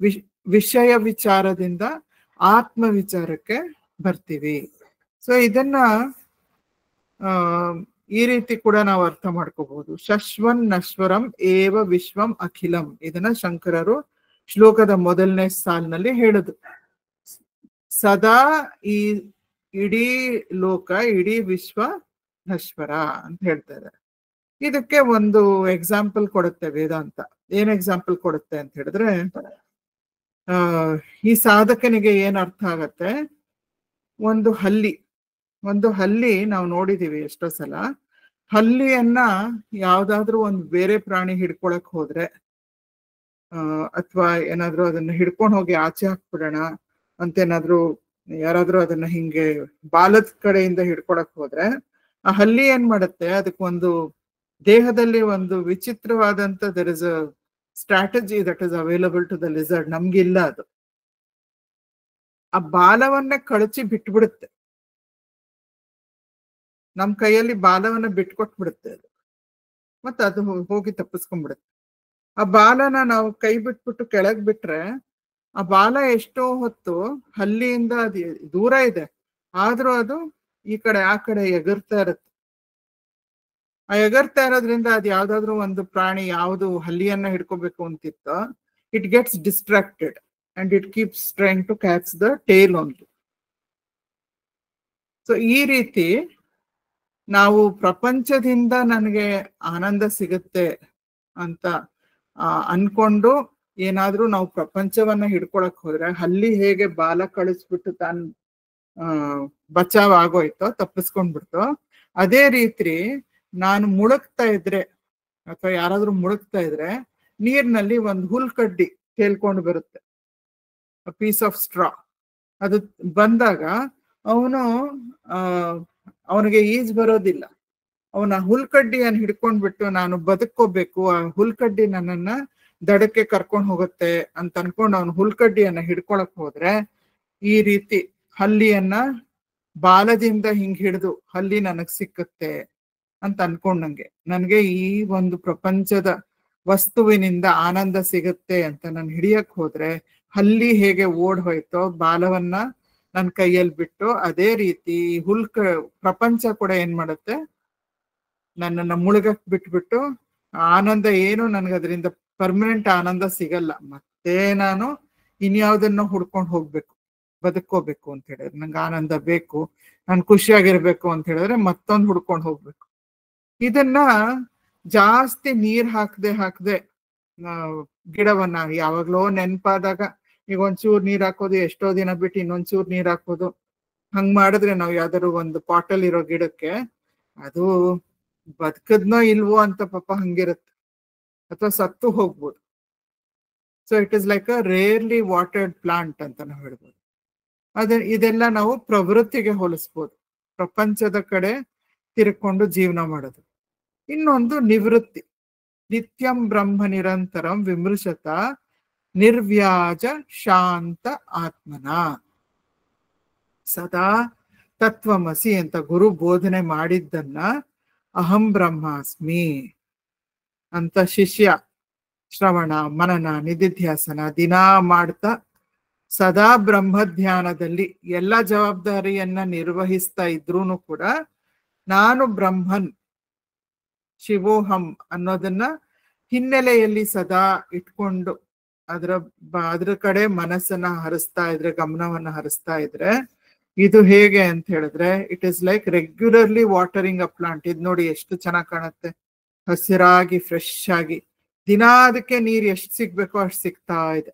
ವಿಷಯ ವಿಚಾರದಿಂದ ಆತ್ಮ ವಿಚಾರಕ್ಕೆ ಬರ್ತೀವಿ. ಸೊ ಇದನ್ನ ಈ ರೀತಿ ಕೂಡ ನಾವು ಅರ್ಥ ಮಾಡ್ಕೋಬಹುದು. ಶಶ್ವನ್ ನಶ್ವರಂ ಏವ ವಿಶ್ವಂ ಅಖಿಲಂ, ಇದನ್ನ ಶಂಕರರು ಶ್ಲೋಕದ ಮೊದಲನೇ ಸಾಲಿನಲ್ಲಿ ಹೇಳಿದ್ರು. ಸದಾ ಈ ಇಡೀ ಲೋಕ, ಇಡೀ ವಿಶ್ವ ನಶ್ವರ ಅಂತ ಹೇಳ್ತಾ ಇದ್ದಾರೆ. ಇದಕ್ಕೆ ಒಂದು ಎಕ್ಸಾಂಪಲ್ ಕೊಡುತ್ತೆ ವೇದಾಂತ. ಏನ್ ಎಕ್ಸಾಂಪಲ್ ಕೊಡುತ್ತೆ ಅಂತ ಹೇಳಿದ್ರೆ, ಈ ಸಾಧಕನಿಗೆ ಏನ್ ಅರ್ಥ ಆಗತ್ತೆ, ಒಂದು ಹಲ್ಲಿ ನಾವು ನೋಡಿದೀವಿ ಎಷ್ಟೋ ಸಲ. ಹಲ್ಲಿಯನ್ನ ಯಾವ್ದಾದ್ರು ಒಂದು ಬೇರೆ ಪ್ರಾಣಿ ಹಿಡ್ಕೊಳಕ್ ಹೋದ್ರೆ, ಅಥವಾ ಏನಾದ್ರು ಅದನ್ನ ಹಿಡ್ಕೊಂಡು ಹೋಗಿ ಆಚೆ ಹಾಕ್ಬಿಡೋಣ ಅಂತೇನಾದ್ರು ಯಾರಾದ್ರೂ ಅದನ್ನ ಹಿಂಗೆ ಬಾಲದ ಕಡೆಯಿಂದ ಹಿಡ್ಕೊಳಕ್ ಹೋದ್ರೆ ಆ ಹಲ್ಲಿ ಏನ್ ಮಾಡುತ್ತೆ, ಅದಕ್ಕೊಂದು ದೇಹದಲ್ಲಿ ಒಂದು ವಿಚಿತ್ರವಾದಂತ there is a strategy that is available to the lizard. ನಮ್ಗಿಲ್ಲ ಅದು. ಆ ಬಾಲವನ್ನೇ ಕಳಚಿ ಬಿಟ್ಬಿಡುತ್ತೆ, ನಮ್ ಕೈಯಲ್ಲಿ ಬಾಲವನ್ನ ಬಿಟ್ಕೊಟ್ಬಿಡುತ್ತೆ ಅದು. ಮತ್ತೆ ಅದು ಹೋಗಿ ತಪ್ಪಿಸ್ಕೊಂಡ್ಬಿಡುತ್ತೆ. ಆ ಬಾಲನ ನಾವು ಕೈ ಬಿಟ್ಬಿಟ್ಟು ಕೆಳಗ್ ಬಿಟ್ರೆ ಆ ಬಾಲ ಎಷ್ಟೋ ಹೊತ್ತು ಹಲ್ಲಿಯಿಂದ ಅದು ದೂರ ಇದೆ, ಆದ್ರೂ ಅದು ಈ ಕಡೆ ಆ ಕಡೆ ಎಗರ್ತಾ ಇರುತ್ತೆ. ಆ ಎಗರ್ತಾ ಇರೋದ್ರಿಂದ ಅದು ಯಾವ್ದಾದ್ರು ಒಂದು ಪ್ರಾಣಿ ಯಾವುದು ಹಲ್ಲಿಯನ್ನ ಹಿಡ್ಕೋಬೇಕು ಅಂತಿತ್ತೋ, it gets distracted and it keeps trying to catch the tail only. So ಈ ರೀತಿ ನಾವು ಪ್ರಪಂಚದಿಂದ ನನಗೆ ಆನಂದ ಸಿಗುತ್ತೆ ಅಂತ ಅನ್ಕೊಂಡು ಏನಾದ್ರೂ ನಾವು ಪ್ರಪಂಚವನ್ನ ಹಿಡ್ಕೊಳಕ್ ಹೋದ್ರೆ, ಹಲ್ಲಿ ಹೇಗೆ ಬಾಲ ಕಳಿಸ್ಬಿಟ್ಟು ತಾನು ಬಚಾವ್ ಆಗೋಯ್ತೋ, ತಪ್ಪಿಸ್ಕೊಂಡ್ಬಿಡ್ತೋ, ಅದೇ ರೀತಿ ನಾನು ಮುಳುಗ್ತಾ ಇದ್ರೆ ಅಥವಾ ಯಾರಾದ್ರೂ ಮುಳುಗ್ತಾ ಇದ್ರೆ ನೀರ್ನಲ್ಲಿ ಒಂದು ಹುಲ್ಕಡ್ಡಿ ತೇಲ್ಕೊಂಡು ಬರುತ್ತೆ, ಪೀಸ್ ಆಫ್ ಸ್ಟ್ರಾ. ಅದು ಬಂದಾಗ ಅವನಿಗೆ ಈಜ್ ಬರೋದಿಲ್ಲ. ಅವನ ಹುಲ್ಕಡ್ಡಿಯನ್ನು ಹಿಡ್ಕೊಂಡ್ಬಿಟ್ಟು ನಾನು ಬದುಕೋಬೇಕು, ಆ ಹುಲ್ಕಡ್ಡಿ ನನ್ನನ್ನ ದಡಕ್ಕೆ ಕರ್ಕೊಂಡು ಹೋಗುತ್ತೆ ಅಂತ ಅನ್ಕೊಂಡು ಅವನು ಹುಲ್ಕಡ್ಡಿಯನ್ನ ಹಿಡ್ಕೊಳಕ್ ಹೋದ್ರೆ, ಈ ರೀತಿ ಹಲ್ಲಿಯನ್ನ ಬಾಲದಿಂದ ಹಿಂಗ್ ಹಿಡಿದು ಹಲ್ಲಿ ನನಗ್ ಸಿಕ್ಕುತ್ತೆ ಅಂತ ಅನ್ಕೊಂಡಂಗೆ ನನಗೆ ಈ ಒಂದು ಪ್ರಪಂಚದ ವಸ್ತುವಿನಿಂದ ಆನಂದ ಸಿಗುತ್ತೆ ಅಂತ ನಾನು ಹಿಡಿಯಕ್ ಹೋದ್ರೆ, ಹಲ್ಲಿ ಹೇಗೆ ಓಡ್ ಹೋಯ್ತೋ ಬಾಲವನ್ನ ನನ್ನ ಕೈಯಲ್ಲಿ ಬಿಟ್ಟು, ಅದೇ ರೀತಿ ಪ್ರಪಂಚ ಕೂಡ ಏನ್ ಮಾಡುತ್ತೆ, ನನ್ನನ್ನ ಮುಳುಗಕ್ ಬಿಟ್ಬಿಟ್ಟು ಆನಂದ ಏನು ನನಗೆ ಅದರಿಂದ ಪರ್ಮನೆಂಟ್ ಆನಂದ ಸಿಗಲ್ಲ. ಮತ್ತೆ ನಾನು ಇನ್ಯಾವುದನ್ನ ಹುಡ್ಕೊಂಡು ಹೋಗ್ಬೇಕು, ಬದುಕೋಬೇಕು ಅಂತ ಹೇಳಿದ್ರೆ, ನಂಗೆ ಆನಂದ ಬೇಕು, ನಾನು ಖುಷಿಯಾಗಿರ್ಬೇಕು ಅಂತ ಹೇಳಿದ್ರೆ ಮತ್ತೊಂದು ಹುಡ್ಕೊಂಡು ಹೋಗ್ಬೇಕು. ಇದನ್ನ ಜಾಸ್ತಿ ನೀರ್ ಹಾಕದೆ ಗಿಡವನ್ನ ಯಾವಾಗ್ಲೋ ನೆನ್ಪಾದಾಗ ಈಗ ಒಂಚೂರು ನೀರ್ ಹಾಕೋದು, ಎಷ್ಟೋ ದಿನ ಬಿಟ್ಟು ಇನ್ನೊಂಚೂರು ನೀರ್ ಹಾಕೋದು, ಹಂಗ್ ಮಾಡಿದ್ರೆ ನಾವು ಯಾವ್ದಾದ್ರು ಒಂದು ಪಾಟಲ್ ಇರೋ ಗಿಡಕ್ಕೆ ಅದು ಬದುಕದ್ನೋ ಇಲ್ವೋ ಅಂತ ಪಾಪ ಹಂಗಿರುತ್ತೆ, ಅಥವಾ ಸತ್ತು ಹೋಗ್ಬೋದು. So it is like a rarely watered plant ಅಂತ ನಾವು ಹೇಳ್ಬೋದು. ಇದೆಲ್ಲ ನಾವು ಪ್ರವೃತ್ತಿಗೆ ಹೋಲಿಸ್ಬೋದು, ಪ್ರಪಂಚದ ಕಡೆ ತಿರ್ಕೊಂಡು ಜೀವನ ಮಾಡೋದು. ಇನ್ನೊಂದು ನಿವೃತ್ತಿ. ನಿತ್ಯಂ ಬ್ರಹ್ಮ ನಿರಂತರಂ ವಿಮೃಶತ ನಿರ್ವ್ಯಾಜ ಶಾಂತ ಆತ್ಮನ. ಸದಾ ತತ್ವಮಸಿ ಅಂತ ಗುರು ಬೋಧನೆ ಮಾಡಿದ್ದನ್ನ ಅಹಂ ಬ್ರಹ್ಮಾಸ್ಮಿ ಅಂತ ಶಿಷ್ಯ ಶ್ರವಣ ಮನನ ನಿಧಿಧ್ಯಾಸನ ದಿನಾ ಮಾಡ್ತಾ ಸದಾ ಬ್ರಹ್ಮಧ್ಯಾನದಲ್ಲಿ ಎಲ್ಲ ಜವಾಬ್ದಾರಿಯನ್ನ ನಿರ್ವಹಿಸ್ತಾ ಇದ್ರೂನು ಕೂಡ ನಾನು ಬ್ರಹ್ಮನ್ ಶಿವೋಹಂ ಅನ್ನೋದನ್ನ ಹಿನ್ನೆಲೆಯಲ್ಲಿ ಸದಾ ಇಟ್ಕೊಂಡು ಅದ್ರ ಕಡೆ ಮನಸ್ಸನ್ನ ಹರಿಸ್ತಾ ಇದ್ರೆ, ಗಮನವನ್ನ ಹರಿಸ್ತಾ ಇದ್ರೆ, ಇದು ಹೇಗೆ ಅಂತ ಹೇಳಿದ್ರೆ, it is like regularly watering a plant. ಇದು ನೋಡಿ ಎಷ್ಟು ಚೆನ್ನಾಗಿ ಕಾಣುತ್ತೆ, ಹಸಿರಾಗಿ ಫ್ರೆಶ್ ಆಗಿ. ದಿನಾ ಅದಕ್ಕೆ ನೀರು ಎಷ್ಟು ಸಿಗ್ಬೇಕೋ ಅಷ್ಟು ಸಿಗ್ತಾ ಇದೆ.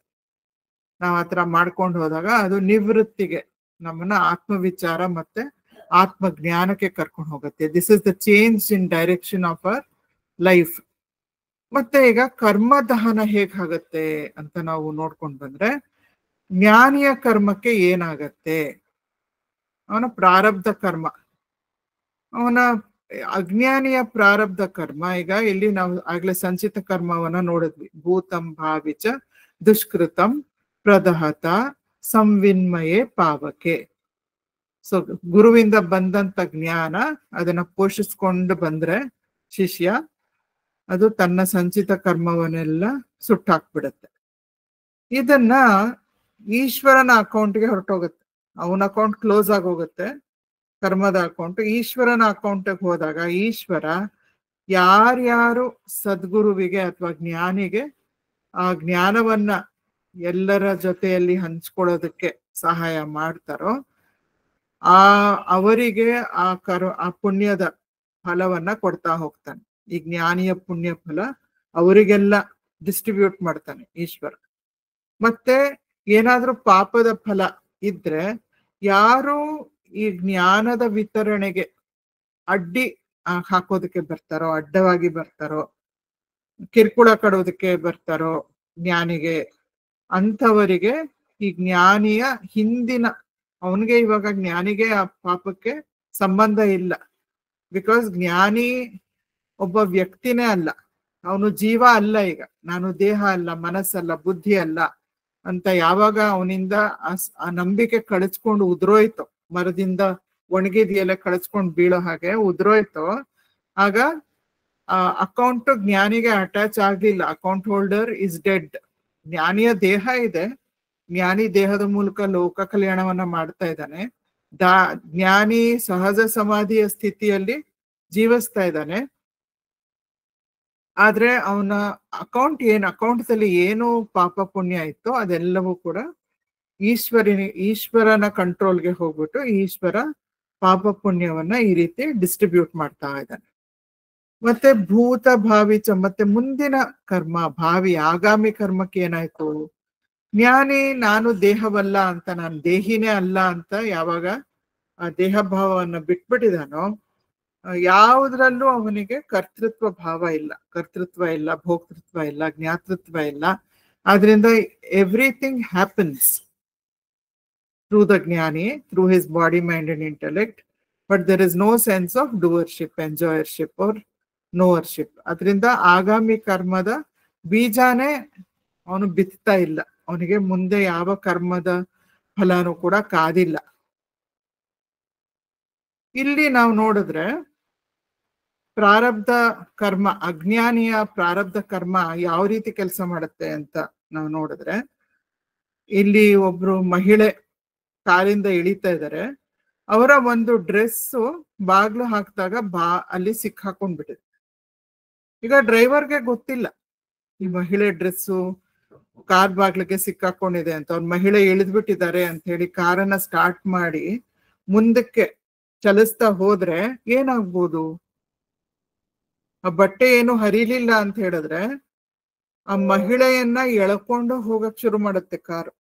ನಾವ್ ಆತರ ಮಾಡ್ಕೊಂಡು ಹೋದಾಗ ಅದು ನಿವೃತ್ತಿಗೆ, ನಮ್ಮನ್ನ ಆತ್ಮವಿಚಾರ ಮತ್ತೆ ಆತ್ಮ ಜ್ಞಾನಕ್ಕೆ ಕರ್ಕೊಂಡು ಹೋಗುತ್ತೆ. This is the change in direction of our life. ಮತ್ತೆ ಈಗ ಕರ್ಮದಹನ ಹೇಗಾಗತ್ತೆ ಅಂತ ನಾವು ನೋಡ್ಕೊಂಡು ಬಂದ್ರೆ, ಜ್ಞಾನಿಯ ಕರ್ಮಕ್ಕೆ ಏನಾಗತ್ತೆ, ಅವನ ಪ್ರಾರಬ್ಧ ಕರ್ಮ, ಅವನ ಅಜ್ಞಾನಿಯ ಪ್ರಾರಬ್ಧ ಕರ್ಮ. ಈಗ ಇಲ್ಲಿ ನಾವು ಆಗ್ಲೇ ಸಂಚಿತ ಕರ್ಮವನ್ನ ನೋಡಿದ್ವಿ. ಭೂತಂ ಭಾವಿಚ ದುಷ್ಕೃತಂ ಪ್ರದಹತ ಸಂವಿನ್ಮಯೇ ಪಾವಕೆ. ಸೊ ಗುರುವಿಂದ ಬಂದಂತ ಜ್ಞಾನ ಅದನ್ನ ಪೋಷಿಸ್ಕೊಂಡು ಬಂದ್ರೆ ಶಿಷ್ಯ, ಅದು ತನ್ನ ಸಂಚಿತ ಕರ್ಮವನ್ನೆಲ್ಲ ಸುಟ್ಟಾಕ್ಬಿಡತ್ತೆ. ಇದನ್ನ ಈಶ್ವರನ ಅಕೌಂಟ್ಗೆ ಹೊರಟೋಗುತ್ತೆ, ಅವನ ಅಕೌಂಟ್ ಕ್ಲೋಸ್ ಆಗೋಗುತ್ತೆ, ಕರ್ಮದ ಅಕೌಂಟ್. ಈಶ್ವರನ ಅಕೌಂಟ್ಗೆ ಹೋದಾಗ ಈಶ್ವರ ಯಾರ್ಯಾರು ಸದ್ಗುರುವಿಗೆ ಅಥವಾ ಜ್ಞಾನಿಗೆ ಆ ಜ್ಞಾನವನ್ನ ಎಲ್ಲರ ಜೊತೆಯಲ್ಲಿ ಹಂಚ್ಕೊಳ್ಳೋದಕ್ಕೆ ಸಹಾಯ ಮಾಡ್ತಾರೋ ಅವರಿಗೆ ಆ ಪುಣ್ಯದ ಫಲವನ್ನ ಕೊಡ್ತಾ ಹೋಗ್ತಾನೆ. ಈ ಜ್ಞಾನಿಯ ಪುಣ್ಯ ಫಲ ಅವರಿಗೆಲ್ಲ ಡಿಸ್ಟ್ರಿಬ್ಯೂಟ್ ಮಾಡ್ತಾನೆ ಈಶ್ವರ. ಮತ್ತೆ ಏನಾದ್ರೂ ಪಾಪದ ಫಲ ಇದ್ರೆ ಯಾರು ಈ ಜ್ಞಾನದ ವಿತರಣೆಗೆ ಅಡ್ಡಿ ಹಾಕೋದಕ್ಕೆ ಬರ್ತಾರೋ, ಅಡ್ಡವಾಗಿ ಬರ್ತಾರೋ, ಕಿರುಕುಳ ಕೊಡೋದಕ್ಕೆ ಬರ್ತಾರೋ ಜ್ಞಾನಿಗೆ, ಅಂಥವರಿಗೆ ಈ ಜ್ಞಾನಿಯ ಹಿಂದಿನ ಅವನಿಗೆ ಇವಾಗ ಜ್ಞಾನಿಗೆ ಆ ಪಾಪಕ್ಕೆ ಸಂಬಂಧ ಇಲ್ಲ. ಬಿಕಾಸ್ ಜ್ಞಾನಿ ಒಬ್ಬ ವ್ಯಕ್ತಿನೇ ಅಲ್ಲ, ಅವನು ಜೀವ ಅಲ್ಲ. ಈಗ ನಾನು ದೇಹ ಅಲ್ಲ, ಮನಸ್ಸಲ್ಲ, ಬುದ್ಧಿ ಅಲ್ಲ ಅಂತ ಯಾವಾಗ ಅವನಿಂದ ಆ ನಂಬಿಕೆ ಕಳಚ್ಕೊಂಡು ಉದ್ರೋಯ್ತು, ಮರದಿಂದ ಒಣಗಿದ ಎಲೆ ಕಳಚ್ಕೊಂಡು ಬೀಳೋ ಹಾಗೆ ಉದ್ರೋಯ್ತು, ಆಗ ಅಕೌಂಟ್ ಜ್ಞಾನಿಗೆ ಅಟ್ಯಾಚ್ ಆಗ್ಲಿಲ್ಲ. Account holder is dead. ಜ್ಞಾನಿಯ ದೇಹ ಇದೆ, ಜ್ಞಾನಿ ದೇಹದ ಮೂಲಕ ಲೋಕ ಕಲ್ಯಾಣವನ್ನ ಮಾಡ್ತಾ ಇದ್ದಾನೆ. ಜ್ಞಾನಿ ಸಹಜ ಸಮಾಧಿಯ ಸ್ಥಿತಿಯಲ್ಲಿ ಜೀವಿಸ್ತಾ ಇದ್ದಾನೆ. ಆದ್ರೆ ಅವನ ಅಕೌಂಟ್ದಲ್ಲಿ ಏನು ಪಾಪ ಪುಣ್ಯ ಇತ್ತೋ ಅದೆಲ್ಲವೂ ಕೂಡ ಈಶ್ವರನ ಕಂಟ್ರೋಲ್ಗೆ ಹೋಗ್ಬಿಟ್ಟು ಈಶ್ವರ ಪಾಪ ಪುಣ್ಯವನ್ನ ಈ ರೀತಿ ಡಿಸ್ಟ್ರಿಬ್ಯೂಟ್ ಮಾಡ್ತಾ ಇದ್ದಾನೆ. ಮತ್ತೆ ಭೂತ ಭಾವಿ ಮತ್ತೆ ಮುಂದಿನ ಕರ್ಮ, ಭಾವಿ ಆಗಾಮಿ ಕರ್ಮಕ್ಕೆ ಏನಾಯ್ತು, ಜ್ಞಾನಿ ನಾನು ದೇಹವಲ್ಲ ಅಂತ, ನಾನು ದೇಹಿನೇ ಅಲ್ಲ ಅಂತ ಯಾವಾಗ ಆ ದೇಹ ಭಾವವನ್ನು ಬಿಟ್ಬಿಟ್ಟಿದಾನೋ, ಯಾವುದ್ರಲ್ಲೂ ಅವನಿಗೆ ಕರ್ತೃತ್ವ ಭಾವ ಇಲ್ಲ, ಕರ್ತೃತ್ವ ಇಲ್ಲ, ಭೋಕ್ತೃತ್ವ ಇಲ್ಲ, ಜ್ಞಾತೃತ್ವ ಇಲ್ಲ. ಆದ್ರಿಂದ ಎವ್ರಿಥಿಂಗ್ ಹ್ಯಾಪನ್ಸ್ ಥ್ರೂ ದ ಜ್ಞಾನಿ, through his body, mind and intellect. But there is no sense of doership, enjoyership or knowership. ಅದರಿಂದ ಆಗಾಮಿ ಕರ್ಮದ ಬೀಜಾನೇ ಅವನು ಬಿತ್ತಾ ಇಲ್ಲ, ಅವನಿಗೆ ಮುಂದೆ ಯಾವ ಕರ್ಮದ ಫಲನೂ ಕೂಡ ಕಾದಿಲ್ಲ. ಇಲ್ಲಿ ನಾವು ನೋಡಿದ್ರೆ ಪ್ರಾರಬ್ಧ ಕರ್ಮ, ಅಜ್ಞಾನಿಯ ಪ್ರಾರಬ್ಧ ಕರ್ಮ ಯಾವ ರೀತಿ ಕೆಲಸ ಮಾಡುತ್ತೆ ಅಂತ ನಾವು ನೋಡಿದ್ರೆ, ಇಲ್ಲಿ ಒಬ್ರು ಮಹಿಳೆ ಕಾಲಿಂದ ಇಳಿತಾ ಇದ್ದಾರೆ. ಅವರ ಒಂದು ಡ್ರೆಸ್ಸು ಬಾಗ್ಲು ಹಾಕಿದಾಗ ಅಲ್ಲಿ ಸಿಕ್ಕಾಕೊಂಡ್ಬಿಟ್ಟಿದೆ. ಈಗ ಡ್ರೈವರ್ಗೆ ಗೊತ್ತಿಲ್ಲ ಈ ಮಹಿಳೆ ಡ್ರೆಸ್ಸು ಕಾರ್ ಬಾಗ್ಲಿಗೆ ಸಿಕ್ಕಾಕೊಂಡಿದೆ ಅಂತ. ಅವ್ರ ಮಹಿಳೆ ಇಳಿದ್ಬಿಟ್ಟಿದ್ದಾರೆ ಅಂತ ಹೇಳಿ ಕಾರನ್ನ ಸ್ಟಾರ್ಟ್ ಮಾಡಿ ಮುಂದಕ್ಕೆ ಚಲಿಸ್ತಾ ಹೋದ್ರೆ ಏನಾಗ್ಬೋದು, ಆ ಬಟ್ಟೆ ಏನು ಹರಿಲಿಲ್ಲ ಅಂತ ಹೇಳಿದ್ರೆ ಆ ಮಹಿಳೆಯನ್ನ ಎಳ್ಕೊಂಡು ಹೋಗಕ್ ಶುರು ಮಾಡುತ್ತೆ ಕಾರು.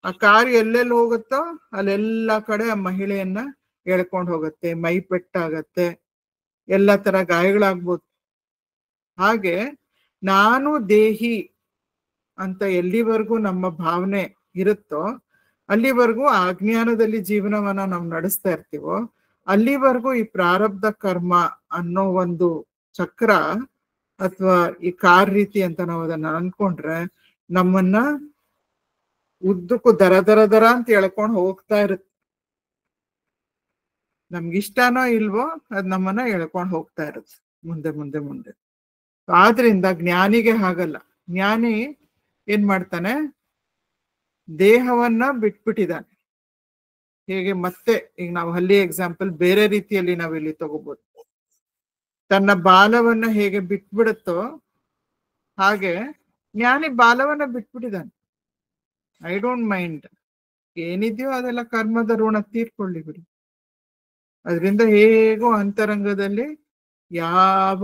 ಆ ಕಾರ್ ಎಲ್ಲೆಲ್ಲಿ ಹೋಗುತ್ತೋ ಅಲ್ಲೆಲ್ಲ ಕಡೆ ಆ ಮಹಿಳೆಯನ್ನ ಎಳ್ಕೊಂಡು ಹೋಗುತ್ತೆ, ಮೈ ಪೆಟ್ಟಾಗತ್ತೆ, ಎಲ್ಲ ತರ ಗಾಯಗಳಾಗ್ಬೋದು. ಹಾಗೆ ನಾನು ದೇಹಿ ಅಂತ ಎಲ್ಲಿವರೆಗೂ ನಮ್ಮ ಭಾವನೆ ಇರುತ್ತೋ ಅಲ್ಲಿವರೆಗೂ ಆ ಅಜ್ಞಾನದಲ್ಲಿ ಜೀವನವನ್ನ ನಾವು ನಡೆಸ್ತಾ ಇರ್ತೀವೋ ಅಲ್ಲಿವರೆಗೂ ಈ ಪ್ರಾರಬ್ಧ ಕರ್ಮ ಅನ್ನೋ ಒಂದು ಚಕ್ರ ಅಥವಾ ಈ ಕಾರ್ ರೀತಿ ಅಂತ ನಾವು ಅದನ್ನ ಅನ್ಕೊಂಡ್ರೆ ನಮ್ಮನ್ನ ಉದ್ದಕ್ಕೂ ದರ ಅಂತ ಎಳ್ಕೊಂಡು ಹೋಗ್ತಾ ಇರುತ್ತೆ. ನಮ್ಗಿಷ್ಟನೋ ಇಲ್ವೋ ಅದ್ ನಮ್ಮನ್ನ ಎಳ್ಕೊಂಡು ಹೋಗ್ತಾ ಇರುತ್ತೆ ಮುಂದೆ ಮುಂದೆ ಮುಂದೆ. ಆದ್ರಿಂದ ಜ್ಞಾನಿಗೆ ಹಾಗಲ್ಲ. ಜ್ಞಾನಿ ಏನ್ ಮಾಡ್ತಾನೆ, ದೇಹವನ್ನ ಬಿಟ್ಬಿಟ್ಟಿದ್ದಾನೆ. ಹೇಗೆ ಮತ್ತೆ ಈಗ ನಾವು ಹಲ್ಲಿ ಎಕ್ಸಾಂಪಲ್ ಬೇರೆ ರೀತಿಯಲ್ಲಿ ನಾವಿಲ್ಲಿ ತಗೋಬಹುದು. ತನ್ನ ಬಾಲವನ್ನ ಹೇಗೆ ಬಿಟ್ಬಿಡುತ್ತೋ ಹಾಗೆ ಜ್ಞಾನಿ ಬಾಲವನ್ನ ಬಿಟ್ಬಿಟ್ಟಿದ್ದಾನೆ. ಐ ಡೋಂಟ್ ಮೈಂಡ್, ಏನಿದೆಯೋ ಅದೆಲ್ಲ ಕರ್ಮದ ಋಣ ತೀರ್ಕೊಳ್ಳಿ ಬಿಡಿ. ಅದರಿಂದ ಹೇಗೋ ಅಂತರಂಗದಲ್ಲಿ ಯಾವ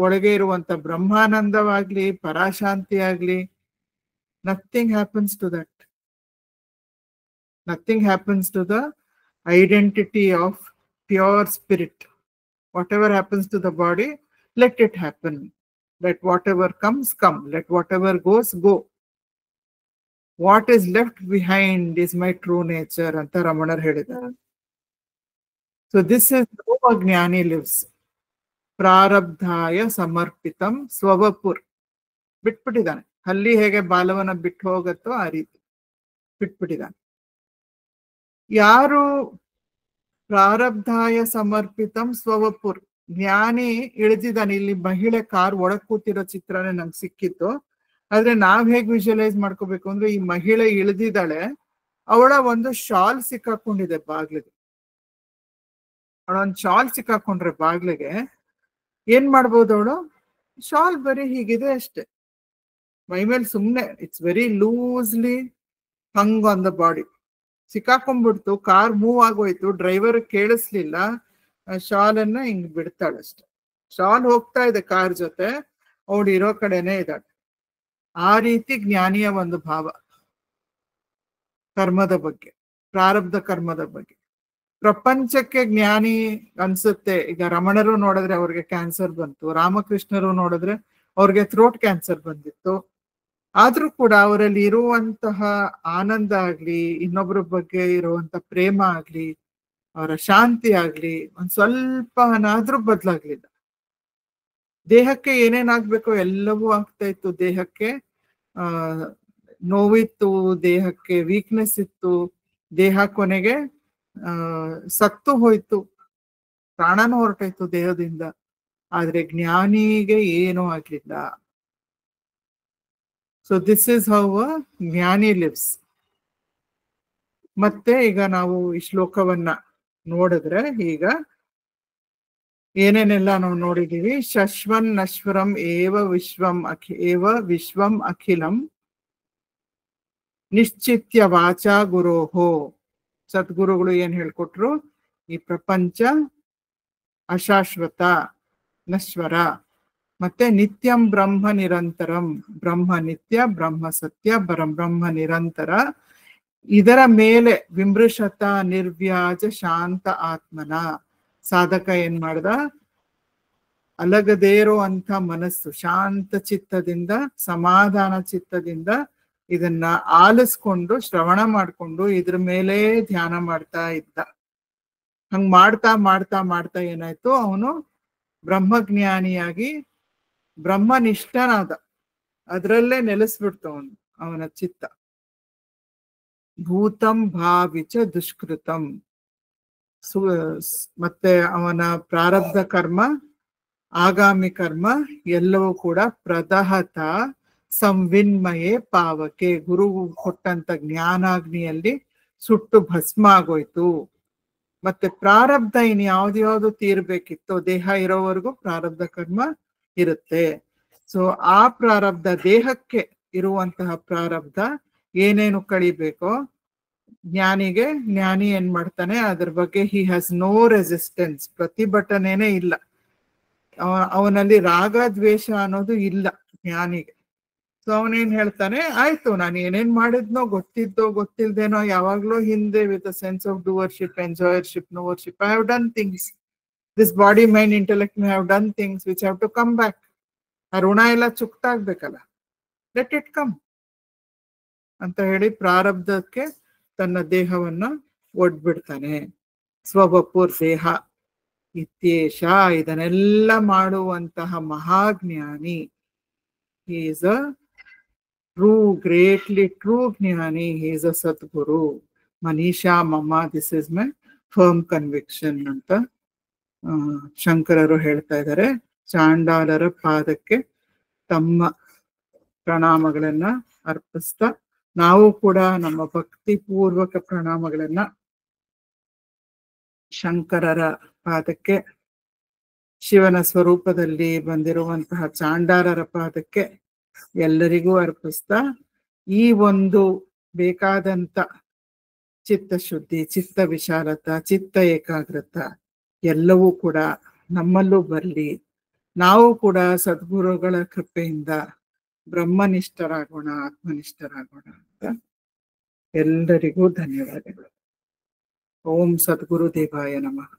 ಒಳಗೆ ಇರುವಂತ ಬ್ರಹ್ಮಾನಂದವಾಗ್ಲಿ ಪರಾಶಾಂತಿ ಆಗ್ಲಿ, nothing happens to that. Nothing happens to the identity of pure spirit. Whatever happens to the body, let it happen. Let whatever comes come, let whatever goes go. What is left behind is my true nature anta Ramanar ಹೇಳಿದ್ದಾರೆ. So this is how a ಜ್ಞಾನಿ lives. ಪ್ರಾರಬ್ಧಾಯ ಸಮರ್ಪಿತಂ ಸ್ವವಪುರ್. ಬಿಟ್ಬಿಟ್ಟಿದ್ದಾನೆ. ಹಲ್ಲಿ ಹೇಗೆ ಬಾಲವನ್ನ ಬಿಟ್ಟು ಹೋಗತ್ತೋ ಆ ರೀತಿ ಬಿಟ್ಬಿಟ್ಟಿದ್ದಾನೆ. ಯಾರು ಪ್ರಾರಬ್ಧಾಯ ಸಮರ್ಪಿತಂ ಸ್ವವಪುರ್, ಜ್ಞಾನಿ ಇಳಿದಿದ್ದಾನೆ. ಇಲ್ಲಿ ಮಹಿಳೆ ಕಾರ್ ಒಳಗ್ ಕೂತಿರೋ ಚಿತ್ರನೇ ನಂಗೆ ಸಿಕ್ಕಿತ್ತು. ಆದ್ರೆ ನಾವ್ ಹೇಗ್ ವಿಜುವಲೈಸ್ ಮಾಡ್ಕೋಬೇಕು ಅಂದ್ರೆ, ಈ ಮಹಿಳೆ ಇಳಿದಿದ್ದಾಳೆ, ಅವಳ ಒಂದು ಶಾಲ್ ಸಿಕ್ಕಾಕೊಂಡಿದೆ ಬಾಗ್ಲಿಗೆ. ಅವಳೊಂದು ಶಾಲ್ ಸಿಕ್ಕಾಕೊಂಡ್ರೆ ಬಾಗ್ಲಿಗೆ ಏನ್ ಮಾಡ್ಬೋದು ಅವಳು? ಶಾಲ್ ಬರೀ ಹೀಗಿದೆ ಅಷ್ಟೆ, ಮೈ ಮೇಲೆ ಸುಮ್ನೆ it's very loosely hung on the body. ಸಿಕ್ಕಾಕೊಂಡ್ಬಿಡ್ತು, ಕಾರ್ ಮೂವ್ ಆಗೋಯ್ತು, ಡ್ರೈವರ್ ಕೇಳಿಸ್ಲಿಲ್ಲ, ಶಾಲ್ ಅನ್ನ ಹಿಂಗ್ ಬಿಡ್ತಾಳಷ್ಟೆ. ಶಾಲ್ ಹೋಗ್ತಾ ಇದೆ ಕಾರ್ ಜೊತೆ, ಅವಳು ಇರೋ ಕಡೆನೆ ಇದ್ದಾಳೆ. ಆ ರೀತಿ ಜ್ಞಾನಿಯ ಒಂದು ಭಾವ ಕರ್ಮದ ಬಗ್ಗೆ, ಪ್ರಾರಬ್ಧ ಕರ್ಮದ ಬಗ್ಗೆ. ಪ್ರಪಂಚಕ್ಕೆ ಜ್ಞಾನಿ ಅನ್ಸುತ್ತೆ. ಈಗ ರಮಣರು ನೋಡಿದ್ರೆ ಅವ್ರಿಗೆ ಕ್ಯಾನ್ಸರ್ ಬಂತು, ರಾಮಕೃಷ್ಣರು ನೋಡಿದ್ರೆ ಅವ್ರಿಗೆ ಥ್ರೋಟ್ ಕ್ಯಾನ್ಸರ್ ಬಂದಿತ್ತು. ಆದ್ರೂ ಕೂಡ ಅವರಲ್ಲಿ ಇರುವಂತಹ ಆನಂದ ಆಗ್ಲಿ, ಇನ್ನೊಬ್ಬರ ಬಗ್ಗೆ ಇರುವಂತ ಪ್ರೇಮ ಆಗ್ಲಿ, ಅವರ ಶಾಂತಿ ಆಗ್ಲಿ ಒಂದ್ ಸ್ವಲ್ಪನಾದ್ರೂ ಬದಲಾಗ್ಲಿಲ್ಲ. ದೇಹಕ್ಕೆ ಏನೇನಾಗ್ಬೇಕೋ ಎಲ್ಲವೂ ಆಗ್ತಾ ಇತ್ತು. ದೇಹಕ್ಕೆ ಆ ನೋವಿತ್ತು, ದೇಹಕ್ಕೆ ವೀಕ್ನೆಸ್ ಇತ್ತು, ದೇಹ ಕೊನೆಗೆ ಸತ್ತು ಹೋಯ್ತು, ಪ್ರಾಣನೂ ಹೊರಟಾಯ್ತು ದೇಹದಿಂದ. ಆದ್ರೆ ಜ್ಞಾನಿಗೆ ಏನೂ ಆಗ್ಲಿಲ್ಲ. So this is how a ಜ್ಞಾನಿ ಲಿವ್ಸ್. ಮತ್ತೆ ಈಗ ನಾವು ಈ ಶ್ಲೋಕವನ್ನ ನೋಡಿದ್ರೆ ಈಗ ಏನೇನೆಲ್ಲ ನಾವು ನೋಡಿದೀವಿ. ಶಶ್ವನ್ ನಶ್ವರಂ ಏವ ವಿಶ್ವಂ ಅಖಿಲಂ ನಿಶ್ಚಿತ್ಯ ವಾಚಾ ಗುರೋಹೋ. ಸದ್ಗುರುಗಳು ಏನ್ ಹೇಳ್ಕೊಟ್ರು, ಈ ಪ್ರಪಂಚ ಅಶಾಶ್ವತ, ನಶ್ವರ, ಮತ್ತೆ ನಿತ್ಯಂ ಬ್ರಹ್ಮ ನಿರಂತರಂ, ಬ್ರಹ್ಮ ನಿತ್ಯ, ಬ್ರಹ್ಮ ಸತ್ಯ, ಬ್ರಹ್ಮ ನಿರಂತರ. ಇದರ ಮೇಲೆ ವಿಮೃಶತ ನಿರ್ವ್ಯಾಜ ಶಾಂತ ಆತ್ಮನ. ಸಾಧಕ ಏನ್ ಮಾಡ್ದ, ಅಲಗದೇ ಇರುವಂತ ಮನಸ್ಸು, ಶಾಂತ ಚಿತ್ತದಿಂದ, ಸಮಾಧಾನ ಚಿತ್ತದಿಂದ ಇದನ್ನ ಆಲಿಸ್ಕೊಂಡು ಶ್ರವಣ ಮಾಡ್ಕೊಂಡು ಇದ್ರ ಮೇಲೆ ಧ್ಯಾನ ಮಾಡ್ತಾ ಇದ್ದ. ಹಂಗ್ ಮಾಡ್ತಾ ಮಾಡ್ತಾ ಮಾಡ್ತಾ ಏನಾಯ್ತು, ಅವನು ಬ್ರಹ್ಮಜ್ಞಾನಿಯಾಗಿ ಬ್ರಹ್ಮನಿಷ್ಠನಾದ. ಅದ್ರಲ್ಲೇ ನೆಲೆಸ್ಬಿಡ್ತು ಅವನ ಚಿತ್ತ. ಭೂತಂ ಭಾವಿಚ ದುಷ್ಕೃತಂ. ಮತ್ತೆ ಅವನ ಪ್ರಾರಬ್ಧ ಕರ್ಮ, ಆಗಾಮಿ ಕರ್ಮ ಎಲ್ಲವೂ ಕೂಡ ಪ್ರದಹತ ಸಂವಿನ್ಮಯೇ ಪಾವಕೆ, ಗುರು ಕೊಟ್ಟಂತ ಜ್ಞಾನಾಗ್ನಿಯಲ್ಲಿ ಸುಟ್ಟು ಭಸ್ಮ ಆಗೋಯ್ತು. ಮತ್ತೆ ಪ್ರಾರಬ್ಧ ಇನ್ ಯಾವ್ದ್ಯಾವ್ದು ತೀರ್ಬೇಕಿತ್ತು, ದೇಹ ಇರೋವರೆಗೂ ಪ್ರಾರಬ್ಧ ಕರ್ಮ ಇರುತ್ತೆ. ಸೊ ಆ ಪ್ರಾರಬ್ಧ, ದೇಹಕ್ಕೆ ಇರುವಂತಹ ಪ್ರಾರಬ್ಧ ಏನೇನು ಕಳಿಬೇಕೋ ಜ್ಞಾನಿ ಏನ್ ಮಾಡ್ತಾನೆ, ಅದ್ರ ಬಗ್ಗೆ ಹಿ ಹ್ಯಾಸ್ ನೋ ರೆಸಿಸ್ಟೆನ್ಸ್, ಪ್ರತಿಭಟನೆನೇ ಇಲ್ಲ. ಅವನಲ್ಲಿ ರಾಗ ದ್ವೇಷ ಅನ್ನೋದು ಇಲ್ಲ ಜ್ಞಾನಿಗೆ. ಸೊ ಅವನೇನ್ ಹೇಳ್ತಾನೆ, ಆಯ್ತು ನಾನು ಏನೇನ್ ಮಾಡಿದ್ನೋ, ಗೊತ್ತಿದ್ದೋ ಗೊತ್ತಿಲ್ದೇನೋ, ಯಾವಾಗ್ಲೂ ಹಿಂದೆ with a sense of doership, enjoyership, knowership, I have done things. This body mind intellect may have done things which have to come back. ಆ ಋಣ ಎಲ್ಲ ಚುಕ್ತಾಗ್ಬೇಕಲ್ಲ, ಲೆಟ್ ಇಟ್ ಕಮ್ ಅಂತ ಹೇಳಿ ಪ್ರಾರಬ್ಧಕ್ಕೆ ತನ್ನ ದೇಹವನ್ನ ಒಡ್ಬಿಡ್ತಾನೆ. ಸ್ವವಪುರ್ ದೇಹ ಇತ್ಯೇಷ. ಇದನ್ನೆಲ್ಲ ಮಾಡುವಂತಹ ಮಹಾಜ್ಞಾನಿ, he is a true, greatly true ಜ್ಞಾನಿ, he is a ಸದ್ಗುರು. ಮನೀಷಾ ಮಮ, this is my firm conviction ಅಂತ ಶಂಕರರು ಹೇಳ್ತಾ ಇದ್ದಾರೆ. ಚಾಂಡಾಲರ ಪಾದಕ್ಕೆ ತಮ್ಮ ಪ್ರಣಾಮಗಳನ್ನ ಅರ್ಪಿಸ್ತಾ ನಾವು ಕೂಡ ನಮ್ಮ ಭಕ್ತಿ ಪೂರ್ವಕ ಪ್ರಣಾಮಗಳನ್ನ ಶಂಕರರ ಪಾದಕ್ಕೆ, ಶಿವನ ಸ್ವರೂಪದಲ್ಲಿ ಬಂದಿರುವಂತಹ ಚಾಂಡಾಲರ ಪಾದಕ್ಕೆ ಎಲ್ಲರಿಗೂ ಅರ್ಪಿಸ್ತಾ, ಈ ಒಂದು ಬೇಕಾದಂತ ಚಿತ್ತಶುದ್ಧಿ, ಚಿತ್ತ ವಿಶಾಲತ, ಚಿತ್ತ ಏಕಾಗ್ರತ ಎಲ್ಲವೂ ಕೂಡ ನಮ್ಮಲ್ಲೂ ಬರಲಿ. ನಾವು ಕೂಡ ಸದ್ಗುರುಗಳ ಕೃಪೆಯಿಂದ ಬ್ರಹ್ಮನಿಷ್ಠರಾಗೋಣ, ಆತ್ಮನಿಷ್ಠರಾಗೋಣ ಅಂತ ಎಲ್ಲರಿಗೂ ಧನ್ಯವಾದಗಳು. ಓಂ ಸದ್ಗುರು ದೇವಾಯ ನಮಃ.